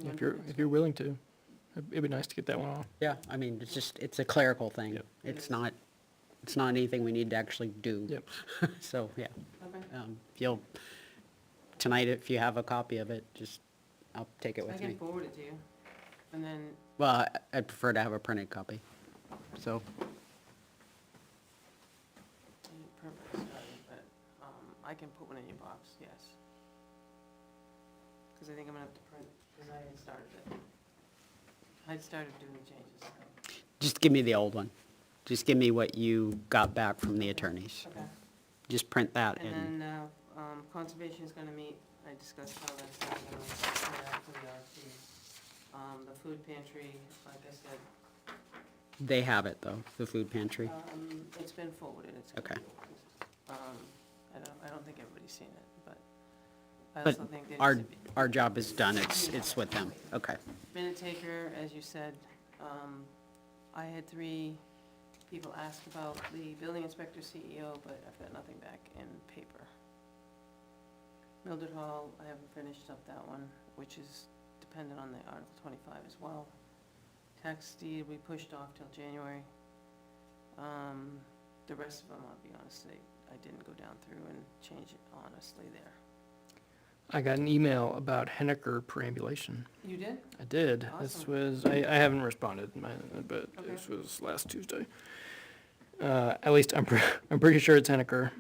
If you're willing to, it'd be nice to get that one off. Yeah, I mean, it's just, it's a clerical thing. Yep. It's not anything we need to actually do. Yep. So, yeah, Okay. if you'll, tonight, if you have a copy of it, just, I'll take it I with can me. forward it to you, and then, Well, I'd prefer to have a printed copy, so, I didn't print what I started, but, I can put one in your box, yes. Because I think I'm gonna have to print, because I had started it. I'd started doing the changes, so. just give me the old one. Just give me what you got back from the attorneys. Okay. Just print that And in. then, conservation is gonna meet, I discussed how that's gonna turn out for the RFP. The food pantry, like I said, They have it, though, the food pantry. it's been forwarded, it's gonna Okay. be opened. I don't think everybody's seen it, but I But also think there our, needs to be. our job is done, it's with them. Okay. Minute taker, as you said, I had 3 people ask about the building inspector CEO, but I've got nothing back in paper. Mildred Hall, I haven't finished up that one, which is dependent on the Article 25 as well. Tax deed, we pushed off till January. The rest of them, I'll be honest, I didn't go down through and change it honestly there. I got an email about Henniker perambulation. You did? I did. This Awesome. was, I haven't responded, but Okay. this was last Tuesday. At least I'm pretty sure it's Henniker.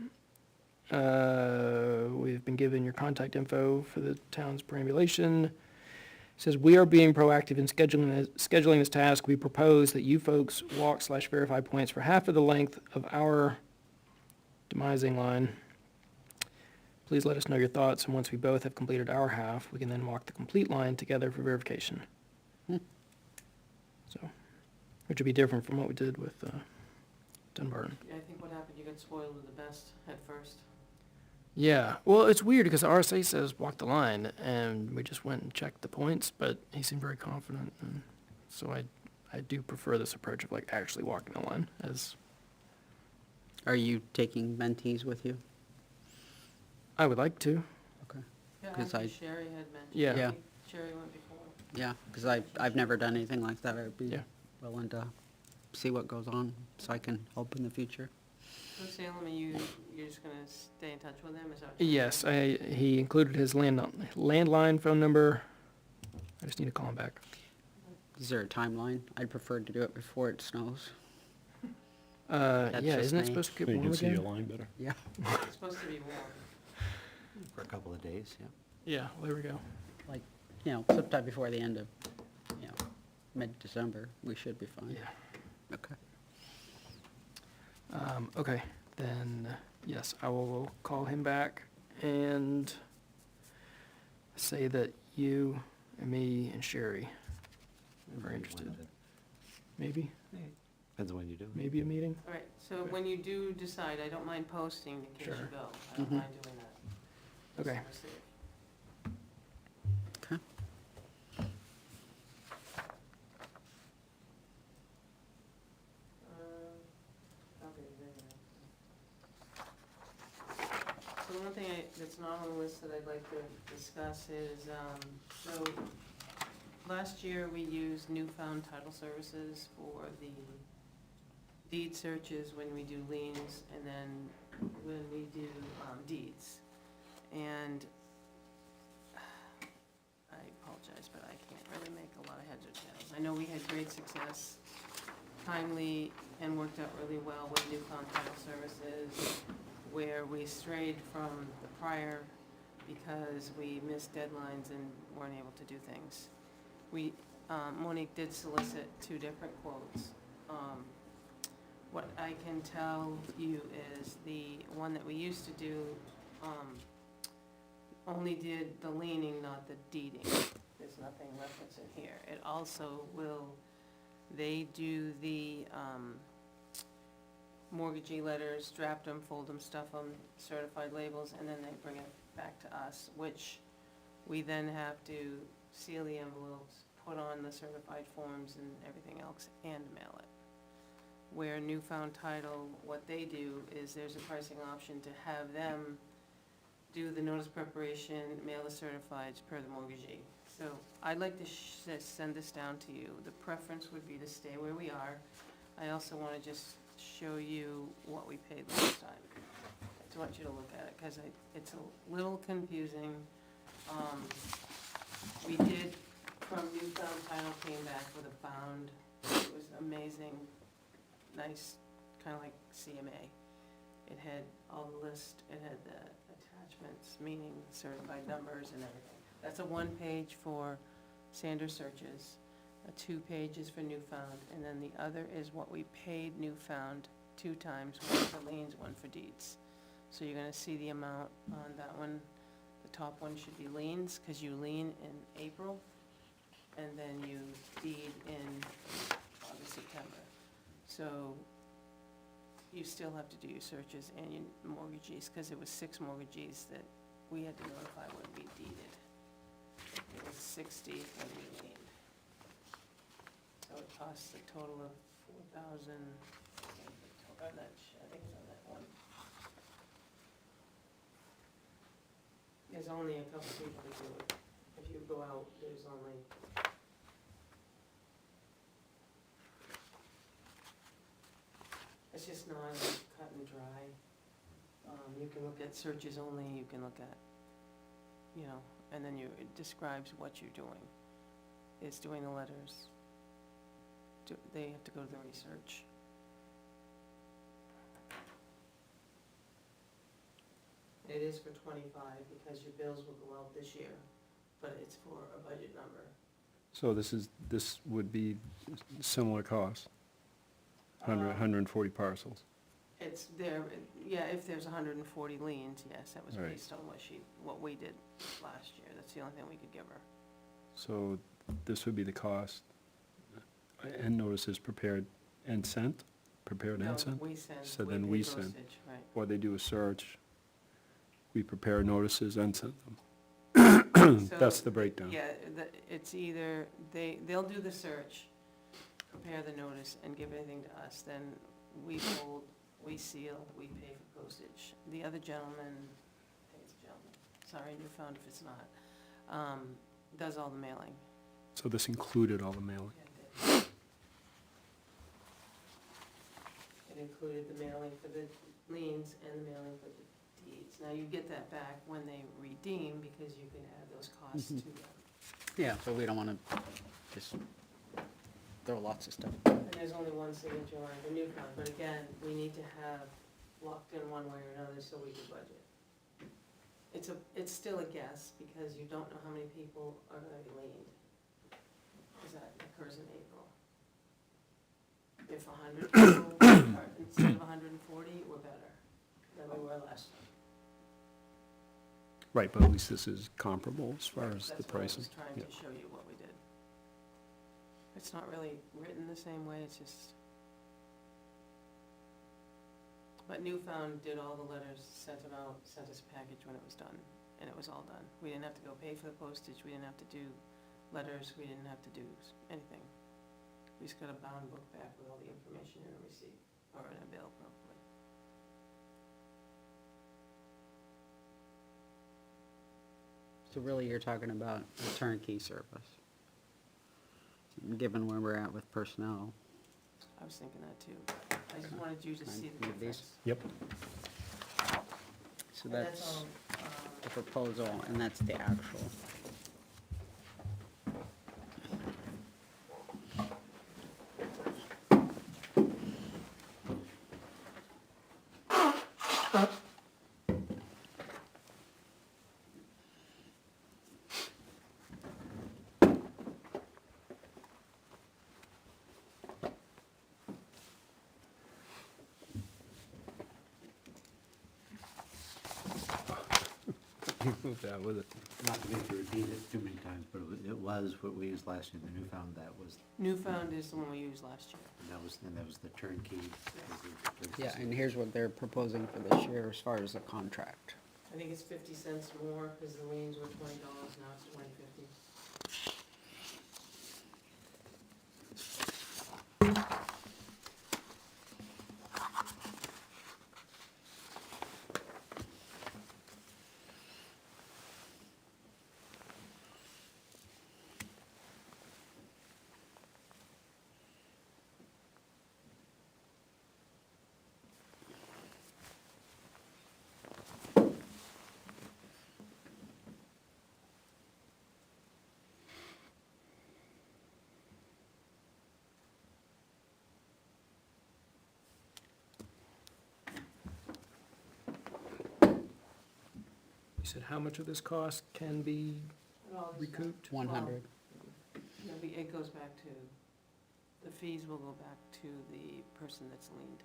We've been given your contact info for the town's perambulation. It says, we are being proactive in scheduling this task. We propose that you folks walk/verify points for half of the length of our demising line. Please let us know your thoughts, and once we both have completed our half, we can then walk the complete line together for verification. So, which would be different from what we did with Dunbarton. Yeah, I think what happened, you got spoiled with the best at first. Yeah, well, it's weird because the RSA says walk the line, and we just went and checked the points, but he seemed very confident, and so I do prefer this approach of like actually walking the line as Are you taking mentees with you? I would like to. Okay. Yeah, I 'Cause think I- Sherry had mentioned. Yeah. Yeah. Sherry went before. Yeah, because I've never done anything like that. I'd be Yeah. willing to see what goes on so I can help in the future. So Salem, you're just gonna stay in touch with him, is that what you're Yes, saying? he included his landline phone number. I just need to call him back. Is there a timeline? I'd prefer to do it before it snows. That's Yeah, just isn't it me. supposed to get So you warm can see your again? line better. Yeah. It's supposed to be warm. For a couple of days, yeah. Yeah, well, there we go. Like, sometime before the end of, mid-December, we should be fine. Yeah. Okay. Okay, then, yes, I will call him back and say that you and me and Sherry are interested. Maybe, Depends on when you do. maybe a meeting? All right, so when you do decide, I don't mind posting in case you Sure. go. I don't Mhm. mind doing that. Okay. We're safe. Okay. Okay, so the one thing that's not on the list that I'd like to discuss is, so last year we used Newfound Title Services for the deed searches when we do liens and then when we do deeds. And I apologize, but I can't really make a lot of heads or tails. I know we had great success, timely, and worked out really well with Newfound Title Services, where we strayed from the prior because we missed deadlines and weren't able to do things. We, Monique did solicit 2 different quotes. What I can tell you is the one that we used to do, only did the leaning, not the deeding. There's nothing referenced in here. It also will, they do the mortgagee letters, draft them, fold them, stuff them, certified labels, and then they bring it back to us, which we then have to seal the envelopes, put on the certified forms and everything else, and mail it. Where Newfound Title, what they do is there's a pricing option to have them do the notice preparation, mail the certifieds per the mortgagee. So I'd like to send this down to you. The preference would be to stay where we are. I also want to just show you what we paid last time. I just want you to look at it, because it's a little confusing. We did, from Newfound Title, came back with a bound. It was amazing, nice, kind of like CMA. It had all the list, it had the attachments, meaning certified numbers and everything. That's a 1-page for Sanders searches, a 2 pages for Newfound, and then the other is what we paid Newfound 2 times, one for liens, one for deeds. So you're gonna see the amount on that one. The top one should be liens, because you lien in April, and then you deed in August, September. So you still have to do your searches and your mortgagees, because it was 6 mortgagees that we had to notify when we deeded. It was 60 when we liened. So it costs a total of 4,000, I think it's on that one. Yeah, there's only a couple people that do it. If you go out, there's only, it's just not cut and dry. You can look at searches only, you can look at, you know, and then it describes what you're doing. It's doing the letters. They have to go to the research. It is for 25 because your bills will go out this year, but it's for a budget number. So this would be similar cost, 140 parcels. It's there, yeah, if there's 140 liens, yes, that was Right. based on what we did last year. That's the only thing we could give her. So this would be the cost. And notices prepared and sent, prepared No, and sent? we send, So we then pay we send. postage, right. Or they do a search, we prepare notices and send them. That's So, the breakdown. Yeah, it's either, they'll do the search, prepare the notice, and give anything to us, then we hold, we seal, we pay for postage. The other gentleman, I think it's a gentleman, sorry, Newfound if it's not, does all the mailing. So this included all the mailing. Yeah, it included the mailing for the liens and the mailing for the deeds. Now, you get that back when they redeem, because you can add those costs to them. Yeah, so we don't want to just throw lots of stuff. And there's only one signature line for Newfound, but again, we need to have locked in one way or another so we can budget. It's still a guess, because you don't know how many people are gonna be liened, because that occurs in April. If 100 people are, instead of 140, we're better than we were last time. Right, but at least this is comparable as far as the That's why I pricing. was trying Yeah. to show you what we did. It's not really written the same way, it's just. But Newfound did all the letters, sent them out, sent us a package when it was done, and it was all done. We didn't have to go pay for the postage, we didn't have to do letters, we didn't have to do anything. We just got a bound book back with all the information in a receipt, or in a bill probably. So really, you're talking about a turnkey service, given where we're at with personnel. I was thinking that too, but I just wanted you to see the Need these? difference. Yep. So And that's all, the proposal, and that's the actual. You moved that with it. Not to make you repeat it too many times, but it was what we used last year, the Newfound, that was, Newfound is the one we used last year. and that was the turnkey. Yeah, and here's what they're proposing for this year as far as the contract. I think it's 50 cents more, because the liens were $20, now it's $20.50. You said how much of this cost can be It all just- recouped? 100. It goes back to, the fees will go back to the person that's liened.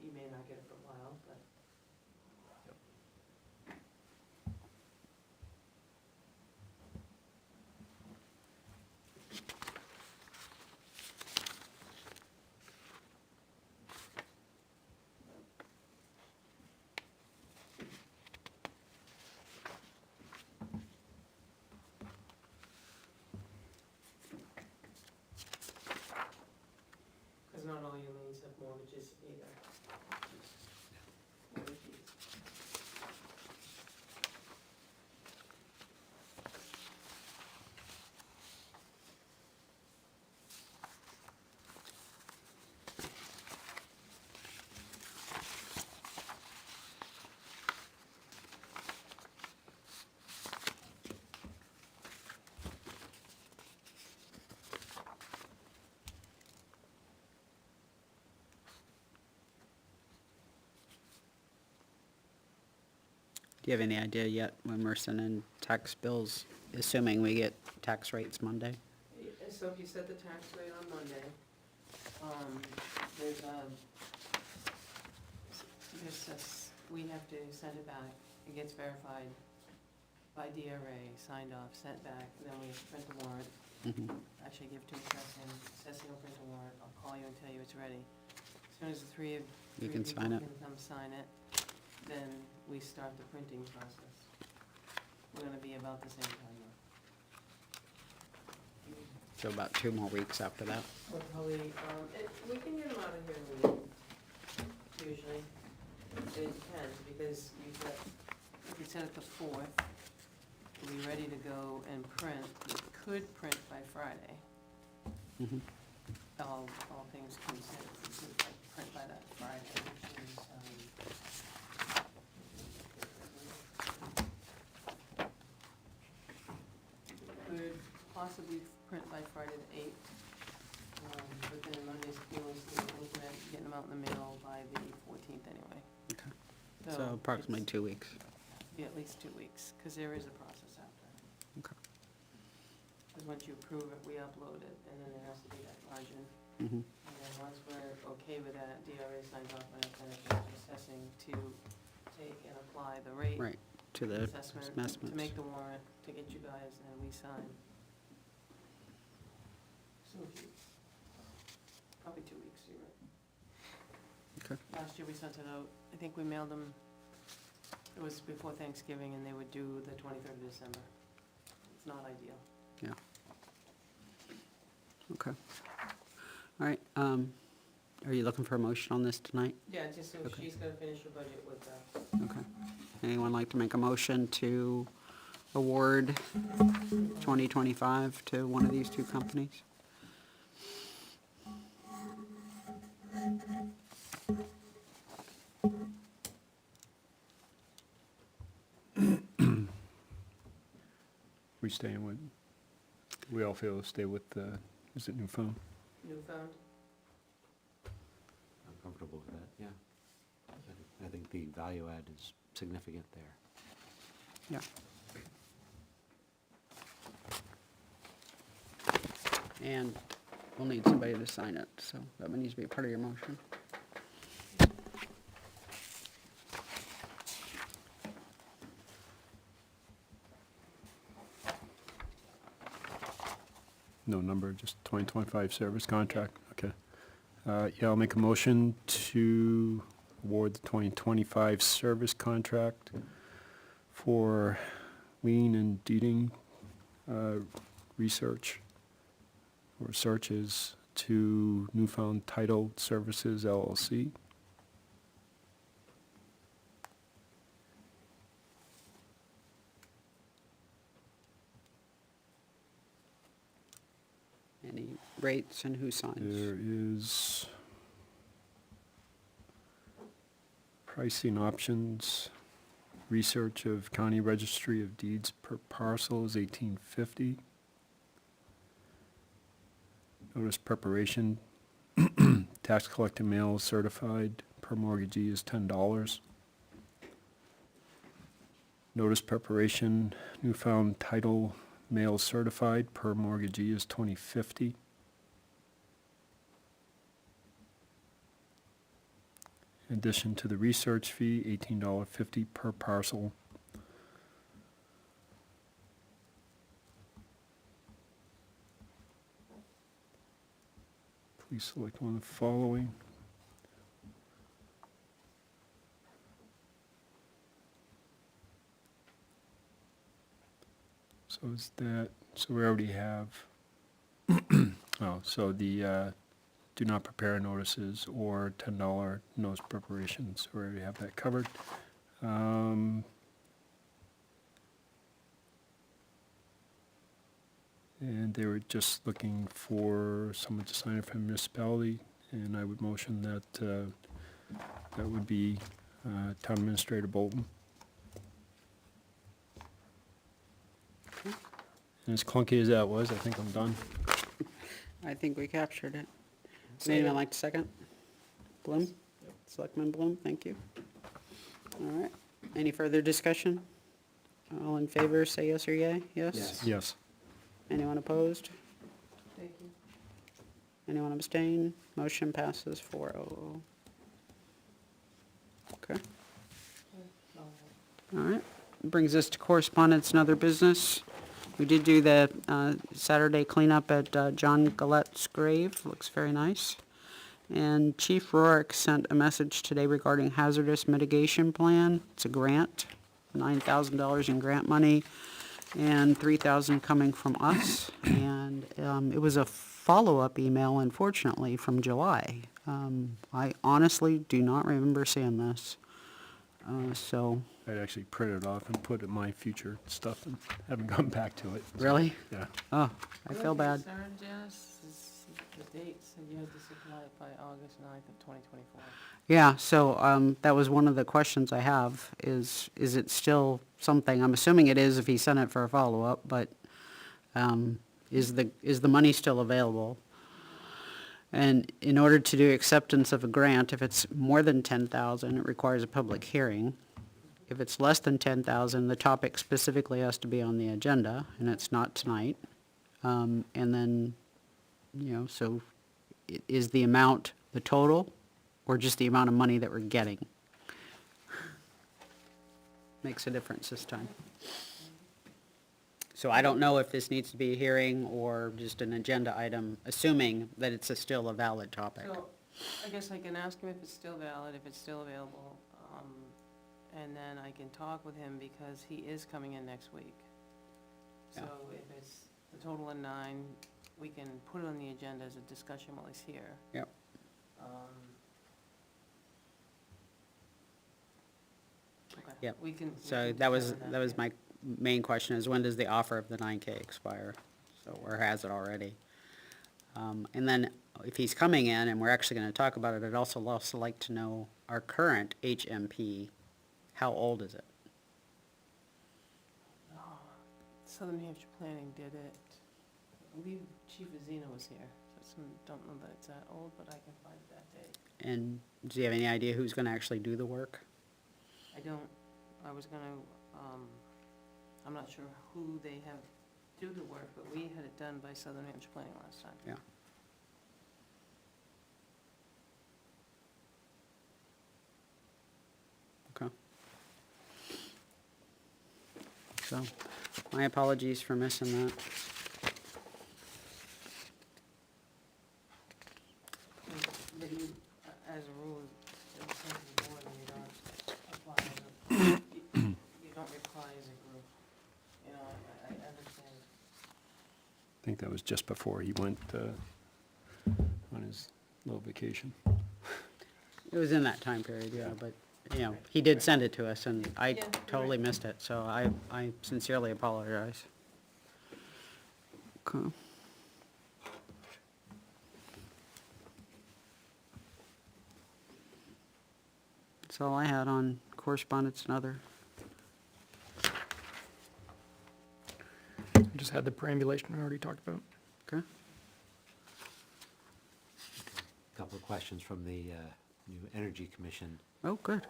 You may not get it for a while, but. Because not all your liens have mortgages either. Do you have any idea yet when we're sending tax bills, assuming we get tax rates Monday? So if you set the tax rate on Monday, we have to send it back. It gets verified by DRA, signed off, sent back, then we print the warrant. Mhm. Actually give it to assessing, assessing will print the warrant, I'll call you and tell you it's ready. As soon as the three You three can people sign it. can come sign it, then we start the printing process. We're gonna be about the same time though. So about 2 more weeks after that. We'll probably, we can get them out of here in a week, usually. It depends, because you've got, if you set it the 4th, we'll be ready to go and print. We could print by Friday, Mhm. all things considered. We could print by that Friday, which is, could possibly print by Friday the 8th. But then Monday's closed, so we're looking at getting them out in the mail by the 14th anyway. Okay. So approximately it's- 2 weeks. Be at least 2 weeks, because there is a process after. Okay. Because once you approve it, we upload it, and then there has to be that margin. Mhm. And then once we're okay with that, DRA signs off on it, then it goes to assessing to take and apply the rate. Right, to the Assessment, to assessments. make the warrant, to get you guys, and we sign. So, probably 2 weeks, you're right. Okay. Last year we sent it out, I think we mailed them, it was before Thanksgiving, and they would do the 23rd of December. It's not ideal. Yeah. Okay. All right, are you looking for a motion on this tonight? Yeah, just so Okay. she's gonna finish her budget with that. Okay. Anyone like to make a motion to award 2025 to one of these two companies? We staying with, we all feel to stay with, is it Newfound? Newfound? I'm comfortable with that, yeah. I think the value add is significant there. Yeah. And we'll need somebody to sign it, so that needs to be a part of your motion. No number, just 2025 service contract, okay. Yeah, I'll make a motion to award the 2025 service contract for lien and deeding research or searches to Newfound Title Services LLC. Any rates and who signs? There is pricing options, research of county registry of deeds per parcel is $18.50. Notice preparation, tax collector mail certified per mortgagee is $10. Notice preparation, Newfound title mail certified per mortgagee is $20.50. In addition to the research fee, $18.50 per parcel. Please select one of the following. So is that, so we already have, oh, so the do not prepare notices or $10 notice preparations, we already have that covered. And they were just looking for someone to sign it from municipality, and I would motion that that would be Town Administrator Bolton. And as clunky as that was, I think I'm done. I think we captured it. Anyone like to second? Bloom? Selectman Bloom, thank you. All right, Any further discussion? All in favor, say yes or yay? Yes? Yes. Yes. Anyone opposed? Thank you. Anyone abstain? Motion passes 4-0. Okay, all right. Brings us to correspondence and other business. We did do the Saturday cleanup at John Gallette's grave. Looks very nice. And Chief Rourke sent a message today regarding hazardous mitigation plan. It's a grant, $9,000 in grant money, and $3,000 coming from us. And it was a follow-up email, unfortunately, from July. I honestly do not remember seeing this. So, I'd actually printed it off and put in my future stuff and haven't gone back to it. so, really? Yeah. Oh, I feel bad. Concern, Janice, is the date said you had to supply it by August 9th of 2024. Yeah, so that was one of the questions I have, is it still something, I'm assuming it is if he sent it for a follow-up, but is the money still available? And in order to do acceptance of a grant, if it's more than 10,000, it requires a public hearing. If it's less than 10,000, the topic specifically has to be on the agenda, and it's not tonight. And then, so is the amount the total, or just the amount of money that we're getting? Makes a difference this time. So I don't know if this needs to be a hearing or just an agenda item, assuming that it's still a valid topic. So, I guess I can ask him if it's still valid, if it's still available, and then I can talk with him because he is coming in next week. So Yeah. if it's the total of 9, we can put it on the agenda as a discussion while he's here. Yep. Okay. Yep. We can. So that was my main question, is when does the offer of the 9K expire? So, or has it already? And then if he's coming in and we're actually gonna talk about it, I'd also like to know our current HMP, how old is it? Southern Hampshire Planning did it. I believe Chief Azina was here, so don't know that it's that old, but I can find that date. And do you have any idea who's gonna actually do the work? I don't, I was gonna, I'm not sure who they have do the work, but we had it done by Southern Hampshire Planning last time. Yeah. Okay. So, my apologies for missing that. But you, as a rule, it's something more than you don't apply as a, you don't reply as a group. You know, I understand. I think that was just before he went on his little vacation. It was in that time period, yeah, but, he did send it to us, and I Yeah, you're totally right. missed it, so I sincerely apologize. Okay. That's all I had on correspondence and other. I just had the perambulation we already talked about. Okay. Couple of questions from the new Energy Commission. Oh, good.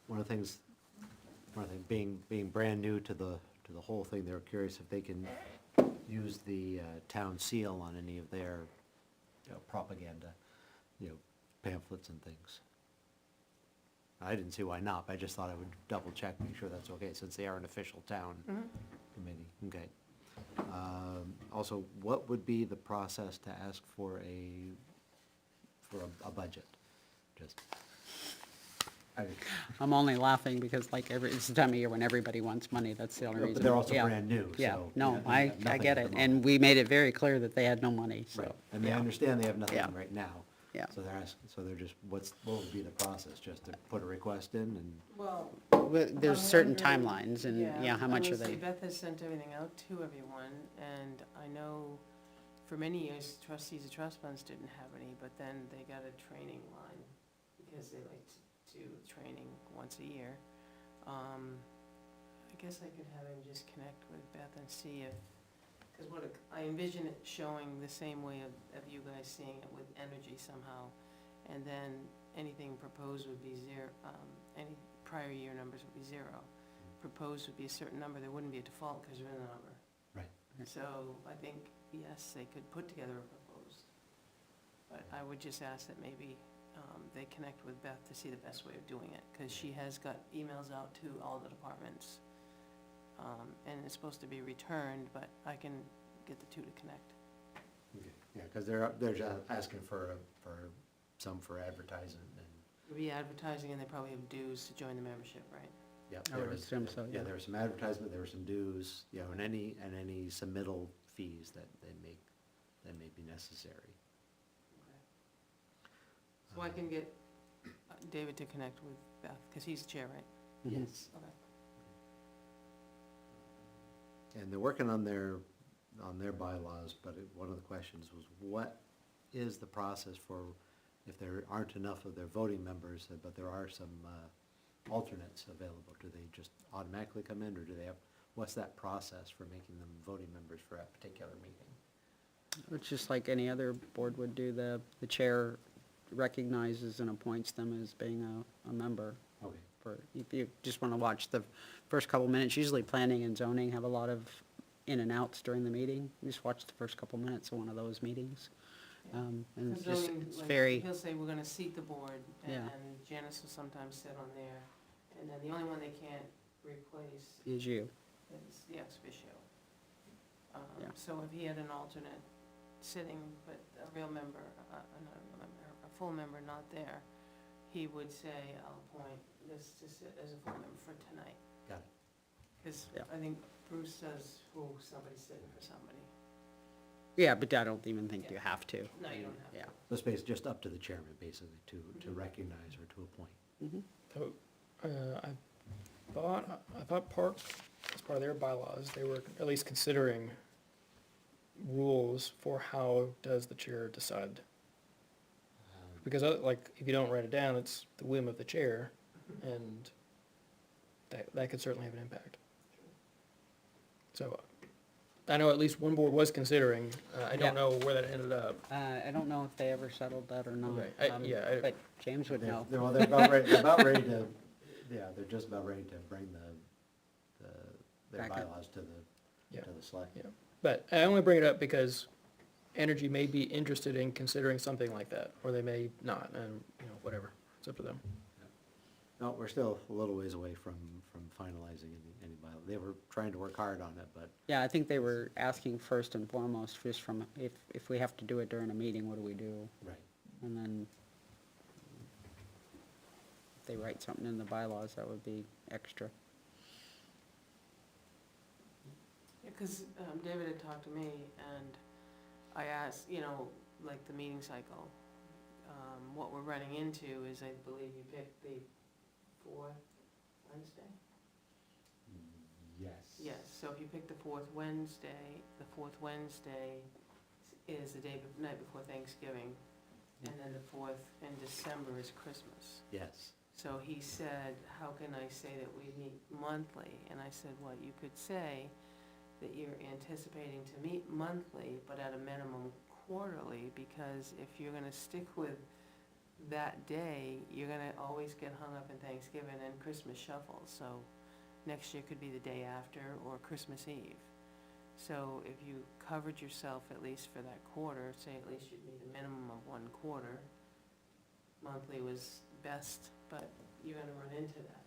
One of the things, being brand new to the whole thing, they were curious if they can use the town seal on any of their propaganda, pamphlets and things. I didn't see why not, but I just thought I would double check, make sure that's okay, since they are an official town committee. Okay. Also, what would be the process to ask for a budget? Just, I'm only laughing because it's the time of year when everybody wants money, that's the only reason. but they're also Yeah. brand new, Yeah, so. no, they I have nothing get at it, the and moment. we made it very clear that they had no money, Right, so. and they yeah. understand they have nothing Yeah. right now. Yeah. So they're just, what would be the process, just to put a request in and? Well. Well, there's I'm certain wondering- timelines, and, how much are they? Beth has sent everything out to everyone, and I know for many years trustees of trust funds didn't have any, but then they got a training line because they like to do training once a year. I guess I could have him just connect with Beth and see if, because I envision it showing the same way of you guys seeing it with energy somehow, and then anything proposed would be zero, any prior year numbers would be 0. Proposed would be a certain number, there wouldn't be a default because you're in the number. Right. So I think, yes, they could put together a proposed. But I would just ask that maybe they connect with Beth to see the best way of doing it, because she has got emails out to all the departments. And it's supposed to be returned, but I can get the two to connect. Okay. Yeah, because they're just asking for some for advertising and, It'll be advertising, and they probably have dues to join the membership, right? yeah. I would assume so, yeah. Yeah, there was some advertisement, there were some dues, you know, and any submittal fees that may be necessary. So I can get David to connect with Beth, because he's the chair, right? Yes. Okay. And they're working on their bylaws, but one of the questions was, what is the process for if there aren't enough of their voting members, but there are some alternates available? Do they just automatically come in, or do they have, what's that process for making them voting members for a particular meeting? It's just like any other board would do, the chair recognizes and appoints them as being a member. Okay. For, if you just want to watch the first couple minutes, usually planning and zoning have a lot of in and outs during the meeting. You just watch the first couple minutes of one of those meetings. And it's Because just, zoning, it's like, very, he'll say, we're gonna seat the board, Yeah. and Janice will sometimes sit on there, and then the only one they can't replace is you. is the ex officio. Yeah. So if he had an alternate sitting, but a real member, not a real member, a full member not there, he would say, I'll appoint this to sit as a full member for tonight. Got it. Because Yeah. I think Bruce says, oh, somebody's sitting for somebody. Yeah, but I don't even think you have to. No, you don't have to. Yeah. So it's just up to the chairman, basically, to recognize or to appoint. Mhm. So, I thought Park, as part of their bylaws, they were at least considering rules for how does the chair decide. Because like, if you don't write it down, it's the whim of the chair, and that could certainly have an impact. So, I know at least one board was considering, I Yeah. don't know where that ended up. I don't know if they ever settled that or not. Okay. I- But James would know. They're about ready to, yeah, they're just about ready to bring their Back up. bylaws to Yeah. the select. Yeah. But I only bring it up because Energy may be interested in considering something like that, or they may not, and, whatever, it's up to them. No, we're still a little ways away from finalizing any bylaw. They were trying to work hard on it, but Yeah, I think they were asking first and foremost, just from, if we have to do it during a meeting, what do we do? right. And then if they write something in the bylaws, that would be extra. Because David had talked to me, and I asked, like the meeting cycle, what we're running into is, I believe you picked the fourth Wednesday? Yes. Yes, so if you pick the fourth Wednesday is the night before Thanksgiving, and then the fourth in December is Christmas. Yes. So he said, how can I say that we meet monthly? And I said, well, you could say that you're anticipating to meet monthly, but at a minimum quarterly, because if you're gonna stick with that day, you're gonna always get hung up in Thanksgiving and Christmas shuffles. So next year could be the day after or Christmas Eve. So if you covered yourself at least for that quarter, say at least you'd meet a minimum of one quarter. Monthly was best, but you're gonna run into that,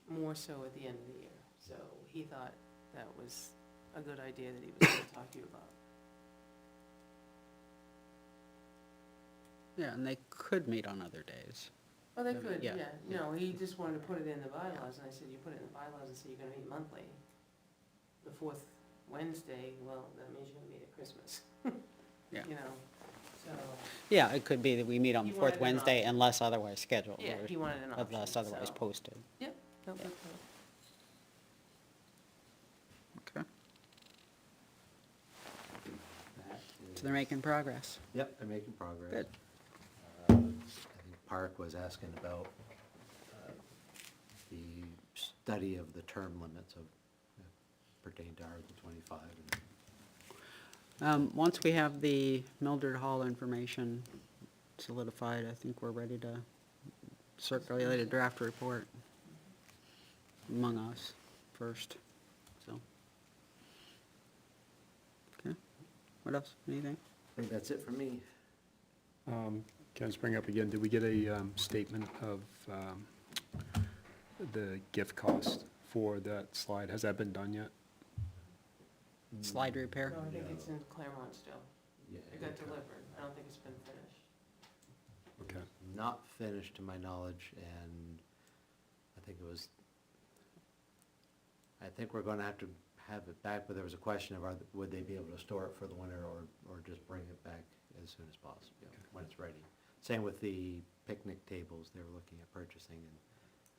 more so at the end of the year. So he thought that was a good idea that he was gonna talk to you about. Yeah, and they could meet on other days. Oh, they could, Yeah. yeah. No, he just wanted to put it in the bylaws, and I said, you put it in the bylaws and say you're gonna meet monthly. The fourth Wednesday, well, that means you're gonna meet at Christmas. Yeah. So, Yeah, it could be that we meet on He the wanted fourth an Wednesday option. unless otherwise scheduled. yeah, or he wanted an option, Unless otherwise so- posted. Yep, no, Yeah. good. Okay. That So they're making progress. Yep, they're making progress. Good. I think Park was asking about the study of the term limits of pertain to Article 25. Once we have the Mildred Hall information solidified, I think we're ready to circulate a draft report. among us first, so. Okay, what else, anything? I think that's it for me. Can I just bring up again, did we get a statement of the gift cost for that slide? Has that been done yet? Slide repair? No, I think it's in Claremont still. Yeah, It got delivered. I don't think it's been finished. Okay. not finished to my knowledge, and I think it was, I think we're gonna have to have it back, but there was a question of would they be able to store it for the winter or just bring it back as soon as possible, you know, when it's ready. Same with the picnic tables they were looking at purchasing, and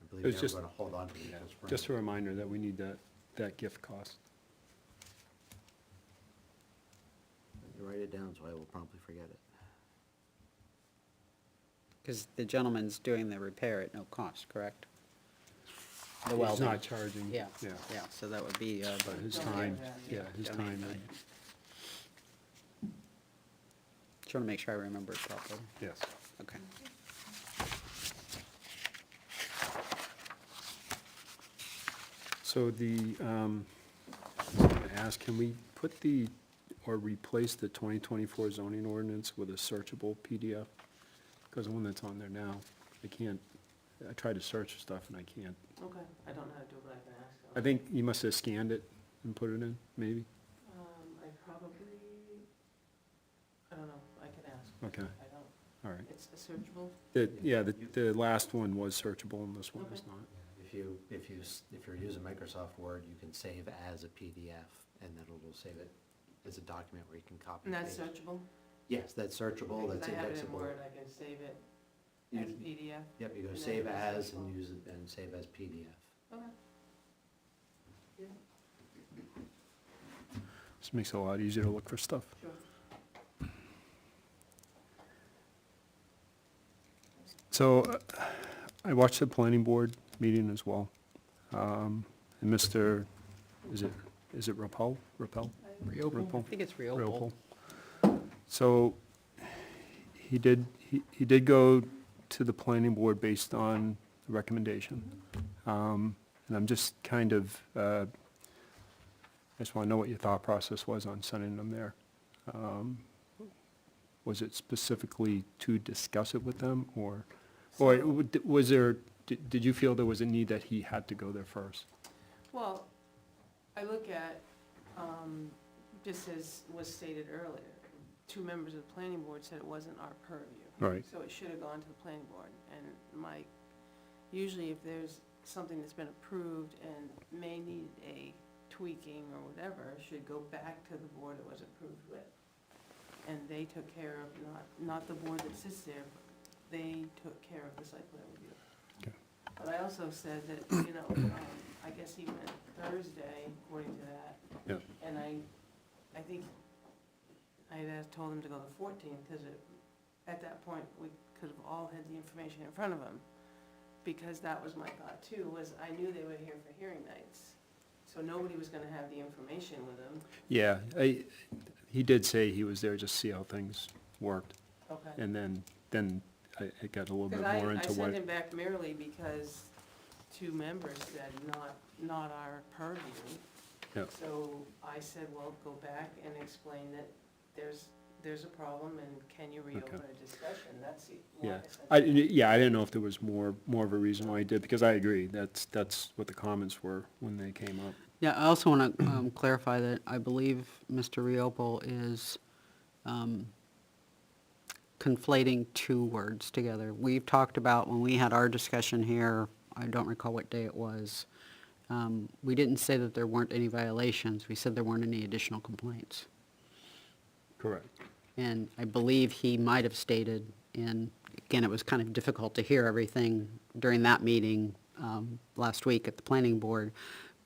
I believe It was they were just- gonna hold on to it until spring. Just a reminder that we need that gift cost. You write it down so I will promptly forget it. Because the gentleman's doing the repair at no cost, correct? The He's welding. not charging. Yeah, yeah, so that would be, But his Don't time, get that, yeah, his Yeah, time, right. Just want to make sure I remember it properly. yes. Okay. So I was gonna ask, can we put or replace the 2024 zoning ordinance with a searchable PDF? Because the one that's on there now, I tried to search stuff and I can't. Okay, I don't know how to do it, but I can ask them. I think you must have scanned it and put it in, maybe? I probably, I don't know, I can ask. Okay, I don't, all right. it's searchable? The last one was searchable and this one is Okay. not. If you're using Microsoft Word, you can save as a PDF, and then it'll save it as a document where you can copy And and that's paste. searchable? Yes, that's searchable, Because that's I have it in indexable. Word, I can save it You- as PDF. Yep, you go and then save it's as and searchable. use it, and save as PDF. Okay. Yeah, This makes it a lot easier to look for stuff. sure. So, I watched the planning board meeting as well. And Mr., is it Rappel? I think it's Reopel. So, he did go to the planning board based on the recommendation. And I'm just kind of, I just want to know what your thought process was on sending them there. Was it specifically to discuss it with them, or was there, did you feel there was a need that he had to go there first? Well, I look at, just as was stated earlier, 2 members of the planning board said it wasn't our purview. Right. So it should have gone to the planning board. And usually if there's something that's been approved and may need a tweaking or whatever, it should go back to the board it was approved with. And they took care of, not the board that sits there, but they took care of the site plan review. Okay. But I also said that, I guess he went Thursday, according to that. Yeah. And I think I had told him to go the 14th, because at that point, we could have all had the information in front of him. Because that was my thought too, was I knew they were here for hearing nights. So nobody was gonna have the information with them. Yeah, he did say he was there just to see how things worked, Okay. and then it got a little bit Because more I into sent what, him back merely because 2 members said not our purview. yeah. So I said, well, go back and explain that there's a problem and can you reopen Okay. a discussion? That's the. Yeah, why I didn't know if there was more of a reason why he did, because I agree, that's what the comments were when they came up. Yeah, I also want to clarify that I believe Mr. Reopel is conflating 2 words together. We've talked about, when we had our discussion here, I don't recall what day it was, we didn't say that there weren't any violations, we said there weren't any additional complaints. Correct. And I believe he might have stated, and again, it was kind of difficult to hear everything during that meeting last week at the planning board,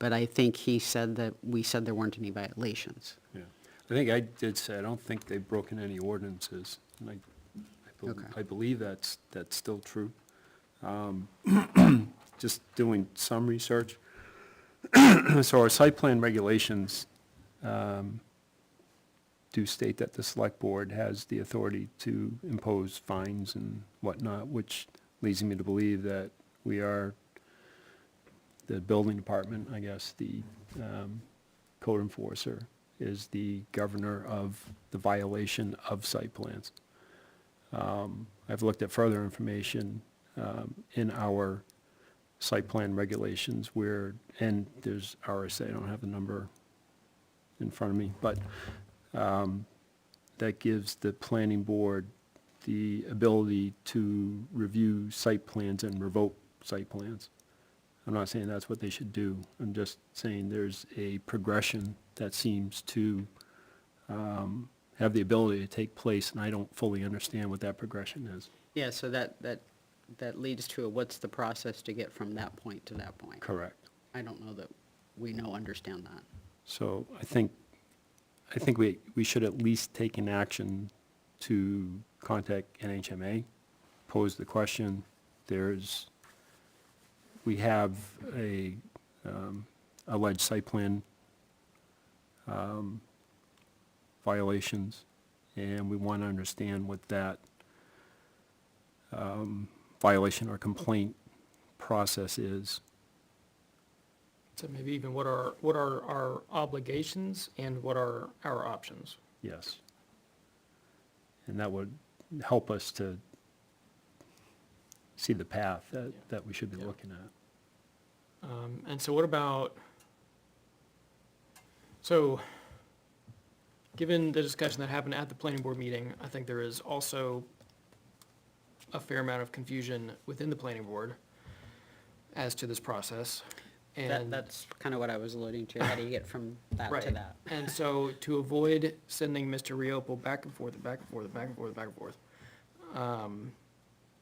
but I think he said that we said there weren't any violations. Yeah, I think I did say, I don't think they've broken any ordinances, and Okay. I believe that's still true. Just doing some research. So our site plan regulations do state that the select board has the authority to impose fines and whatnot, which leads me to believe that we are the building department, I guess, the code enforcer is the governor of the violation of site plans. I've looked at further information in our site plan regulations where, and there's RSA, I don't have the number in front of me, but that gives the planning board the ability to review site plans and revoke site plans. I'm not saying that's what they should do. I'm just saying there's a progression that seems to have the ability to take place, and I don't fully understand what that progression is. Yeah, so that leads to what's the process to get from that point to that point? Correct. I don't know that we understand that. So I think we should at least take an action to contact NHMA, pose the question. We have a alleged site plan violations, and we want to understand what that violation or complaint process is. So maybe even what are our obligations and what are our options? Yes. And that would help us to see the path that we should be Yeah. looking at. And so what about, so given the discussion that happened at the planning board meeting, I think there is also a fair amount of confusion within the planning board as to this process. And That's kind of what I was alluding to. How do you get from that to Right. that? And so to avoid sending Mr. Riopel back and forth, back and forth, back and forth, back and forth,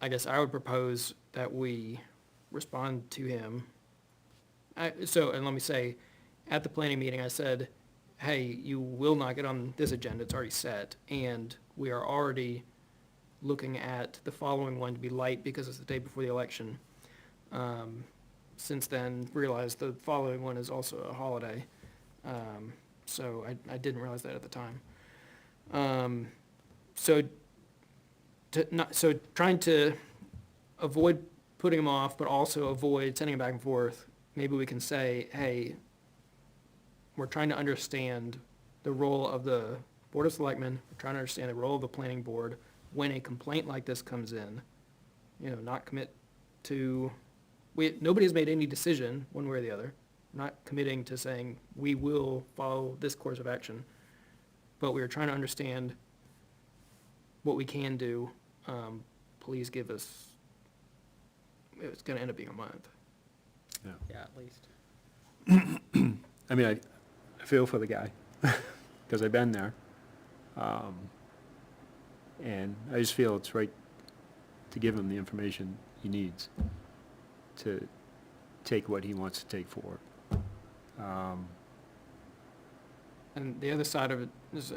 I guess I would propose that we respond to him. And let me say, at the planning meeting, I said, hey, you will not get on this agenda, it's already set, and we are already looking at the following one to be light because it's the day before the election. Since then, realized the following one is also a holiday. So I didn't realize that at the time. So trying to avoid putting them off, but also avoid sending them back and forth, maybe we can say, hey, we're trying to understand the role of the Board of Selectmen, we're trying to understand the role of the planning board when a complaint like this comes in. Not commit to, nobody has made any decision, one way or the other. Not committing to saying, we will follow this course of action. But we are trying to understand what we can do. Please give us, it's gonna end up being a month. Yeah, at least. I mean, I feel for the guy, because I've been there. And I just feel it's right to give him the information he needs to take what he wants to take forward. And the other side of it is,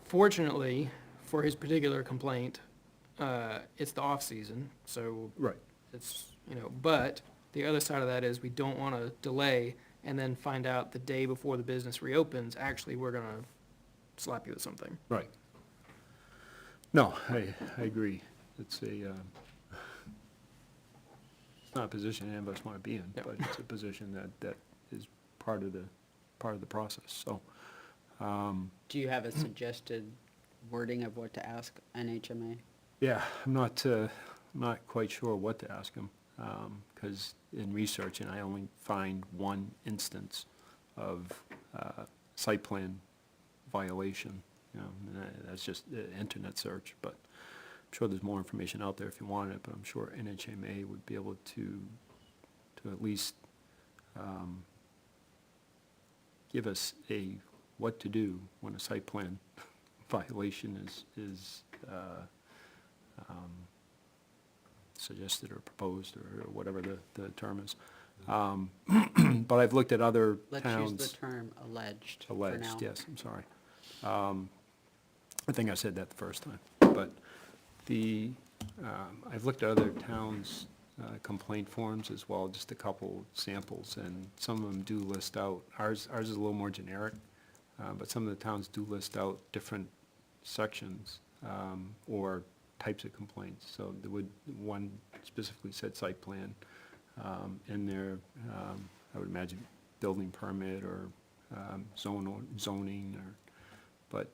fortunately, for his particular complaint, it's the off-season, so Right. it's, but the other side of that is we don't want to delay and then find out the day before the business reopens, actually, we're going to slap you with something. Right. No, I agree. It's it's not a position any of us want to be in, Yep. but it's a position that is part of the process, so. Do you have a suggested wording of what to ask NHMA? Yeah, I'm not quite sure what to ask him, because in researching, I only find one instance of site plan violation. And that's just an internet search, but I'm sure there's more information out there if you want it, but I'm sure NHMA would be able to at least give us what to do when a site plan violation is suggested or proposed, or whatever the term is. But I've looked at other Let's towns. use the term alleged for now. Alleged, yes, I'm sorry. I think I said that the first time, but I've looked at other towns' complaint forms as well, just a couple samples, and some of them do list out, ours is a little more generic, but some of the towns do list out different sections, or types of complaints. So one specifically said site plan, in there, I would imagine building permit or zoning or, but,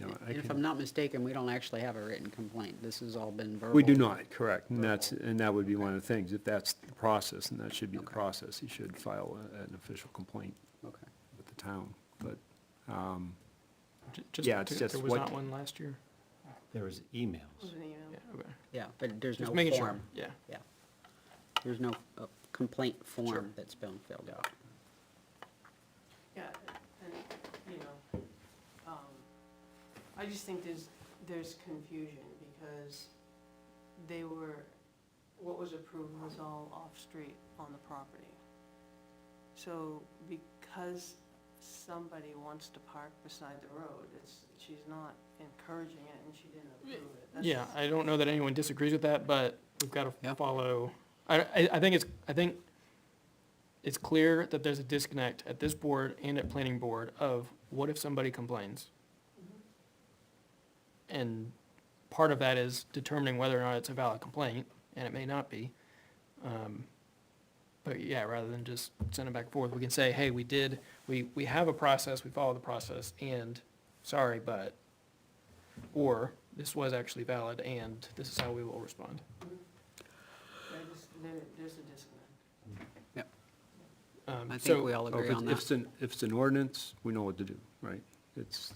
you know, I And if can. I'm not mistaken, we don't actually have a written complaint. This has all been verbal. We do not, correct, and that would be one of the things, if that's the process, and that should be the Okay. process, he should file an official complaint Okay. with the town, but, Just, Yeah, it's just there was what- not one last year? There was Was emails. an email. Yeah, okay. Yeah, but there's no Just making sure, form. yeah. Yeah. There's no complaint Sure. form that's been filled out. Yeah, and, you know, I just think there's confusion because what was approved was all off-street on the property. So because somebody wants to park beside the road, she's not encouraging it and she didn't approve it. That's Yeah, just- I don't know that anyone disagrees with that, but we've got Yeah. to follow, I think it's clear that there's a disconnect at this board and at planning board of what if somebody complains? And part of that is determining whether or not it's a valid complaint, and it may not be. But yeah, rather than just send it back and forth, we can say, hey, we have a process, we follow the process, and sorry, but, or this was actually valid, and this is how we will respond. There's a disconnect. I think So- we all if agree it's, on if it's that. if it's an ordinance, we know what to do, right? It's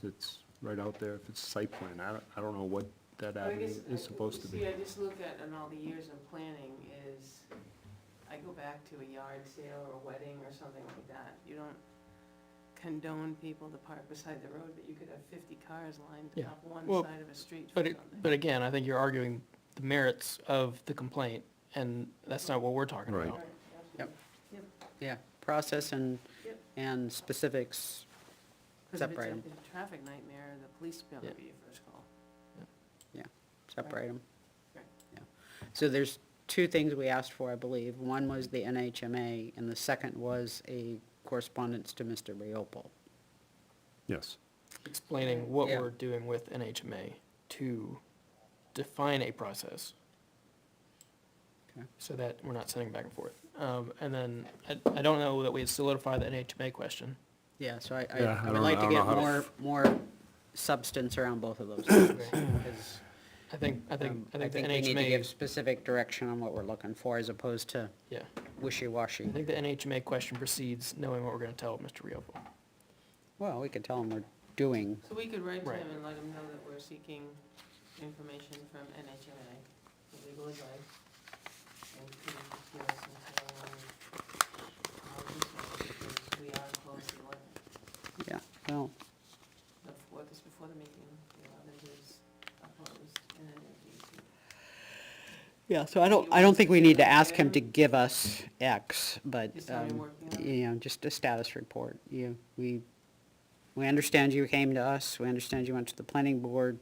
right out there, if it's site plan, I don't know what that I avenue guess, is supposed to be. See, I just look at, in all the years of planning is, I go back to a yard sale or a wedding or something like that. You don't condone people to park beside the road, but you could have 50 cars lined Yeah. up one Well, side of a street for But something. but again, I think you're arguing the merits of the complaint, and that's not what we're talking Right. about. Right, Yep. absolutely. Yeah, process and, Yep. and specifics. 'Cause if Separate 'em. it's a traffic nightmare, the police will Yeah. be your first call. Separate them. Right. Yeah. So there's two things we asked for, I believe. One was the NHMA, and the second was a correspondence to Mr. Riopel. Yes, Explaining what Yeah. we're doing with NHMA to define a process. Okay. So that we're not sending back and forth. And then, I don't know that we had solidified the NHMA question. Yeah, so I Yeah, I would don't like know- to I get don't know how more substance around both of those things. 'Cause, I think the I think we need to give NHMA, specific direction on what we're looking for as opposed to yeah, wishy-washy. I think the NHMA question precedes knowing what we're gonna tell Mr. Riopel. Well, we could tell them we're doing, So we could write to Right. him and let him know that we're seeking information from NHMA, for legal advice. And please give us until, because we are close to the 11th. yeah, well, The 4th is before the meeting, the 11th is opposed, and then it'd be. yeah, so I don't think we need to ask him to give us X, but, Just tell me working on it. you know, just a status report. We understand you came to us, we understand you went to the planning board.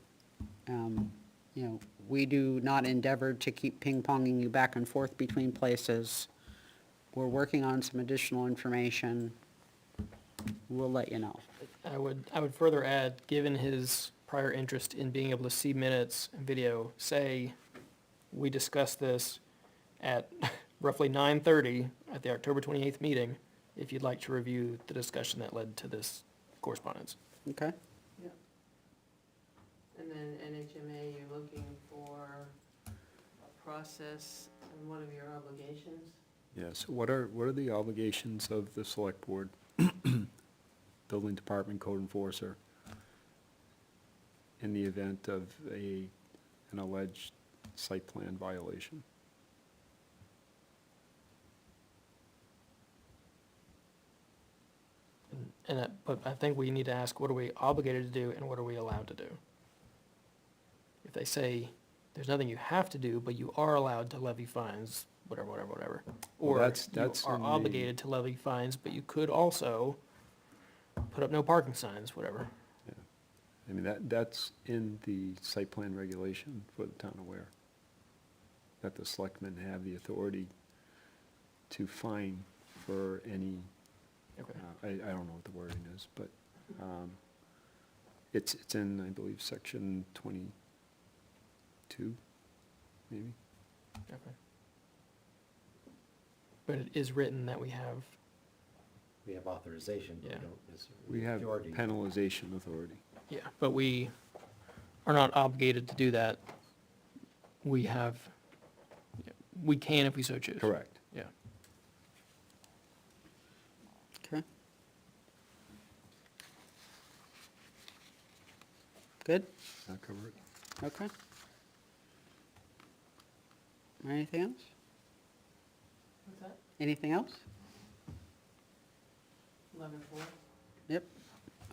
You know, we do not endeavor to keep ping-ponging you back and forth between places. We're working on some additional information. We'll let you know. I would further add, given his prior interest in being able to see minutes and video, say, we discussed this at roughly 9:30 at the October 28th meeting, if you'd like to review the discussion that led to this correspondence. Okay? Yeah. And then NHMA, you're looking for a process, and what are your obligations? yes. What are the obligations of the select board, building department, code enforcer, in the event of an alleged site plan violation? But I think we need to ask, what are we obligated to do and what are we allowed to do? If they say, there's nothing you have to do, but you are allowed to levy fines, whatever. Well, Or that's you are in the- obligated to levy fines, but you could also put up no parking signs, whatever. Yeah. I mean, that's in the site plan regulation for the town of Ware. That the selectmen have the authority to fine for any, Okay. I don't know what the wording is, but, it's in, I believe, section 22, maybe. Okay. but it is written that we have, We have authorization, but we Yeah. don't necessarily. We have majority. penalization authority. yeah, but we are not obligated to do that. We have, we can if we so choose. Correct. Yeah. Okay. Good? That cover it? Okay. Anything else? What's that? Anything else? 11/4? Yep.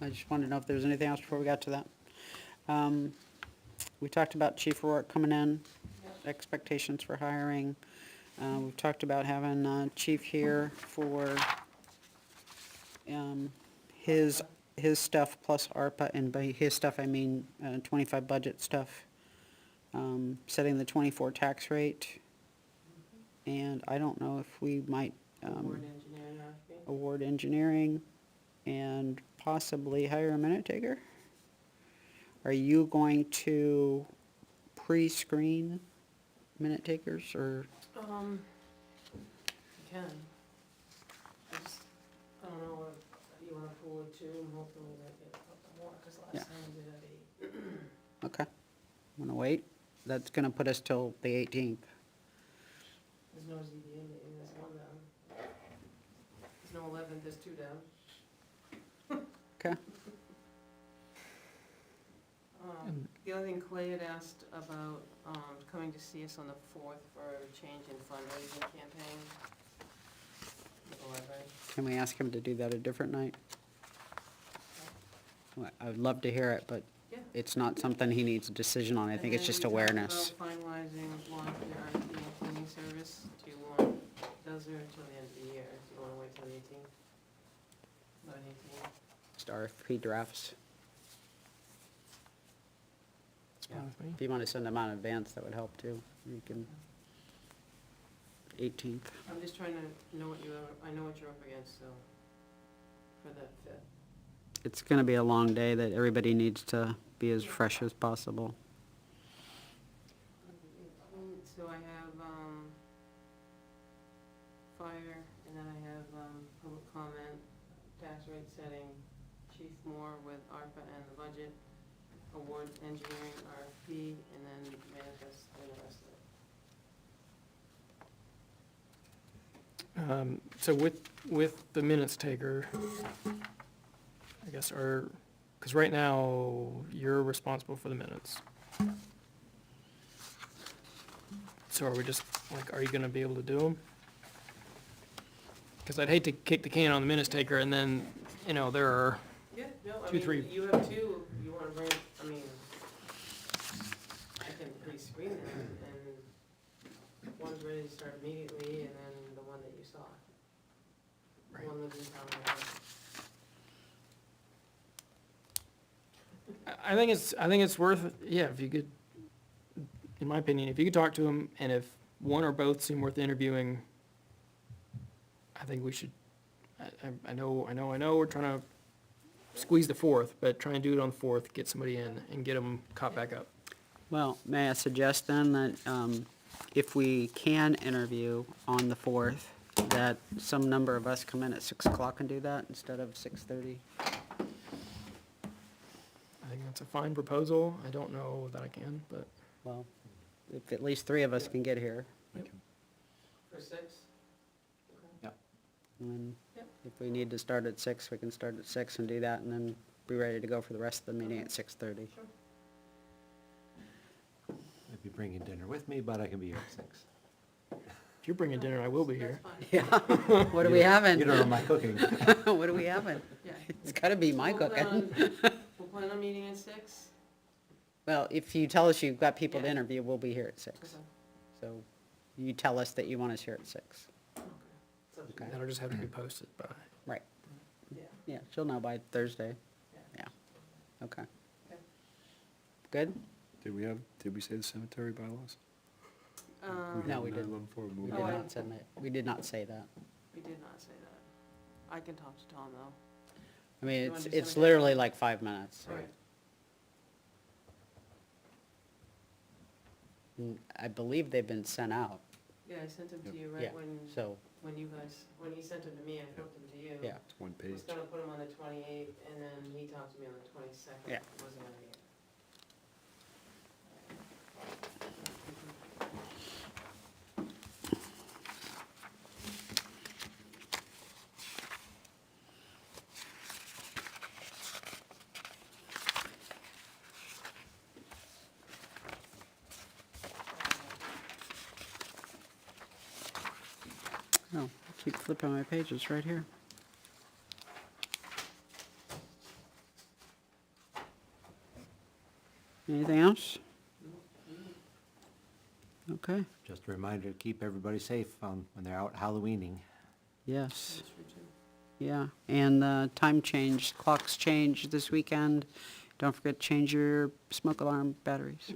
I just wanted to know if there was anything else before we got to that. We talked about Chief Rourke coming in, expectations for hiring. We've talked about having Chief here for his stuff plus ARPA, and by his stuff, I mean 25 budget stuff. Setting the 24 tax rate. And I don't know if we might Board engineering RFP? award engineering and possibly hire a minute taker? Are you going to pre-screen minute takers, or, You can. I just, I don't know if you wanna pull it too, and hopefully that get a couple more, cause Yeah. last time we did at 8. okay, I'm gonna wait. That's gonna put us till the 18th. There's no ZBA meeting, there's one down. There's no 11th, there's 2 down. Okay, The other thing Clay had asked about, coming to see us on the 4th for a change in fundraising campaign. At the library. can we ask him to do that a different night? Well, I would love to hear it, but Yeah. it's not something he needs a decision on. I think it's just awareness. And then we talked about finalizing launching the RFP and cleaning service. Do you want, those are until the end of the year. Do you wanna wait till the 18th? 18th? Just RFP drafts. It's fine with me. If you want to send them out in advance, that would help too. You can, 18th. I'm just trying to know what I know what you're up against, so, for that 5th. It's gonna be a long day that everybody needs to be as fresh as possible. So I have, fire, and then I have, public comment, tax rate setting, Chief Moore with ARPA and the budget, award engineering RFP, and then manifest and the rest of it. So with the minutes taker, I guess because right now, you're responsible for the minutes. So are we just, like, are you gonna be able to do them? Because I'd hate to kick the can on the minutes taker and then, there are, Yeah, no, I 2, 3. mean, you have 2, you wanna bring, I mean, I can pre-screen them, and one's ready to start immediately, and then the one that you saw. Right. One lives in town right now. I think it's worth, yeah, if you could, in my opinion, if you could talk to them, and if one or both seem worth interviewing, I think we should, I know, we're trying to squeeze the 4th, but try and do it on the 4th, get somebody in, and get them caught back up. Well, may I suggest then that if we can interview on the 4th, that some number of us come in at 6 o'clock and do that instead of 6:30? I think that's a fine proposal. I don't know that I can, but Well, if at least 3 of us can get here, For 6? and then Yep. if we need to start at 6, we can start at 6 and do that, and then be ready to go for the rest of the meeting at 6:30. Sure. I'd be bringing dinner with me, but I can be here at 6. if you're bringing dinner, I will be here. That's fine. Yeah, what are we having? You don't know my cooking. What are we having? Yeah. It's gotta be my We'll plan cooking. We'll plan on meeting at 6? Well, if you tell us you've got people to Yeah. interview, we'll be here at 6. Okay. So you tell us that you want us here at 6. Okay. So, Okay. That'll just have to be posted by, Right, yeah. yeah, she'll know by Thursday. Yeah. Yeah, okay. Okay. Good? Did we say the cemetery bylaws? No, we had didn't. 914 We moved did Oh, I- on. not say that. We did not say that. We did not say that. I can talk to Tom, though. I mean, You wanna do it's cemetery? literally like 5 minutes. All right. I believe they've been sent out, Yeah, I sent them to you Yeah, right when so when you guys, when he sent them to me, I flipped them to you. Yeah. It's one I page. was gonna put them on the 28th, and then he talked to me on the 22nd. Yeah. Wasn't gonna be it. Oh, I keep flipping my pages right here. Anything else? Okay, Just a reminder to keep everybody safe when they're out Halloweening. yes, That's true too. yeah, and time change, clocks change this weekend. Don't forget to change your smoke alarm batteries.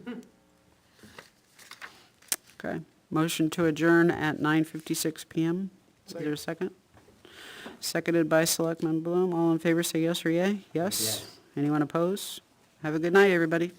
Okay, motion to adjourn at 9:56 PM. Is there a second? Seconded by Selectman Bloom. All in favor, say yes or yay? Yes? Yes. Anyone opposed? Have a good night, everybody.